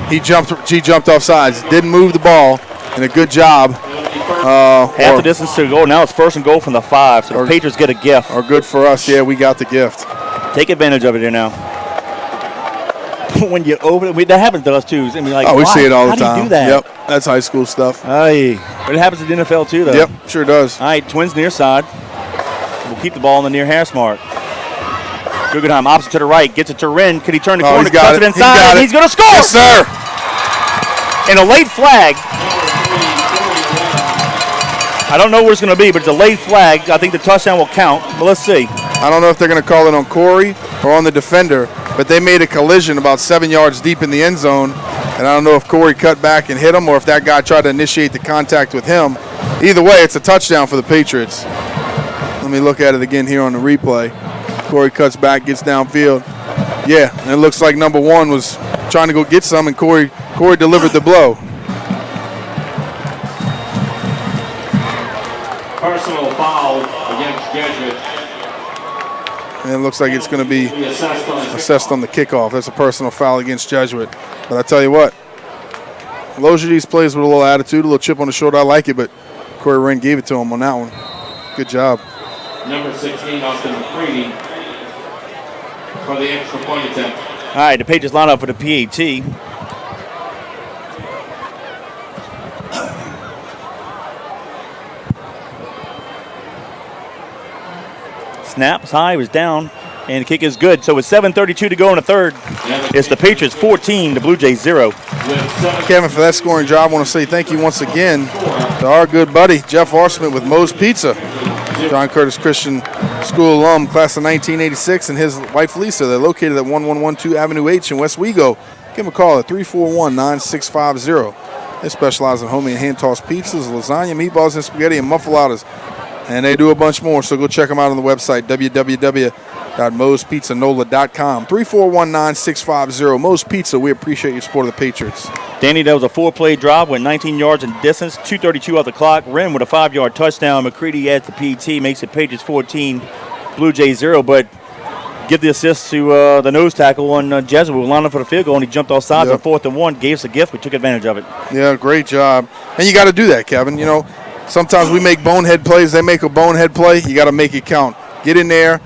he jumped off sides. Didn't move the ball, and a good job. Half the distance to go. Now it's 1st and goal from the 5, so the Patriots get a gift. Or good for us. Yeah, we got the gift. Take advantage of it here now. When you that happens to us too. I mean, like, we see it all the time. How do you do that? Yep, that's high school stuff. Aye. But it happens in the NFL too, though. Yep, sure does. All right, Twins near side. We'll keep the ball in the near hash mark. Guggenheim opposite to the right, gets it to Wren. Could he turn the corner? Cuts it inside, and he's going to score. Yes, sir. And a late flag. I don't know where it's going to be, but it's a late flag. I think the touchdown will count, but let's see. I don't know if they're going to call it on Corey or on the defender, but they made a collision about 7 yards deep in the end zone, and I don't know if Corey cut back and hit him or if that guy tried to initiate the contact with him. Either way, it's a touchdown for the Patriots. Let me look at it again here on the replay. Corey cuts back, gets downfield. Yeah, and it looks like number 1 was trying to go get some, and Corey delivered the blow. Personal foul against Jesuit. And it looks like it's going to be assessed on the kickoff. That's a personal foul against Jesuit. But I tell you what, Logides plays with a little attitude, a little chip on the shoulder. I like it, but Corey Wren gave it to him on that one. Good job. Number 16, Austin McCready, for the extra point attempt. All right, the Patriots line up for the PAT. Snaps high, was down, and the kick is good. So with 7:32 to go in the third, it's the Patriots 14, the Blue Jays 0. Kevin, for that scoring job, I want to say thank you once again to our good buddy, Jeff Arsman with Moe's Pizza. John Curtis Christian School alum, class of 1986, and his wife Lisa. They're located at 1112 Avenue H in West Wego. Give them a call at 341-9650. They specialize in homemade hand-tossed pizzas, lasagna, meatballs, and spaghetti, and muffaladas. And they do a bunch more, so go check them out on the website, www.moespizzanola.com. 341-9650. Moe's Pizza, we appreciate your support of the Patriots. Danny, that was a 4-play drive, went 19 yards in distance, 2:32 off the clock. Wren with a 5-yard touchdown. McCready adds the PT, makes it Patriots 14, Blue Jays 0. But give the assist to the nose tackle on Jesuit, who lined up for the field goal, and he jumped off sides on 4th and 1. Gave us a gift. We took advantage of it. Yeah, great job. And you got to do that, Kevin. You know, sometimes we make bonehead plays. They make a bonehead play. You got to make it count. Get in there.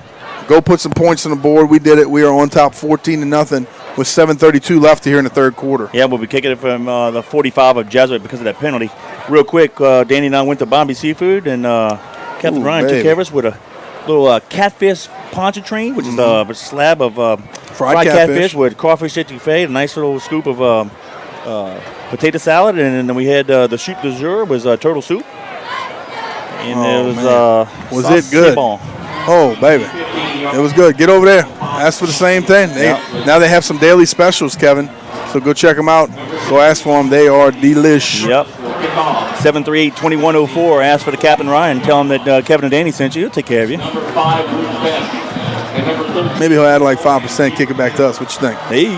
Go put some points on the board. We did it. We are on top 14-0 with 7:32 left here in the third quarter. Yeah, we'll be kicking it from the 45 of Jesuit because of that penalty. Real quick, Danny and I went to Bombay Seafood, and Captain Ryan took care of us with a little catfish pontchartrain, which is a slab of fried catfish with crawfish etouffee, a nice little scoop of potato salad, and then we had the soup du jour was turtle soup. And it was it good? Bon. Oh, baby. It was good. Get over there. Ask for the same thing. Now they have some daily specials, Kevin. So go check them out. Go ask for them. They are delish. Yep. 738-2104. Ask for the Captain Ryan. Tell him that Kevin and Danny sent you. He'll take care of you. Maybe he'll add like 5%, kick it back to us. What you think? Hey.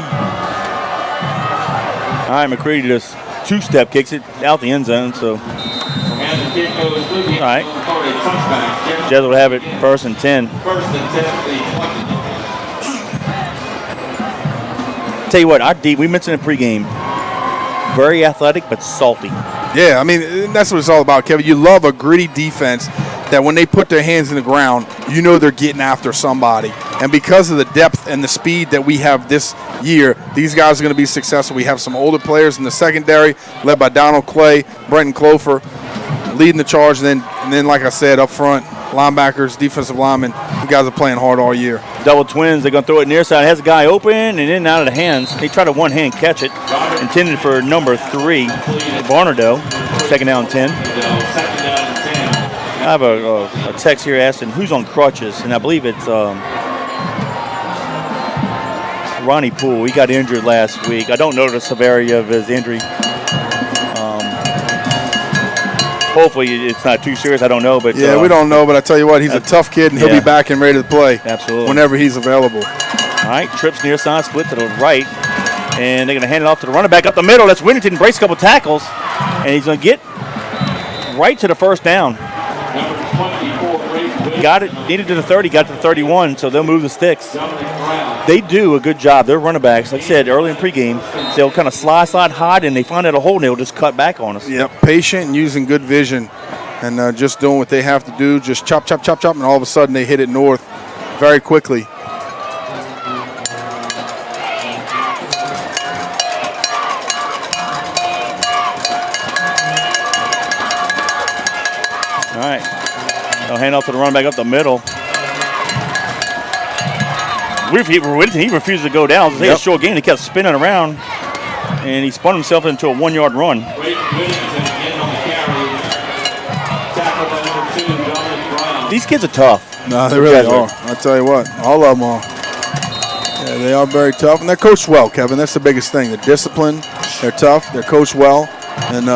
All right, McCready just two-step kicks it out the end zone. So, all right. Jesuit will have it 1st and 10. Tell you what, our D, we mentioned in pregame, very athletic but salty. Yeah, I mean, that's what it's all about, Kevin. You love a gritty defense that when they put their hands in the ground, you know they're getting after somebody. And because of the depth and the speed that we have this year, these guys are going to be successful. We have some older players in the secondary, led by Donald Clay, Brenton Clofer, leading the charge. And then, like I said, up front, linebackers, defensive linemen, you guys are playing hard all year. Double twins, they're going to throw it near side. It has a guy open and in and out of the hands. They try to one-hand catch it. Intended for number 3, Barnardo. 2nd down 10. I have a text here asking who's on crutches, and I believe it's Ronnie Poole. He got injured last week. I don't know the severity of his injury. Hopefully it's not too serious. I don't know, but yeah, we don't know. But I tell you what, he's a tough kid, and he'll be back and ready to play. Absolutely, whenever he's available. All right, trips near side, split to the right. And they're going to hand it off to the running back up the middle. That's Whittington. Breaks a couple tackles. And he's going to get right to the first down. Got it. Needed to the 30. Got to the 31. So they'll move the sticks. They do a good job. Their running backs, like I said early in pregame, they'll kind of slide, hide, and they find out a hole, and they'll just cut back on us. Yep, patient and using good vision and just doing what they have to do. Just chop, chop, chop, chop, and all of a sudden they hit it north very quickly. All right. They'll hand off to the running back up the middle. He refused to go down. It was a short game. He kept spinning around, and he spun himself into a 1-yard run. These kids are tough. No, they really are. I'll tell you what, all of them are. Yeah, they are very tough, and they're coached well, Kevin. That's the biggest thing. They're disciplined, they're tough, they're coached well, and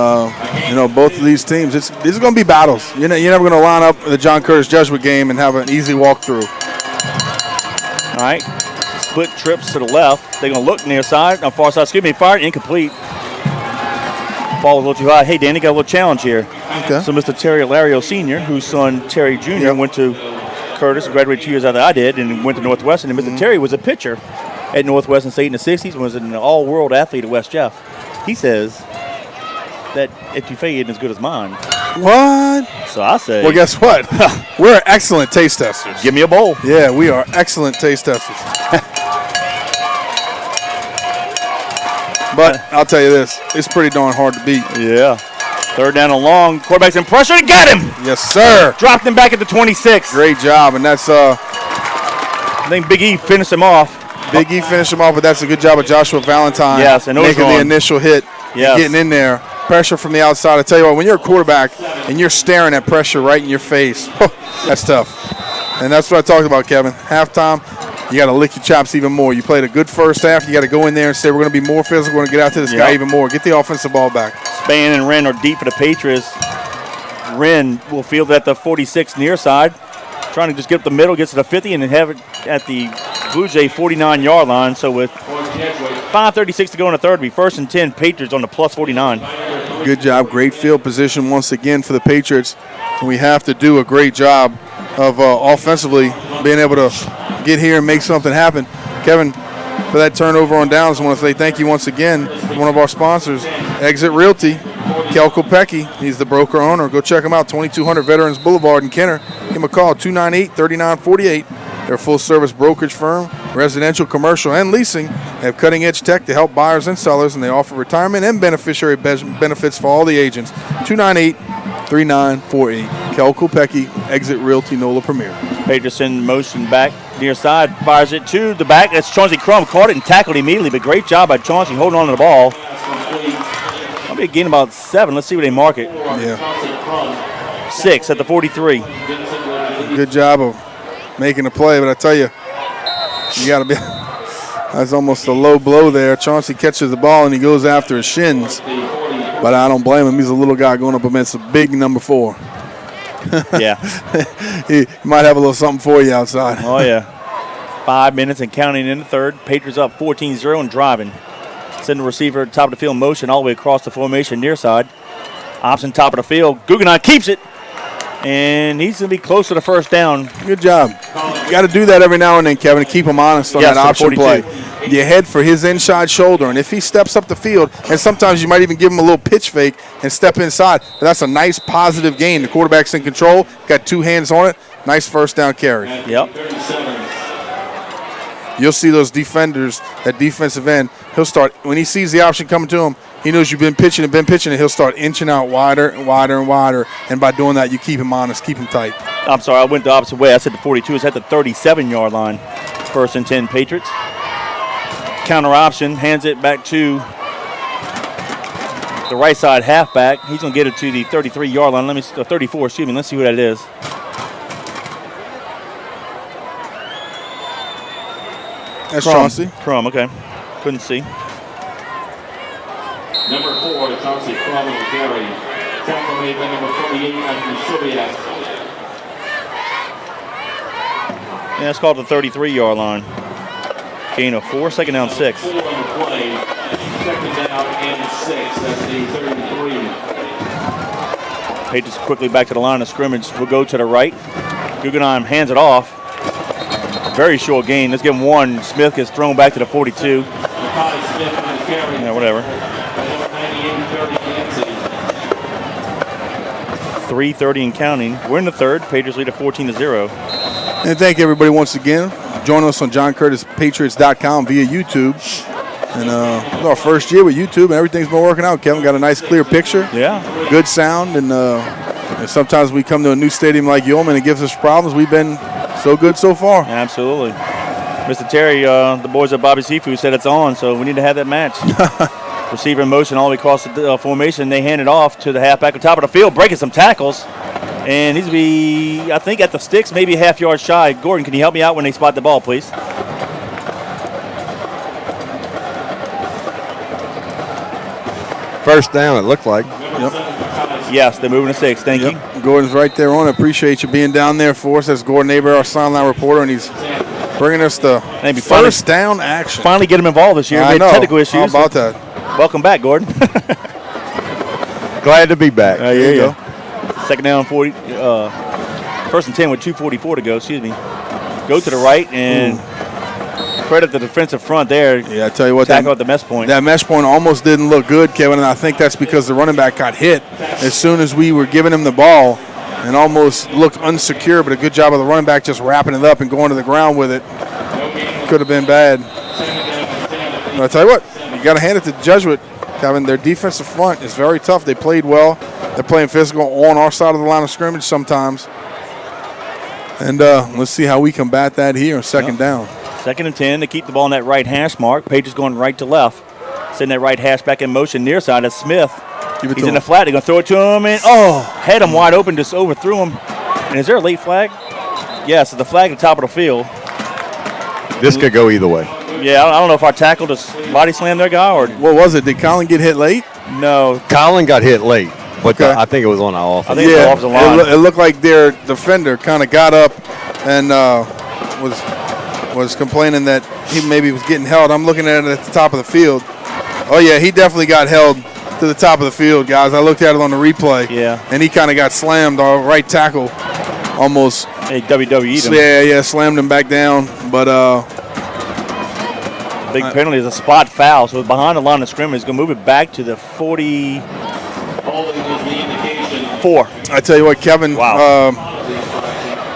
both of these teams, these are going to be battles. You're never going to line up the John Curtis Jesuit game and have an easy walkthrough. All right, split trips to the left. They're going to look near side, on far side. Fired, incomplete. Ball was a little too high. Hey, Danny, got a little challenge here. Okay. So Mr. Terry Lario Sr., whose son Terry Jr. went to Curtis, graduated 2 years after I did, and went to Northwestern. And Mr. Terry was a pitcher at Northwestern State in the 60s, was an all-world athlete at West Jeff. He says that Etouffee isn't as good as mine. What? So I say. Well, guess what? We're excellent taste testers. Give me a bowl. Yeah, we are excellent taste testers. But I'll tell you this, it's pretty darn hard to beat. Yeah. Third down and long. Quarterback's in pressure. He got him. Yes, sir. Dropped him back at the 26. Great job, and that's I think Big E finished him off. Big E finished him off, but that's a good job of Joshua Valentine. Yes, and making the initial hit, getting in there. Pressure from the outside. I tell you what, when you're a quarterback and you're staring at pressure right in your face, that's tough. And that's what I talked about, Kevin. Halftime, you got to lick your chops even more. You played a good first half. You got to go in there and say, we're going to be more physical. We're going to get after this guy even more. Get the offensive ball back. Spann and Wren are deep for the Patriots. Wren will field at the 46 near side. Trying to just get up the middle, gets to the 50, and then have it at the Blue Jay 49-yard line. So with 5:36 to go in the third, it'll be 1st and 10, Patriots on the plus 49. Good job. Great field position once again for the Patriots. And we have to do a great job of offensively being able to get here and make something happen. Kevin, for that turnover on downs, I want to say thank you once again to one of our sponsors, Exit Realty, Kel Kopecky. He's the broker owner. Go check him out, 2200 Veterans Boulevard in Kenner. Give him a call, 298-3948. They're a full-service brokerage firm, residential, commercial, and leasing. They have cutting-edge tech to help buyers and sellers, and they offer retirement and beneficiary benefits for all the agents. 298-3948. Kel Kopecky, Exit Realty, NOLA Premier. Patriots in motion back near side, fires it to the back. That's Chauncey Crum. Caught it and tackled immediately, but great job by Chauncey holding on to the ball. I'll be getting about 7. Let's see where they mark it. Yeah. 6 at the 43. Good job of making a play, but I tell you, you got to be. That's almost a low blow there. Chauncey catches the ball and he goes after his shins, but I don't blame him. He's a little guy going up against a big number 4. Yeah, he might have a little something for you outside. Oh yeah. 5 minutes and counting in the third. Patriots up 14-0 and driving. Send the receiver top of the field motion all the way across the formation near side. Option top of the field. Guggenheim keeps it. And he's going to be close to the first down. Good job. You got to do that every now and then, Kevin, to keep him honest on that option play. You head for his inside shoulder, and if he steps up the field, and sometimes you might even give him a little pitch fake and step inside, but that's a nice positive gain. The quarterback's in control, got 2 hands on it. Nice first down carry. Yep. You'll see those defenders, that defensive end, he'll start, when he sees the option coming to him, he knows you've been pitching, and he'll start inching out wider and wider and wider. And by doing that, you keep him honest, keep him tight. I'm sorry, I went the opposite way. I said the 42. It's at the 37-yard line. 1st and 10, Patriots. Counter option, hands it back to the right side halfback. He's going to get it to the 33-yard line. 34, excuse me. Let's see who that is. That's Chauncey. Crum, okay. Couldn't see. Number 4, Chauncey Crum on the carry. Tackle made by number 48, Anthony Shubiak. Yeah, it's called the 33-yard line. Gain of 4, second down 6. 4 on the play. Second down and 6. That's the 33. Patriots quickly back to the line of scrimmage. We'll go to the right. Guggenheim hands it off. Very short gain. Let's give him 1. Smith gets thrown back to the 42. Yeah, whatever. 3:30 and counting. We're in the third. Patriots lead at 14-0. And thank everybody once again. Join us on JohnCurtisPatriots.com via YouTube. And it's our first year with YouTube, and everything's been working out. Kevin got a nice, clear picture. Yeah. Good sound, and sometimes we come to a new stadium like Yeoman and it gives us problems. We've been so good so far. Absolutely. Mr. Terry, the boys at Bobby Seafood said it's on, so we need to have that match. Receiver in motion all the way across the formation. They hand it off to the halfback on top of the field, breaking some tackles. And needs to be, I think, at the sticks, maybe a half yard shy. Gordon, can you help me out when they spot the ball, please? First down, it looked like. Yep. Yes, they're moving to 6. Thank you. Gordon's right there on. I appreciate you being down there for us. That's Gordon Aber, our sideline reporter, and he's bringing us the first down action. Finally get him involved this year. I know. Technical issues. How about that? Welcome back, Gordon. Glad to be back. There you go. Second down, 40. First and 10 with 2:44 to go. Excuse me. Go to the right and credit the defensive front there. Yeah, I tell you what. Tackle at the mesh point. That mesh point almost didn't look good, Kevin, and I think that's because the running back got hit as soon as we were giving him the ball and almost looked unsecure, but a good job of the running back just wrapping it up and going to the ground with it. Could have been bad. But I tell you what, you got to hand it to Jesuit, Kevin. Their defensive front is very tough. They played well. They're playing physical on our side of the line of scrimmage sometimes. And let's see how we combat that here on second down. Second and 10 to keep the ball in that right hash mark. Patriots going right to left. Sending that right hash back in motion near side. That's Smith. He's in the flat. They're going to throw it to him. And, had him wide open. Just overthrew him. And is there a late flag? Yes, it's the flag at the top of the field. This could go either way. Yeah, I don't know if our tackle just body slammed their guy or. What was it? Did Colin get hit late? No. Colin got hit late, but I think it was on our offense. I think it was off the line. It looked like their defender kind of got up and was complaining that he maybe was getting held. I'm looking at it at the top of the field. Oh, yeah, he definitely got held to the top of the field, guys. I looked at it on the replay. Yeah. And he kind of got slammed. Our right tackle almost. Hey, WWE'd him. Yeah, slammed him back down. But big penalty is a spot foul. So behind the line of scrimmage, he's going to move it back to the 44. I tell you what, Kevin. Wow.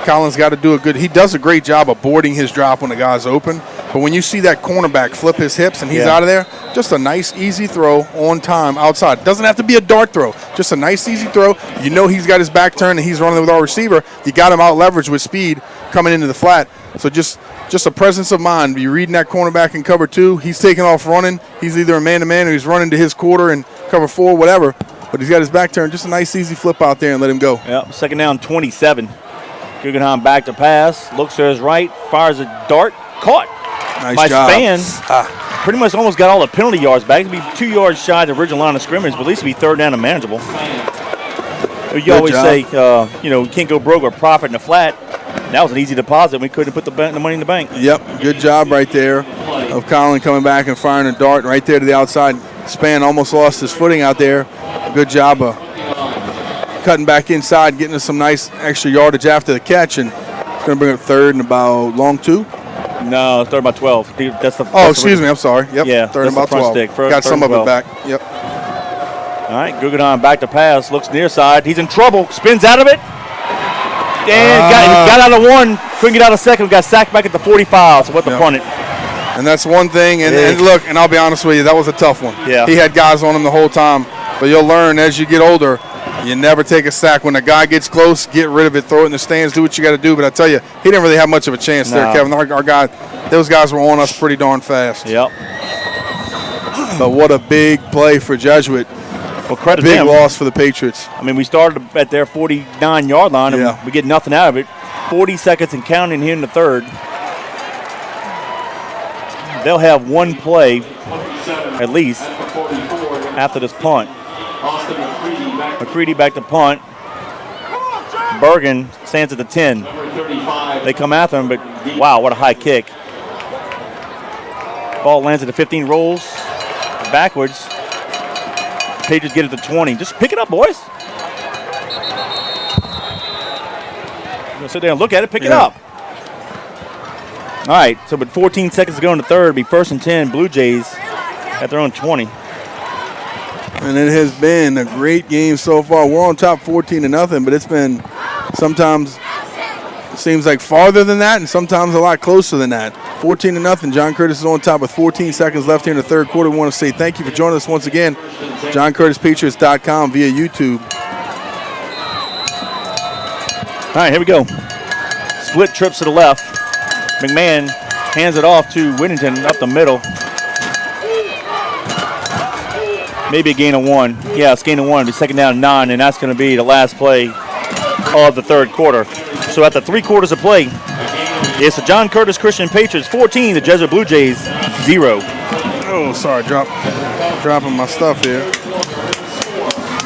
Colin's got to do he does a great job of boarding his drop when the guy's open. But when you see that cornerback flip his hips and he's out of there, just a nice, easy throw on time outside. Doesn't have to be a dart throw. Just a nice, easy throw. You know he's got his back turned and he's running with our receiver. You got him out leveraged with speed coming into the flat. So just a presence of mind. You're reading that cornerback in cover 2. He's taking off running. He's either a man-to-man or he's running to his quarter and cover 4, whatever. But he's got his back turned. Just a nice, easy flip out there and let him go. Yep, second down, 27. Guggenheim back to pass. Looks to his right. Fires a dart. Caught. Nice by job. Span. Pretty much almost got all the penalty yards back. It'd be 2 yards shy of the original line of scrimmage, but at least it'd be third down and manageable. You always say, you can't go broke or profit in the flat. That was an easy deposit. We couldn't put the money in the bank. Yep, good job right there of Colin coming back and firing a dart right there to the outside. Span almost lost his footing out there. Good job of cutting back inside, getting us some nice extra yardage after the catch, and it's going to bring up third and about long 2. No, third about 12. That's excuse me. I'm sorry. Yep. Yeah, third and about 12. Stick. Got some of it back. Yep. All right, Guggenheim back to pass. Looks near side. He's in trouble. Spins out of it. And got out of 1. Couldn't get out of 2nd. Got sacked back at the 45. So what the punt it. And that's one thing. And look, and I'll be honest with you, that was a tough one. Yeah. He had guys on him the whole time. But you'll learn as you get older, you never take a sack. When a guy gets close, get rid of it, throw it in the stands, do what you got to do. But I tell you, he didn't really have much of a chance there, Kevin. Our guy, those guys were on us pretty darn fast. Yep. But what a big play for Jesuit. Well, credit big them. loss for the Patriots. I mean, we started at their 49-yard line, and we get nothing out of it. 40 seconds and counting here in the third. They'll have one play, at least, after this punt. McCready back to punt. Bergen stands at the 10. They come after him, but wow, what a high kick. Ball lands at the 15, rolls backwards. Patriots get it to 20. Just pick it up, boys. You're gonna sit there and look at it, pick it up. All right, so with 14 seconds to go in the third, be 1st and 10, Blue Jays at their own 20. And it has been a great game so far. We're on top 14-0, but it's been sometimes it seems like farther than that and sometimes a lot closer than that. 14-0. John Curtis is on top with 14 seconds left here in the third quarter. We want to say thank you for joining us once again. JohnCurtisPatriots.com via YouTube. All right, here we go. Split trips to the left. McMahon hands it off to Whittington up the middle. Maybe a gain of 1. Yeah, it's gain of 1. It'll be 2nd down and 9, and that's going to be the last play of the third quarter. So at the 3 quarters of play, it's the John Curtis Christian Patriots 14, the Jesuit Blue Jays 0. Oh, sorry, dropping my stuff here.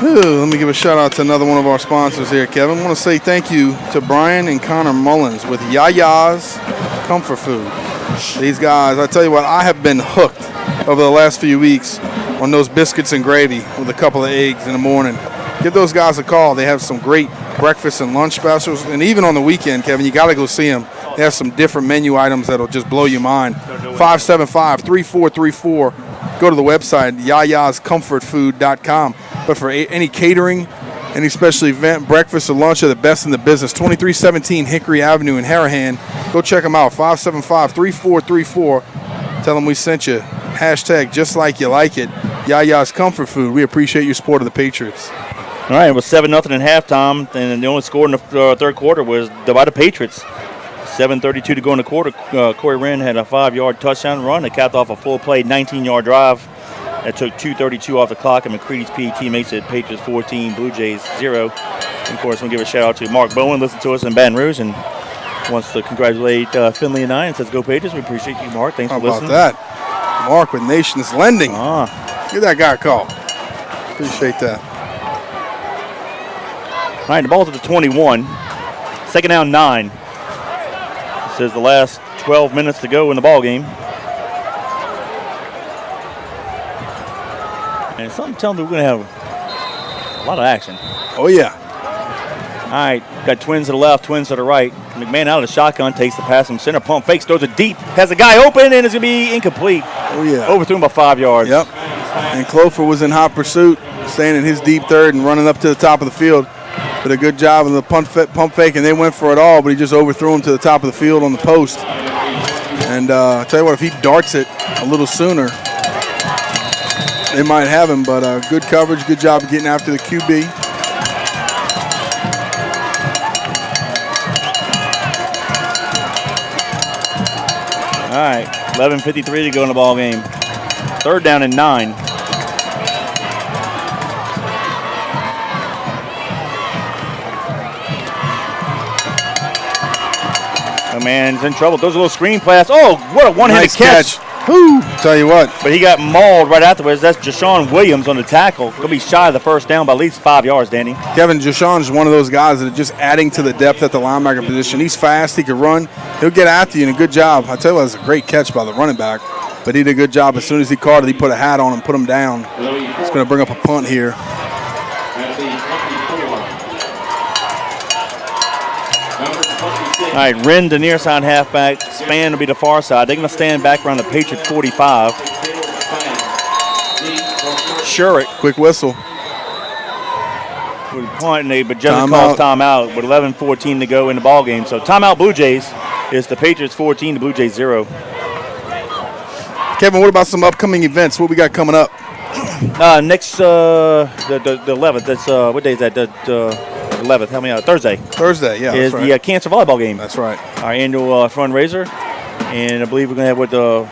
Ooh, let me give a shout out to another one of our sponsors here, Kevin. I want to say thank you to Brian and Connor Mullins with Yaya's Comfort Food. These guys, I tell you what, I have been hooked over the last few weeks on those biscuits and gravy with a couple of eggs in the morning. Give those guys a call. They have some great breakfast and lunch specials. And even on the weekend, Kevin, you got to go see them. They have some different menu items that'll just blow your mind. 575-3434. Go to the website, yayascomfortfood.com. But for any catering, any special event, breakfast or lunch are the best in the business. 2317 Hickory Avenue in Harahan. Go check them out, 575-3434. Tell them we sent you. Hashtag just like you like it. Yaya's Comfort Food. We appreciate your support of the Patriots. All right, it was 7-0 at halftime, and the only score in the third quarter was by the Patriots. 7:32 to go in the quarter. Corey Wren had a 5-yard touchdown run that capped off a full play 19-yard drive that took 2:32 off the clock, and McCready's PET makes it Patriots 14, Blue Jays 0. And of course, we'll give a shout out to Mark Bowen, listen to us in Baton Rouge, and wants to congratulate Finley and I and says, "Go Patriots." We appreciate you, Mark. Thanks for listening. How about that? Mark with Nations Lending. Give that guy a call. Appreciate that. All right, the ball's at the 21. 2nd down 9. It says the last 12 minutes to go in the ball game. And something telling me we're going to have a lot of action. Oh, yeah. All right, got twins to the left, twins to the right. McMahon out of the shotgun, takes the pass from center, pump fakes, throws it deep, has a guy open, and it's going to be incomplete. Oh, yeah. Overthrew him by 5 yards. Yep. And Clofer was in hot pursuit, staying in his deep third and running up to the top of the field. Did a good job in the pump fake, and they went for it all, but he just overthrew him to the top of the field on the post. And I tell you what, if he darts it a little sooner, they might have him, but good coverage, good job of getting after the QB. All right, 11:53 to go in the ball game. 3rd down and 9. McMahon's in trouble. Throws a little screen pass. Oh, what a one-handed catch. Whew. Tell you what. But he got mauled right afterwards. That's Jashawn Williams on the tackle. Going to be shy of the 1st down by at least 5 yards, Danny. Kevin, Jashawn's one of those guys that are just adding to the depth at the linebacker position. He's fast. He can run. He'll get after you, and a good job. I tell you what, it's a great catch by the running back. But he did a good job. As soon as he caught it, he put a hat on and put him down. It's going to bring up a punt here. All right, Wren, the near side halfback. Span will be the far side. They're going to stand back around the Patriot 45. Sherrick. Quick whistle. With punt, but Jesuit calls timeout with 11:14 to go in the ball game. So timeout Blue Jays. It's the Patriots 14, the Blue Jays 0. Kevin, what about some upcoming events? What we got coming up? Next, the 11th. That's what day is that? The 11th. Help me out. Thursday. Thursday, yeah. Is that's the cancer volleyball game. That's right. Our annual fundraiser, and I believe we're gonna have with the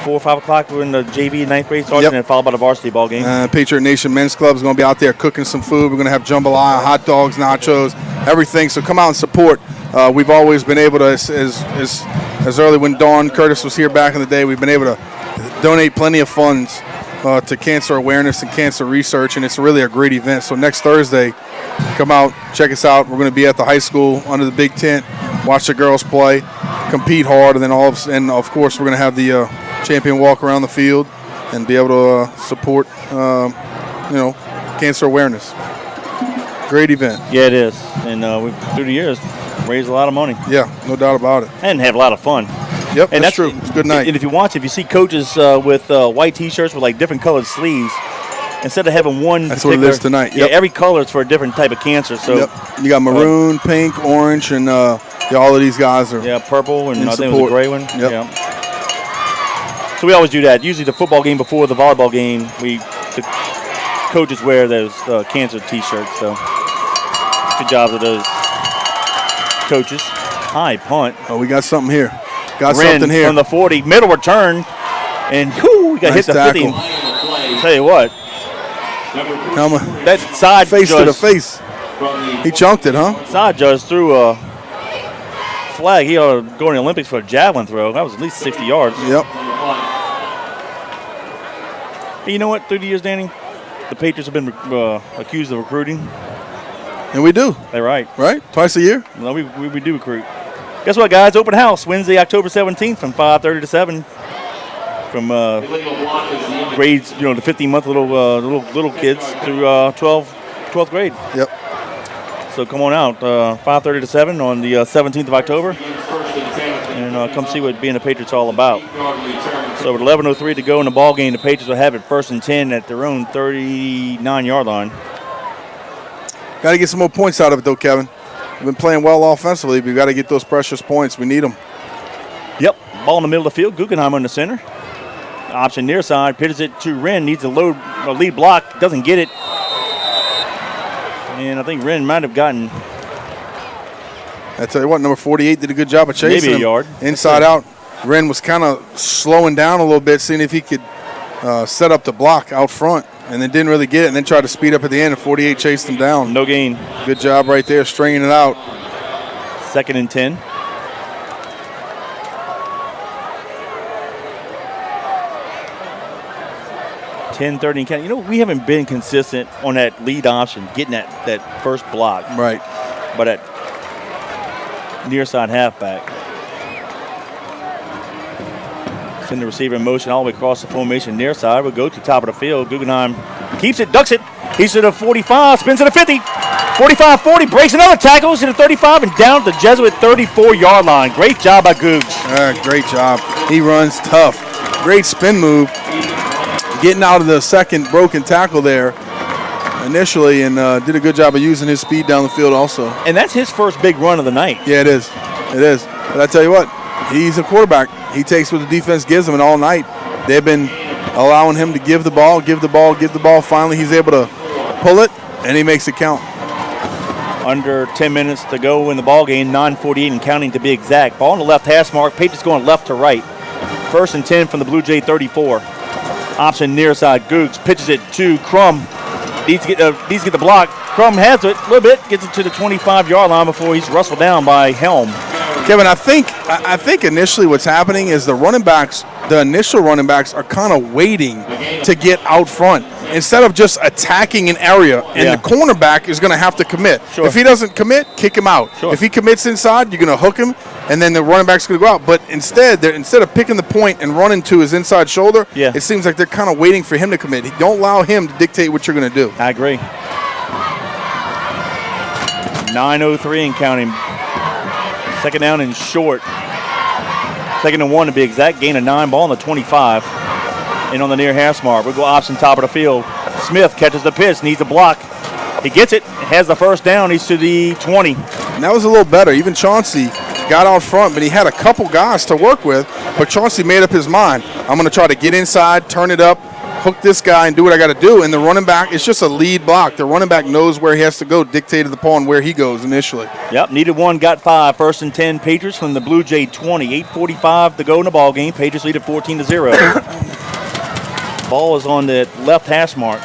4 or 5 o'clock. We're in the JV 9th grade starting, and followed by the varsity ball game. Patriot Nation Men's Club is going to be out there cooking some food. We're going to have jambalaya, hot dogs, nachos, everything. So come out and support. We've always been able to, as early when Dawn Curtis was here back in the day, we've been able to donate plenty of funds to cancer awareness and cancer research, and it's really a great event. So next Thursday, come out, check us out. We're going to be at the high school under the big tent, watch the girls play, compete hard, and then of course we're going to have the champion walk around the field and be able to support, cancer awareness. Great event. Yeah, it is. And we've, through the years, raised a lot of money. Yeah, no doubt about it. And have a lot of fun. Yep, and that's true. It's a good night. And if you see coaches with white T-shirts with like different colored sleeves, instead of having one, that's what it is tonight. Yep. Yeah, every color is for a different type of cancer. So you got maroon, pink, orange, and all of these guys are purple, and I think it was a gray one. Yep. Yeah. So we always do that. Usually the football game before the volleyball game, the coaches wear those cancer T-shirts. So good job to those coaches. High punt. Oh, we got something here. Got Wren something here from the 40, middle return, and we got nice hit the tackle. 50. Tell you what, that side face judge, to the face. He chunked it, huh? Side judge threw a flag. He ought to go in the Olympics for a javelin throw. That was at least 60 yards. Yep. Hey, you know what? Through the years, Danny, the Patriots have been accused of recruiting. And we do. They're right. Right? Twice a year? No, we do recruit. Guess what, guys? Open house Wednesday, October 17th from 5:30 to 7. From grades, the 15-month little kids through 12th grade. Yep. So come on out, 5:30 to 7 on the 17th of October, and come see what being a Patriot's all about. So with 11:03 to go in the ball game, the Patriots will have it 1st and 10 at their own 39-yard line. Got to get some more points out of it, though, Kevin. We've been playing well offensively, but we've got to get those precious points. We need them. Yep. Ball in the middle of the field. Guggenheim on the center. Option near side. Pitches it to Wren. Needs a lead block. Doesn't get it. And I think Wren might have gotten. I tell you what, number 48 did a good job of chasing maybe a him. yard. Inside out. Wren was kind of slowing down a little bit, seeing if he could set up the block out front. And then didn't really get it, and then tried to speed up at the end, and 48 chased him down. No gain. Good job right there, stringing it out. 2nd and 10. $10:30 in count. We haven't been consistent on that lead option, getting that first block. Right. But at near side halfback. Send the receiver in motion all the way across the formation near side. We'll go to top of the field. Guggenheim keeps it, ducks it. He's to the 45, spins to the 50. 45-40, breaks another tackle, he's to the 35, and down at the Jesuit 34-yard line. Great job by Googs. Great job. He runs tough. Great spin move. Getting out of the second broken tackle there initially, and did a good job of using his speed down the field also. And that's his first big run of the night. Yeah, it is. It is. But I tell you what, he's a quarterback. He takes what the defense gives him, and all night they've been allowing him to give the ball. Finally, he's able to pull it, and he makes it count. Under 10 minutes to go in the ball game, 9:48 and counting to be exact. Ball on the left hash mark. Patriots going left to right. 1st and 10 from the Blue Jay 34. Option near side. Googs pitches it to Crum. Needs to get the block. Crum has it a little bit. Gets it to the 25-yard line before he's rustled down by Helm. Kevin, I think initially what's happening is the initial running backs are kind of waiting to get out front instead of just attacking an area, and the cornerback is going to have to commit. Sure. If he doesn't commit, kick him out. Sure. If he commits inside, you're going to hook him, and then the running back's going to go out. But instead of picking the point and running to his inside shoulder, it seems like they're kind of waiting for him to commit. Don't allow him to dictate what you're going to do. I agree. 9:03 and counting. 2nd down and short. 2nd and 1 to be exact. Gain of 9. Ball on the 25. And on the near hash mark. We'll go option top of the field. Smith catches the pitch. Needs a block. He gets it. Has the first down. He's to the 20. And that was a little better. Even Chauncey got out front, but he had a couple guys to work with. But Chauncey made up his mind. I'm going to try to get inside, turn it up, hook this guy, and do what I got to do. And the running back, it's just a lead block. The running back knows where he has to go, dictated upon where he goes initially. Yep, needed 1, got 5. 1st and 10, Patriots from the Blue Jay 20. 8:45 to go in the ball game. Patriots lead at 14-0. Ball is on the left hash mark.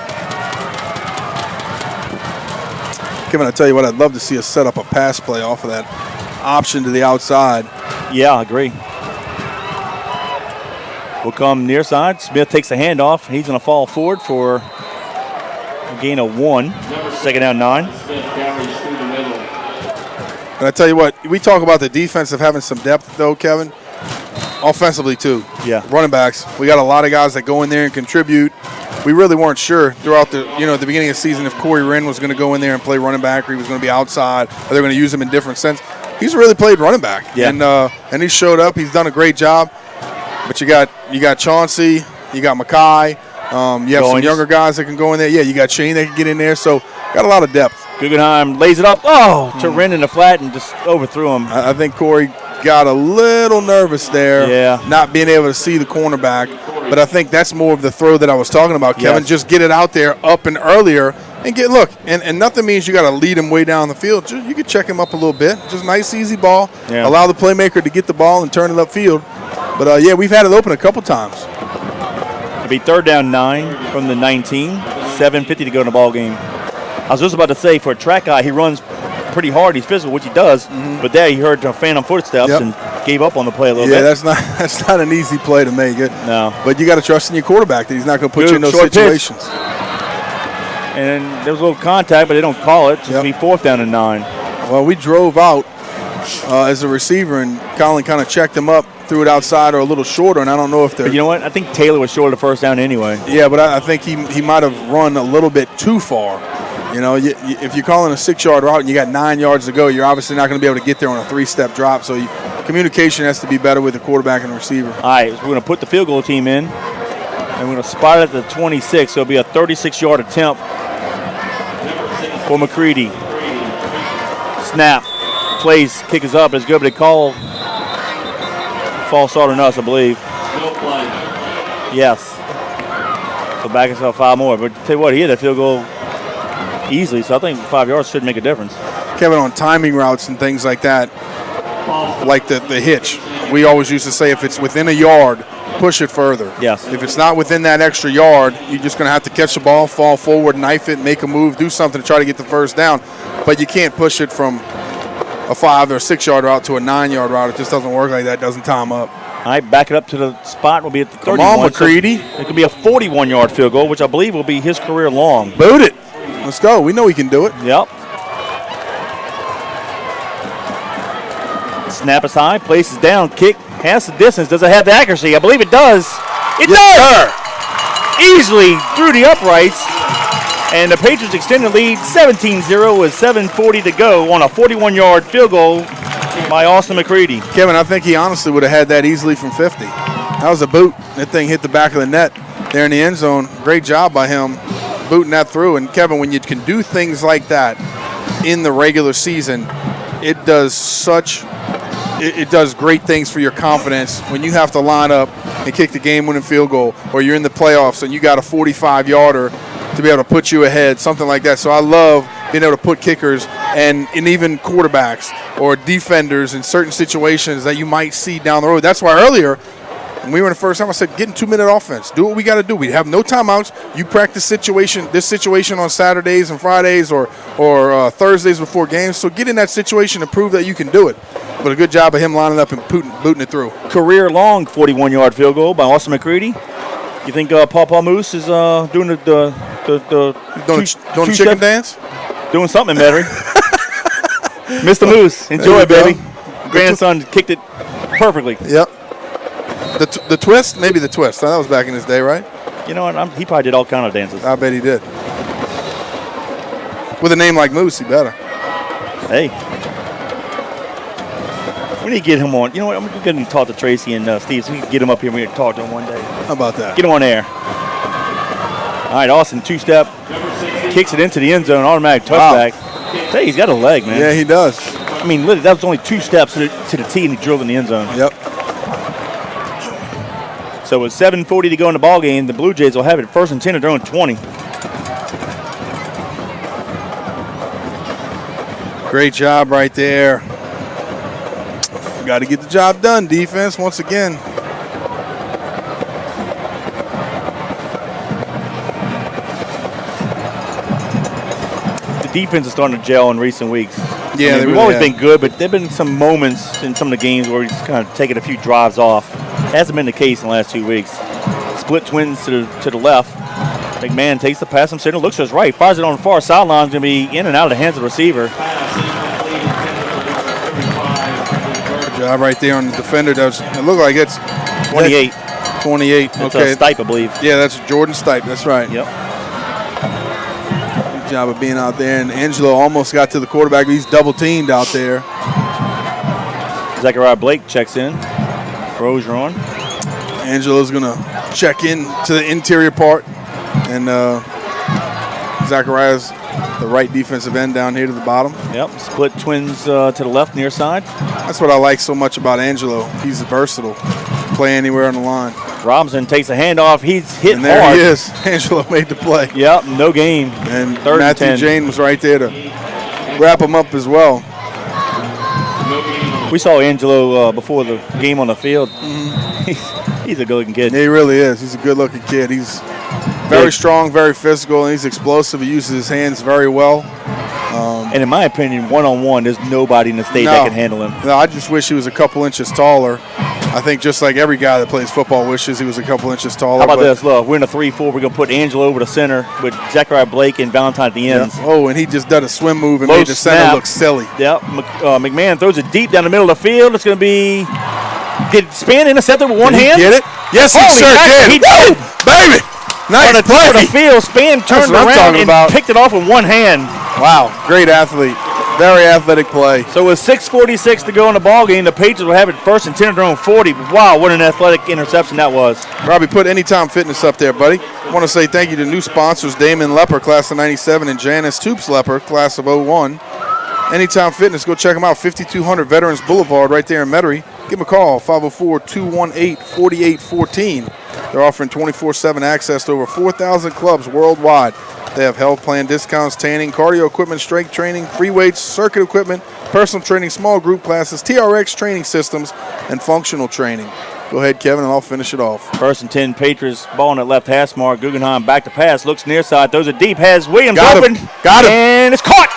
Kevin, I tell you what, I'd love to see us set up a pass play off of that option to the outside. Yeah, I agree. Will come near side. Smith takes the handoff. He's going to fall forward for a gain of 1. 2nd down 9. And I tell you what, we talk about the defense of having some depth, though, Kevin. offensively too. Yeah. Running backs. We got a lot of guys that go in there and contribute. We really weren't sure throughout the, at the beginning of the season if Corey Wren was going to go in there and play running back or he was going to be outside or they're going to use him in different sense. He's really played running back. Yeah. And he showed up. He's done a great job. But you got Chauncey, you got Mackay, you have some younger guys that can go in there. Yeah, you got Shane that can get in there. So got a lot of depth. Guggenheim lays it up. To Wren in the flat and just overthrew him. I think Corey got a little nervous there, not being able to see the cornerback. But I think that's more of the throw that I was talking about, Kevin. Yes. Just get it out there up and earlier and and nothing means you got to lead him way down the field. You can check him up a little bit. Just nice, easy ball. Yeah. Allow the playmaker to get the ball and turn it upfield. But, we've had it open a couple times. It'll be 3rd down 9 from the 19. 7:50 to go in the ball game. I was just about to say, for a track guy, he runs pretty hard. He's physical, which he does. Mm-hmm. But there he heard the phantom footsteps and gave up on the play a little bit. Yeah, that's not an easy play to make. No. But you got to trust in your quarterback that he's not going to put you in those situations. Pitch. And there was a little contact, but they don't call it. It's going to be 4th down and 9. Well, we drove out as a receiver, and Colin kind of checked him up, threw it outside or a little shorter, and I don't know if they're – But you know what? I think Taylor was short of the 1st down anyway. Yeah, but I think he might have run a little bit too far. If you're calling a 6-yard route and you got 9 yards to go, you're obviously not going to be able to get there on a 3-step drop. So communication has to be better with the quarterback and the receiver. All right, so we're going to put the field goal team in, and we're going to spot it at the 26. So it'll be a 36-yard attempt for McCready. Snap. Plays, kick is up. It's good, but they call false start on us, I believe. Yes. So back himself 5 more. But tell you what, he hit that field goal easily, so I think 5 yards should make a difference. Kevin, on timing routes and things like that, like the hitch, we always used to say if it's within a yard, push it further. Yes. If it's not within that extra yard, you're just going to have to catch the ball, fall forward, knife it, make a move, do something to try to get the first down. But you can't push it from a 5 or 6-yard route to a 9-yard route. It just doesn't work like that. It doesn't time up. All right, back it up to the spot. We'll be at the 31. Come on, McCready. So it could be a 41-yard field goal, which I believe will be his career long. Boot it. Let's go. We know he can do it. Yep. Snap is high, places down, kick, has the distance. Does it have the accuracy? I believe it does. It does! Sir. Easily through the uprights. And the Patriots extend the lead 17-0 with 7:40 to go on a 41-yard field goal by Austin McCready. Kevin, I think he honestly would have had that easily from 50. That was a boot. That thing hit the back of the net there in the end zone. Great job by him booting that through. And, Kevin, when you can do things like that in the regular season, it does great things for your confidence when you have to line up and kick the game-winning field goal, or you're in the playoffs and you got a 45-yarder to be able to put you ahead, something like that. So I love being able to put kickers and even quarterbacks or defenders in certain situations that you might see down the road. That's why earlier, when we were in the first time, I said, get in 2-minute offense. Do what we got to do. We have no timeouts. You practice this situation on Saturdays and Fridays or Thursdays before games. So get in that situation and prove that you can do it. But a good job of him lining up and booting it through. Career-long 41-yard field goal by Austin McCready. You think Paw Moose is doing the chicken dance? Doing something, Mary. Mr. Moose, enjoy it, baby. Grandson kicked it perfectly. Yep. The twist? Maybe the twist. That was back in his day, right? You know what? He probably did all kind of dances. I bet he did. With a name like Moose, he better. Hey. We need to get him on. You know what? I'm going to talk to Tracy and Steve so we can get him up here and we can talk to him one day. How about that? Get him on air. All right, Austin, 2-step. Kicks it into the end zone, automatic touchback. Wow. Hey, he's got a leg, man. Yeah, he does. I mean, literally, that was only 2 steps to the tee and he drove in the end zone. Yep. So with 7:40 to go in the ball game, the Blue Jays will have it 1st and 10 at their own 20. Great job right there. Got to get the job done, defense, once again. The defense is starting to gel in recent weeks. Yeah, we've always been good, but there have been some moments in some of the games where we've just kind of taken a few drives off. It hasn't been the case in the last 2 weeks. Split twins to the left. McMahon takes the pass from center, looks to his right, fires it on the far sideline. Going to be in and out of the hands of the receiver. job right there on the defender. It looked like it's 28. 28. It's okay. Stipe, I believe. Yeah, that's Jordan Stipe. That's right. Yep. Good job of being out there. And Angelo almost got to the quarterback. He's double teamed out there. Zachariah Blake checks in. Throws are on. Angelo's going to check in to the interior part. And Zachariah's the right defensive end down here to the bottom. Yep. Split twins to the left near side. That's what I like so much about Angelo. He's versatile. Play anywhere on the line. Robinson takes a handoff. He's hit and there hard. he is. Angelo made the play. Yep, no gain. And Third Matthew and 10. Jane was right there to wrap him up as well. We saw Angelo before the game on the field. Mm-hmm. He's a good-looking kid. Yeah, he really is. He's a good-looking kid. He's very strong, very physical, and he's explosive. He uses his hands very well. And in my opinion, one-on-one, there's nobody in the state that can handle him. No, I just wish he was a couple inches taller. I think just like every guy that plays football wishes he was a couple inches taller. How about this? Look, we're in a 3-4. We're going to put Angelo over the center with Zachariah Blake and Valentine at the ends. Yeah. Oh, and he just did a swim move and Low made the center look silly. Yep. McMahon throws it deep down the middle of the field. It's going to be Span intercepted with one hand. Get it? Yes, he sure did. He did. Baby. Nice on the play. top of the field, Span turned around and picked it off with one hand. Wow, great athlete. Very athletic play. So with 6:46 to go in the ball game, the Patriots will have it first and 10 at their own 40. Wow, what an athletic interception that was. Robbie, put Anytime Fitness up there, buddy. I want to say thank you to new sponsors, Damon Lepper, class of 97, and Janice Toops Lepper, class of 01. Anytime Fitness, go check them out, 5200 Veterans Boulevard right there in Metairie. Give them a call, 504-218-4814. They're offering 24/7 access to over 4,000 clubs worldwide. They have health plan discounts, tanning, cardio equipment, strength training, free weights, circuit equipment, personal training, small group classes, TRX training systems, and functional training. Go ahead, Kevin, and I'll finish it off. First and 10, Patriots ball on that left hash mark. Guggenheim back to pass, looks near side, throws it deep, has Williams open. Got him. And it's caught.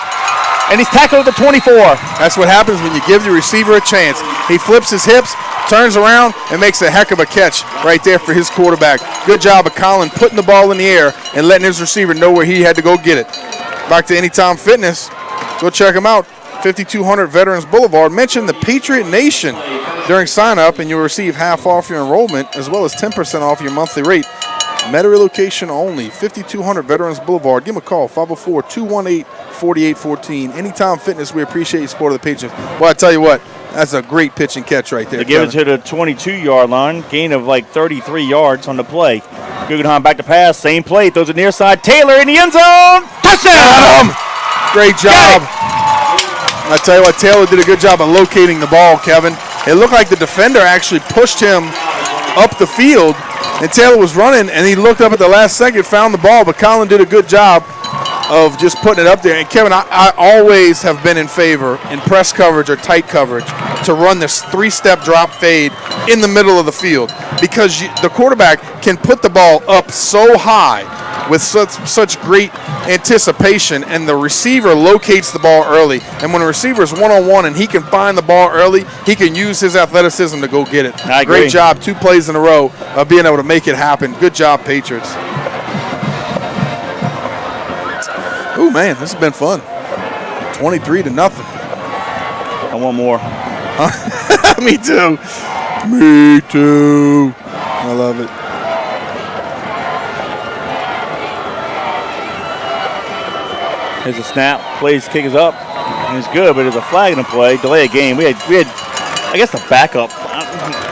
And he's tackled at the 24. That's what happens when you give the receiver a chance. He flips his hips, turns around, and makes a heck of a catch right there for his quarterback. Good job of Colin putting the ball in the air and letting his receiver know where he had to go get it. Back to Anytime Fitness. Go check them out. 5200 Veterans Boulevard. Mention the Patriot Nation during sign-up, and you'll receive half off your enrollment as well as 10% off your monthly rate. Metairie location only, 5200 Veterans Boulevard. Give them a call, 504-218-4814. Anytime Fitness, we appreciate your support of the Patriots. Well, I tell you what, that's a great pitch and catch right there. They give it to the 22-yard line, gain of like 33 yards on the play. Guggenheim back to pass, same play, throws it near side. Taylor in the end zone, touchdown! Great job. I tell you what, Taylor did a good job of locating the ball, Kevin. It looked like the defender actually pushed him up the field, and Taylor was running, and he looked up at the last second, found the ball, but Colin did a good job of just putting it up there. And Kevin, I always have been in favor in press coverage or tight coverage to run this three-step drop fade in the middle of the field, because the quarterback can put the ball up so high with such great anticipation, and the receiver locates the ball early. And when a receiver is one-on-one and he can find the ball early, he can use his athleticism to go get it. I agree. Great job, 2 plays in a row of being able to make it happen. Good job, Patriots. Oh man, this has been fun. 23-0. I want more. Me too. Me too. I love it. Here's a snap, plays, kick is up, and it's good, but there's a flag in the play, delay a game. We had, I guess, the backup.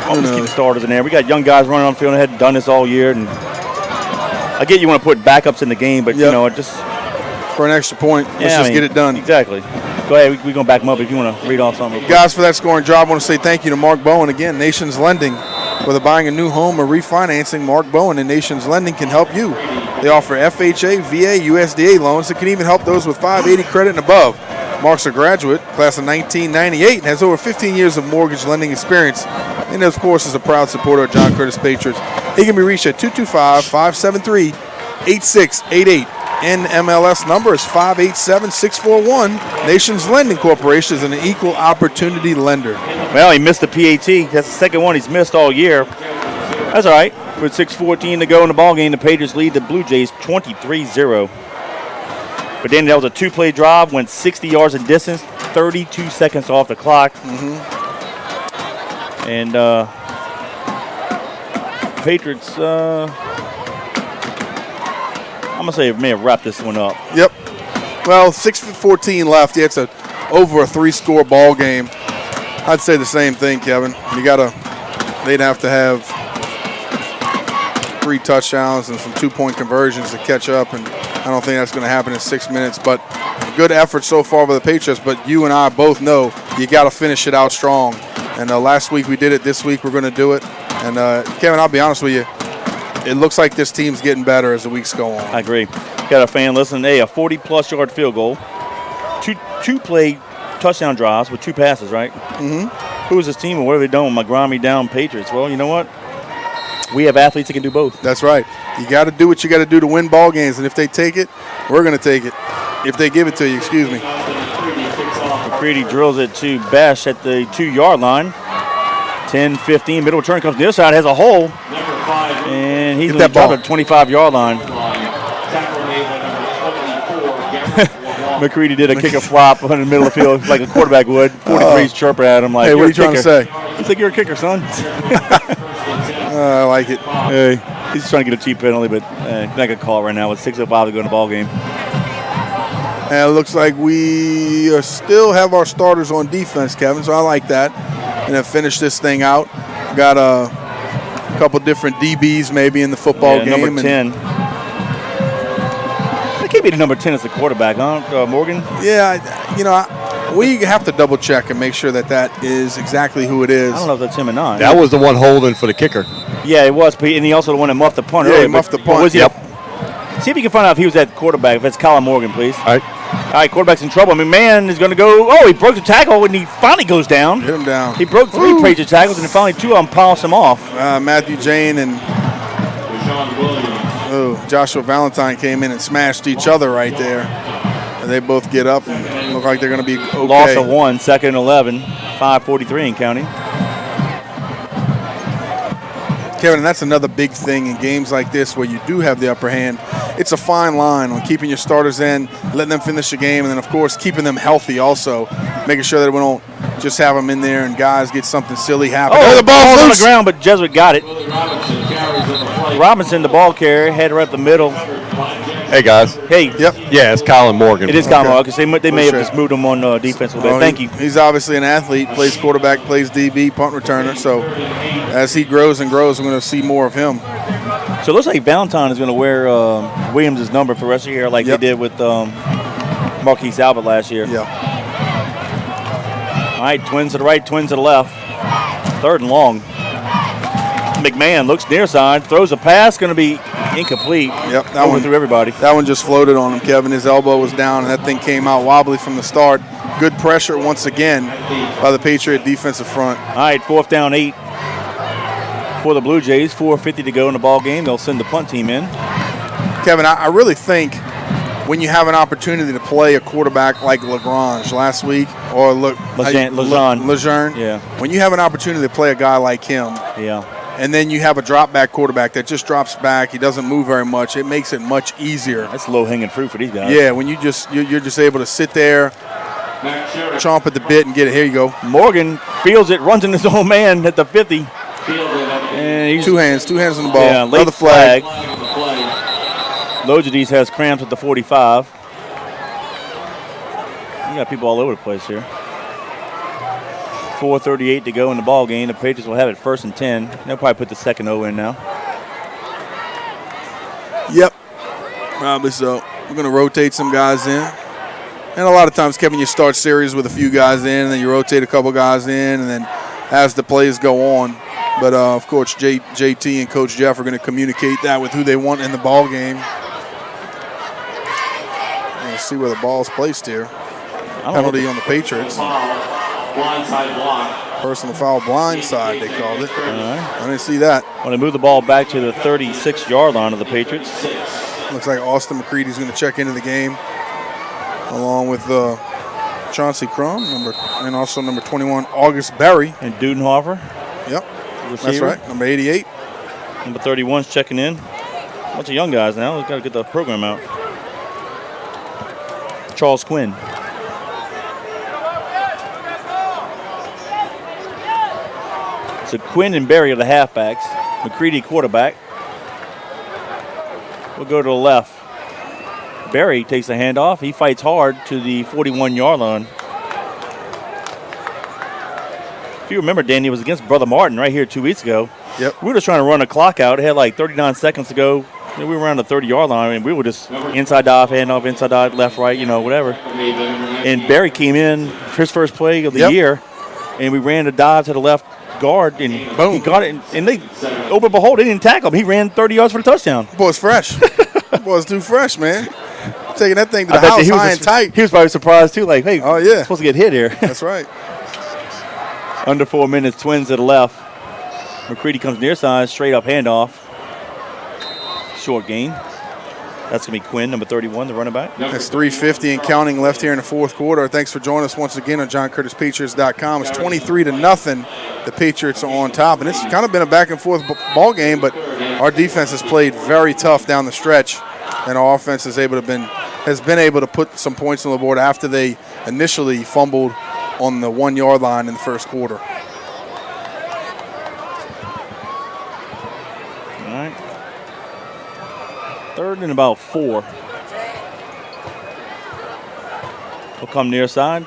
Almost keep the starters in there. We got young guys running on the field and hadn't done this all year. And I get you want to put backups in the game, but you know, it just for an extra point, let's get it done. Exactly. Go ahead, we're going to back them up if you want to read off something. Guys, for that scoring job, I want to say thank you to Mark Bowen. Again, Nations Lending. Whether buying a new home or refinancing, Mark Bowen and Nations Lending can help you. They offer FHA, VA, USDA loans that can even help those with 580 credit and above. Mark's a graduate, class of 1998, and has over 15 years of mortgage lending experience. And, of course, is a proud supporter of John Curtis Patriots. He can be reached at 225-573-8688. NMLS number is 587641. Nations Lending Corporation is an equal opportunity lender. Well, he missed the PAT. That's the second one he's missed all year. That's all right. With 6:14 to go in the ballgame, the Patriots lead the Blue Jays 23-0. But then that was a 2-play drive, went 60 yards in distance, 32 seconds off the clock. And Patriots, I'm going to say may have wrapped this one up. Yep. Well, 6:14 left. Yeah, it's over a 3-score ball game. I'd say the same thing, Kevin. They'd have to have 3 touchdowns and some 2-point conversions to catch up, and I don't think that's going to happen in 6 minutes. But good effort so far by the Patriots, but you and I both know you got to finish it out strong. And last week we did it. This week we're going to do it. And, Kevin, I'll be honest with you, it looks like this team's getting better as the weeks go on. I agree. Got a fan listening. Hey, a 40-plus yard field goal. Two play touchdown drives with 2 passes, right? Mm-hmm. Who is this team and what have they done with my grimy down Patriots? Well, you know what? We have athletes that can do both. That's right. You got to do what you got to do to win ball games, and if they take it, we're going to take it. If they give it to you, excuse me. McCready drills it to Besh at the 2-yard line. 10-15. Middle return comes to the other side, has a hole. And he's going to drop at the 25-yard line. McCready did a kicker flop in the middle of the field like a quarterback would. 43's chirping at him like, hey, what are you trying to say? He's like, you're a kicker, son. I like it. Hey, he's trying to get a cheap penalty, but not going to call it right now with 6:05 to go in the ball game. And it looks like we still have our starters on defense, Kevin, so I like that. And then finish this thing out. Got a couple different DBs maybe in the football game. Number 10. That can't be the number 10 as the quarterback, huh, Morgan? Yeah, we have to double check and make sure that is exactly who it is. I don't know if that's him or not. That was the one holding for the kicker. Yeah, it was. And he also the one that muffed the punt earlier. Yeah, he muffed the punt. Was he See if you can find out if he was at quarterback. If it's Colin Morgan, please. All right. All right, quarterback's in trouble. McMahon is going to go. Oh, he broke the tackle and he finally goes down. Hit him down. He broke 3 Patriot tackles and finally 2 of them polished him off. Matthew Jane and Joshua Valentine came in and smashed each other right there. And they both get up and look like they're going to be okay. Loss of 1, 2nd and 11, 5:43 in counting. Kevin, and that's another big thing in games like this where you do have the upper hand. It's a fine line on keeping your starters in, letting them finish the game, and then, of course, keeping them healthy also, making sure that we don't just have them in there and guys get something silly happen. Oh, the ball's on the ground, but Jesuit got it. Robinson, the ball carrier, head right up the middle. Hey, guys. Hey. Yep. Yeah, it's Colin Morgan. It is Colin Morgan because they may have just moved him on defense a little bit. Thank you. He's obviously an athlete, plays quarterback, plays DB, punt returner. So as he grows and grows, we're going to see more of him. So it looks like Valentine is going to wear Williams' number for the rest of the year like they did with Marquise Albert last year. Yeah. All right, twins to the right, twins to the left. 3rd and long. McMahon looks near side, throws a pass, going to be incomplete. Yep, that one through everybody. That one just floated on him, Kevin. His elbow was down, and that thing came out wobbly from the start. Good pressure once again by the Patriot defensive front. All right, 4th down, 8 for the Blue Jays. 4:50 to go in the ball game. They'll send the punt team in. Kevin, I really think when you have an opportunity to play a quarterback like Lagrange last week, or Lejeune, yeah. When you have an opportunity to play a guy like him, yeah. And then you have a drop back quarterback that just drops back. He doesn't move very much. It makes it much easier. That's low hanging fruit for these guys. Yeah, when you're just able to sit there, chomp at the bit and get it. Here you go. Morgan feels it, runs in his own man at the 50. And he's two hands on the ball. Yeah, late another flag. Logidis has cramps at the 45. You got people all over the place here. 4:38 to go in the ball game. The Patriots will have it 1st and 10. They'll probably put the 2nd O in now. Yep. Probably so. We're going to rotate some guys in. And a lot of times, Kevin, you start series with a few guys in, and then you rotate a couple guys in, and then as the plays go on. But, of course, JT and Coach Jeff are going to communicate that with who they want in the ball game. Let's see where the ball's placed here. Penalty on the Patriots. Blindside block. Personal foul, blindside, they called it. I didn't see that. When they move the ball back to the 36-yard line of the Patriots. Looks like Austin McCready's going to check into the game, along with Chauncey Crum, and also number 21, August Berry. And Dudenhofer. Yep, that's right, number 88. Number 31's checking in. Bunch of young guys now. We've got to get the program out. Charles Quinn. So Quinn and Barry are the halfbacks. McCready quarterback. We'll go to the left. Barry takes the handoff. He fights hard to the 41-yard line. If you remember, Danny, it was against Brother Martin right here 2 weeks ago. Yep. We were just trying to run the clock out. It had like 39 seconds to go. We were around the 30-yard line, and we were just inside dive, handoff, inside dive, left, right, whatever. And Barry came in, his first play of the year, and we ran the dive to the left guard, and boom, he got it. And they, open behold, they didn't tackle him. He ran 30 yards for the touchdown. Boy's fresh. Boy's too fresh, man. Taking that thing to the house high and tight. He was probably surprised, too, like, hey, oh, yeah, supposed to get hit here. That's right. Under 4 minutes, Twins to the left. McCready comes near side, straight up handoff. Short gain. That's going to be Quinn, number 31, the running back. That's 3:50 and counting left here in the fourth quarter. Thanks for joining us once again on JohnCurtisPatriots.com. It's 23-0. The Patriots are on top, and it's kind of been a back-and-forth ball game, but our defense has played very tough down the stretch, and our offense has been able to put some points on the board after they initially fumbled on the 1-yard line in the first quarter. All right. Third and about 4. We'll come near side.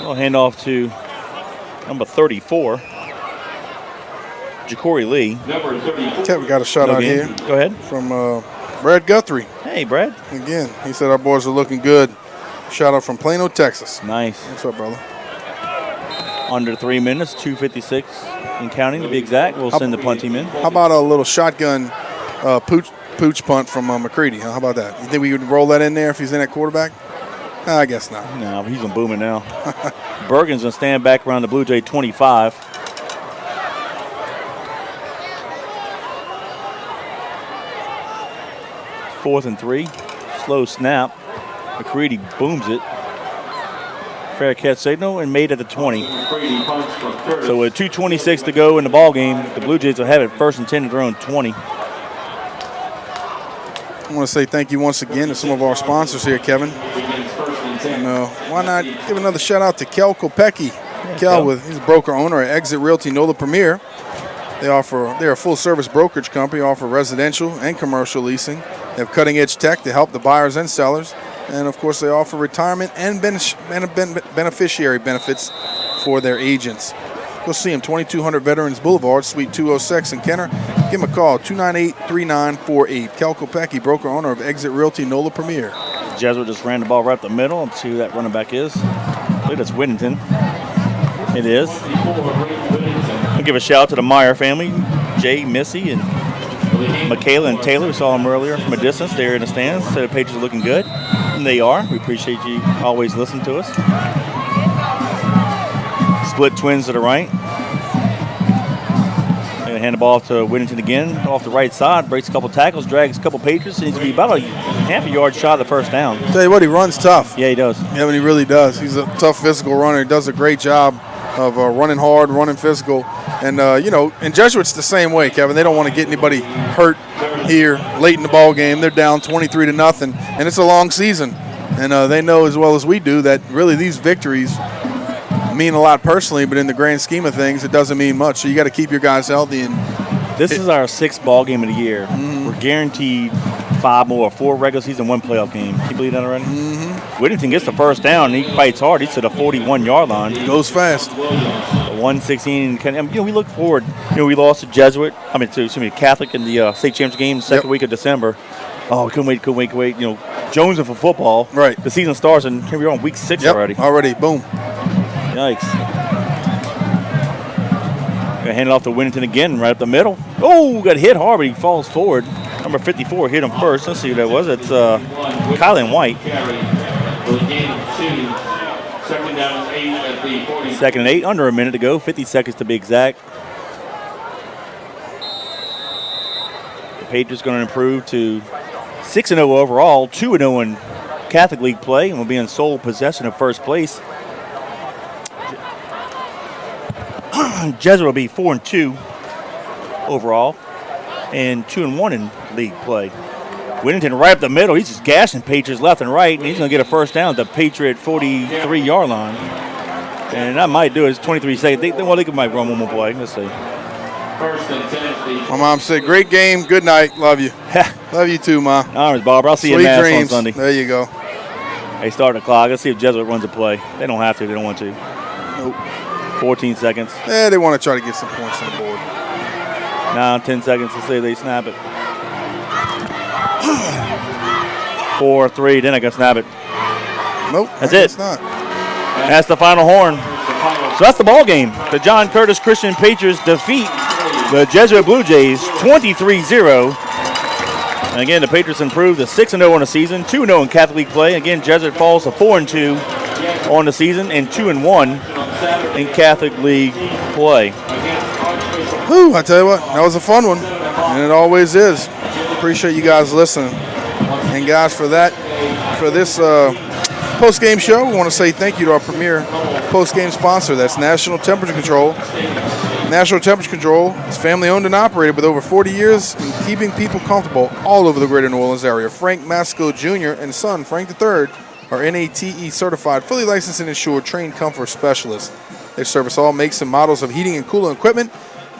We'll hand off to number 34, Ja'Cory Lee. Number 34. Okay, we got a shot out here. Go ahead. From Brad Guthrie. Hey, Brad. Again, he said our boys are looking good. Shout out from Plano, Texas. Nice. What's up, brother? Under 3 minutes, 2:56 and counting to be exact. We'll send the punt team in. How about a little shotgun pooch punt from McCready? Huh? How about that? You think we would roll that in there if he's in at quarterback? I guess not. No, he's going to boom it now. Bergen's going to stand back around the Blue Jay 25. Fourth and 3. Slow snap. McCready booms it. Fair catch signal and made at the 20. So with 2:26 to go in the ball game, the Blue Jays will have it first and 10 at their own 20. I want to say thank you once again to some of our sponsors here, Kevin. And why not give another shout out to Kel Kopecki. He's a broker owner at Exit Realty NOLA Premier. They're a full service brokerage company, offer residential and commercial leasing. They have cutting edge tech to help the buyers and sellers. And of course they offer retirement and beneficiary benefits for their agents. Go see them, 2200 Veterans Boulevard, Suite 206 in Kenner. Give them a call, 298-3948. Kel Kopecki, broker owner of Exit Realty NOLA Premier. Jesuit just ran the ball right up the middle. Let's see who that running back is. I believe that's Whittington. It is. I'll give a shout out to the Meyer family, Jay, Missy, and Michaela and Taylor. We saw them earlier from a distance. They're in the stands. So the Patriots are looking good. And they are. We appreciate you always listening to us. Split Twins to the right. And hand the ball off to Whittington again. Off the right side. Breaks a couple tackles. Drags a couple Patriots. Needs to be about a half a yard shot of the first down. Tell you what, he runs tough. Yeah, he does. Yeah, but he really does. He's a tough physical runner. He does a great job of running hard, running physical. And, and Jesuit's the same way, Kevin. They don't want to get anybody hurt here late in the ball game. They're down 23-0, and it's a long season. And they know as well as we do that really these victories mean a lot personally, but in the grand scheme of things, it doesn't mean much. So you got to keep your guys healthy. And this is our 6th ball game of the year. Mm-hmm. We're guaranteed 5 more, 4 regular season, 1 playoff game. Can you believe that already? Mm-hmm. Whittington gets the first down. And he fights hard. He's to the 41-yard line. Goes fast. 116. We look forward. We lost to Jesuit. Catholic in the state championship game, second week of December. Oh, we couldn't wait. Jonesing for football. Right. The season starts, and here we are on week 6 already. Boom. Yikes. Gonna hand it off to Whittington again, right up the middle. Oh, got hit hard, but he falls forward. Number 54 hit him first. Let's see who that was. It's Kylan White. Second and 8, under a minute to go. 50 seconds to be exact. The Patriots going to improve to 6-0 overall, 2-0 in Catholic League play, and will be in sole possession of first place. Jesuit will be 4-2 overall, and 2-1 in league play. Whittington right up the middle. He's just gashing Patriots left and right, and he's going to get a first down at the Patriot 43-yard line. And that might do it. It's 23 seconds. They might run one more play. Let's see. First and 10. My mom said, great game. Good night. Love you. Love you too, Ma. All right, Barbara. I'll see you Sweet in Mass dreams. on Sunday. There you go. They start the clock. Let's see if Jesuit runs a play. They don't have to. They don't want to. Nope. 14 seconds. Yeah, they want to try to get some points on the board. Now 10 seconds to say they snap it. 4-3. Then I can snap it. Nope. That's it. It's not. That's the final horn. So that's the ball game. The John Curtis Christian Patriots defeat the Jesuit Blue Jays 23-0. And again, the Patriots improved to 6-0 on the season, 2-0 in Catholic League play. Again, Jesuit falls to 4-2 on the season and 2-1 in Catholic League play. Whew, I tell you what, that was a fun one, and it always is. Appreciate you guys listening. And guys, for this post-game show, we want to say thank you to our premier post-game sponsor. That's National Temperature Control. National Temperature Control is family-owned and operated with over 40 years in keeping people comfortable all over the greater New Orleans area. Frank Masco Jr. and son, Frank III, are NATE certified, fully licensed and insured, trained comfort specialists. They service all makes and models of heating and cooling equipment.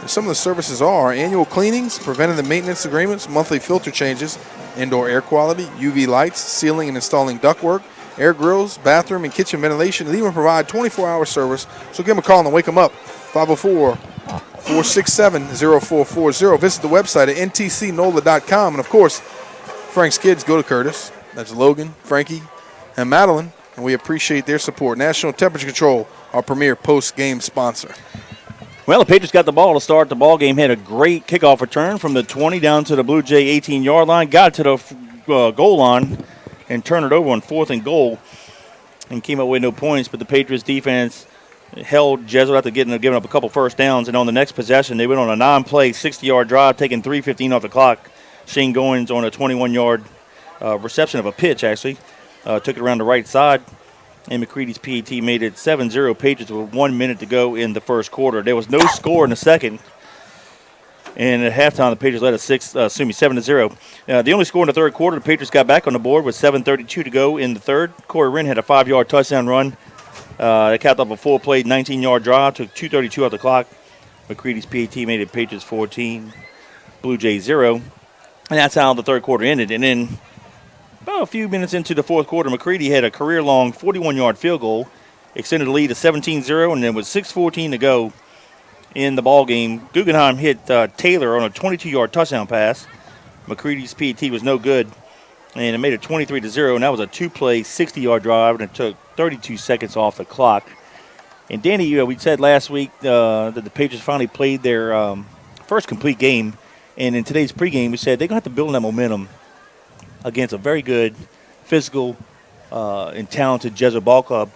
And some of the services are annual cleanings, preventative maintenance agreements, monthly filter changes, indoor air quality, UV lights, sealing and installing ductwork, air grills, bathroom and kitchen ventilation. They even provide 24-hour service. So give them a call and wake them up. 504-467-0440. Visit the website at ntcnola.com. And, of course, Frank's kids go to Curtis. That's Logan, Frankie, and Madeline. And we appreciate their support. National Temperature Control, our premier post-game sponsor. Well, the Patriots got the ball to start the ball game. Had a great kickoff return from the 20 down to the Blue Jay 18-yard line. Got to the goal line and turned it over on 4th and goal and came up with no points. But the Patriots defense held Jesuit after giving up a couple first downs. And on the next possession, they went on a 9-play, 60-yard drive, taking 3:15 off the clock. Shane Goins on a 21-yard reception of a pitch, actually. Took it around the right side. And McCready's PAT made it 7-0 Patriots with 1 minute to go in the first quarter. There was no score in the second. And at halftime, the Patriots led 7-0. The only score in the third quarter, the Patriots got back on the board with 7:32 to go in the third. Corey Wren had a 5-yard touchdown run. They capped off a full-play 19-yard drive, took 2:32 off the clock. McCready's PAT made it Patriots 14, Blue Jays 0. And that's how the third quarter ended. And then about a few minutes into the fourth quarter, McCready had a career-long 41-yard field goal, extended the lead to 17-0, and then with 6:14 to go in the ball game, Guggenheim hit Taylor on a 22-yard touchdown pass. McCready's PAT was no good, and it made it 23-0, and that was a 2-play, 60-yard drive, and it took 32 seconds off the clock. And Danny, we said last week that the Patriots finally played their first complete game, and in today's pregame, we said they're going to have to build that momentum against a very good, physical, and talented Jesuit ball club.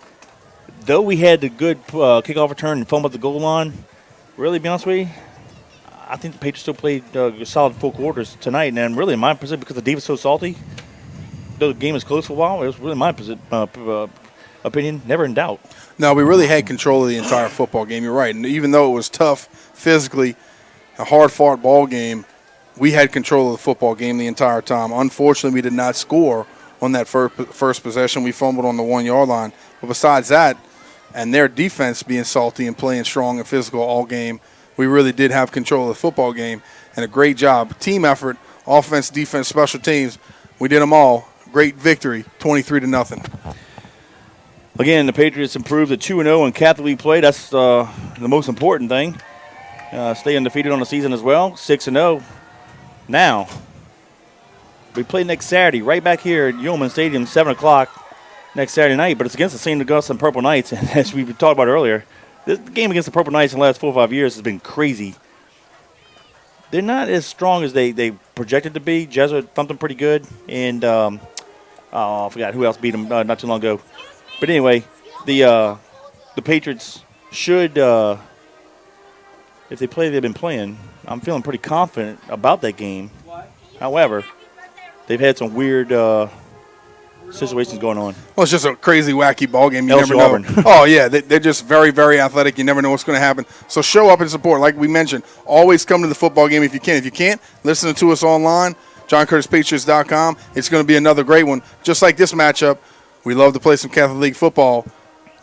Though we had the good kickoff return and fumble at the goal line, really, to be honest with you, I think the Patriots still played solid full quarters tonight. And really, in my position, because the defense is so salty, though the game was close for a while, it was really my opinion, never in doubt. No, we really had control of the entire football game. You're right. And even though it was tough physically, a hard-fought ball game, we had control of the football game the entire time. Unfortunately, we did not score on that first possession. We fumbled on the 1-yard line. But besides that, and their defense being salty and playing strong and physical all game, we really did have control of the football game. And a great job. Team effort, offense, defense, special teams. We did them all. Great victory, 23-0. Again, the Patriots improved to 2-0 in Catholic League play. That's the most important thing. Stay undefeated on the season as well, 6-0. Now, we play next Saturday right back here at Yeoman Stadium, 7 o'clock next Saturday night, but it's against the St. Augustine Purple Knights. And as we talked about earlier, this game against the Purple Knights in the last 4 or 5 years has been crazy. They're not as strong as they projected to be. Jesuit thumped them pretty good. And I forgot who else beat them not too long ago. But anyway, the Patriots should, if they play they've been playing, I'm feeling pretty confident about that game. However, they've had some weird situations going on. Well, it's just a crazy, wacky ball game. You LSU never know. Auburn. Oh, yeah, they're just very, very athletic. You never know what's going to happen. So show up and support. Like we mentioned, always come to the football game if you can. If you can't, listen to us online, JohnCurtisPatriots.com. It's going to be another great one. Just like this matchup, we love to play some Catholic League football.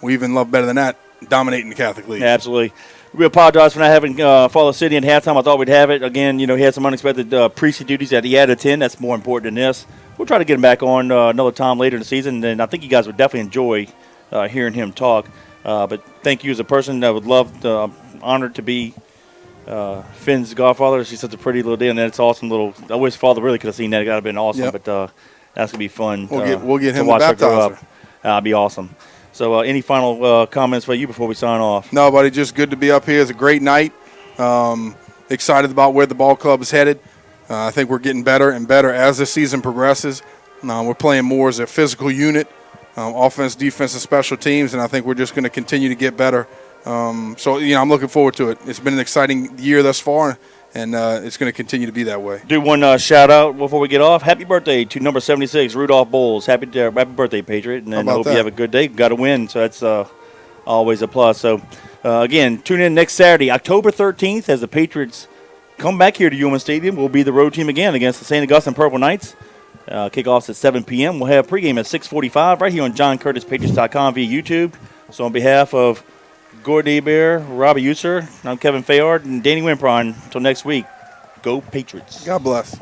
We even love better than that, dominating the Catholic League. Yeah, absolutely. We apologize for not having Follow City in halftime. I thought we'd have it. Again, he had some unexpected preseason duties that he had to attend. That's more important than this. We'll try to get him back on another time later in the season, and I think you guys would definitely enjoy hearing him talk. But thank you as a person. I would love, honored to be Finn's godfather. She's such a pretty little deal, and it's awesome little. I wish Father really could have seen that. It would have been awesome, Yep. but that's going to be fun. We'll get him to watch to her grow baptize up. That'd be awesome. So any final comments for you before we sign off? No, buddy, just good to be up here. It's a great night. Excited about where the ball club is headed. I think we're getting better and better as the season progresses. We're playing more as a physical unit, offense, defense, and special teams, and I think we're just going to continue to get better. So, I'm looking forward to it. It's been an exciting year thus far, and it's going to continue to be that way. Do one shout-out before we get off. Happy birthday to number 76, Rudolph Bowles. Happy birthday, Patriot, and I hope you have a good day. Got to win, so that's always a plus. So, again, tune in next Saturday, October 13th, as the Patriots come back here to UMass Stadium. We'll be the road team again against the St. Augustine Purple Knights. Kickoffs at 7 p.m. We'll have pregame at 6:45 right here on JohnCurtisPatriots.com via YouTube. So on behalf of Gordon Hebert, Robbie User, I'm Kevin Fayard, and Danny Wimpron. Until next week, go Patriots. God bless.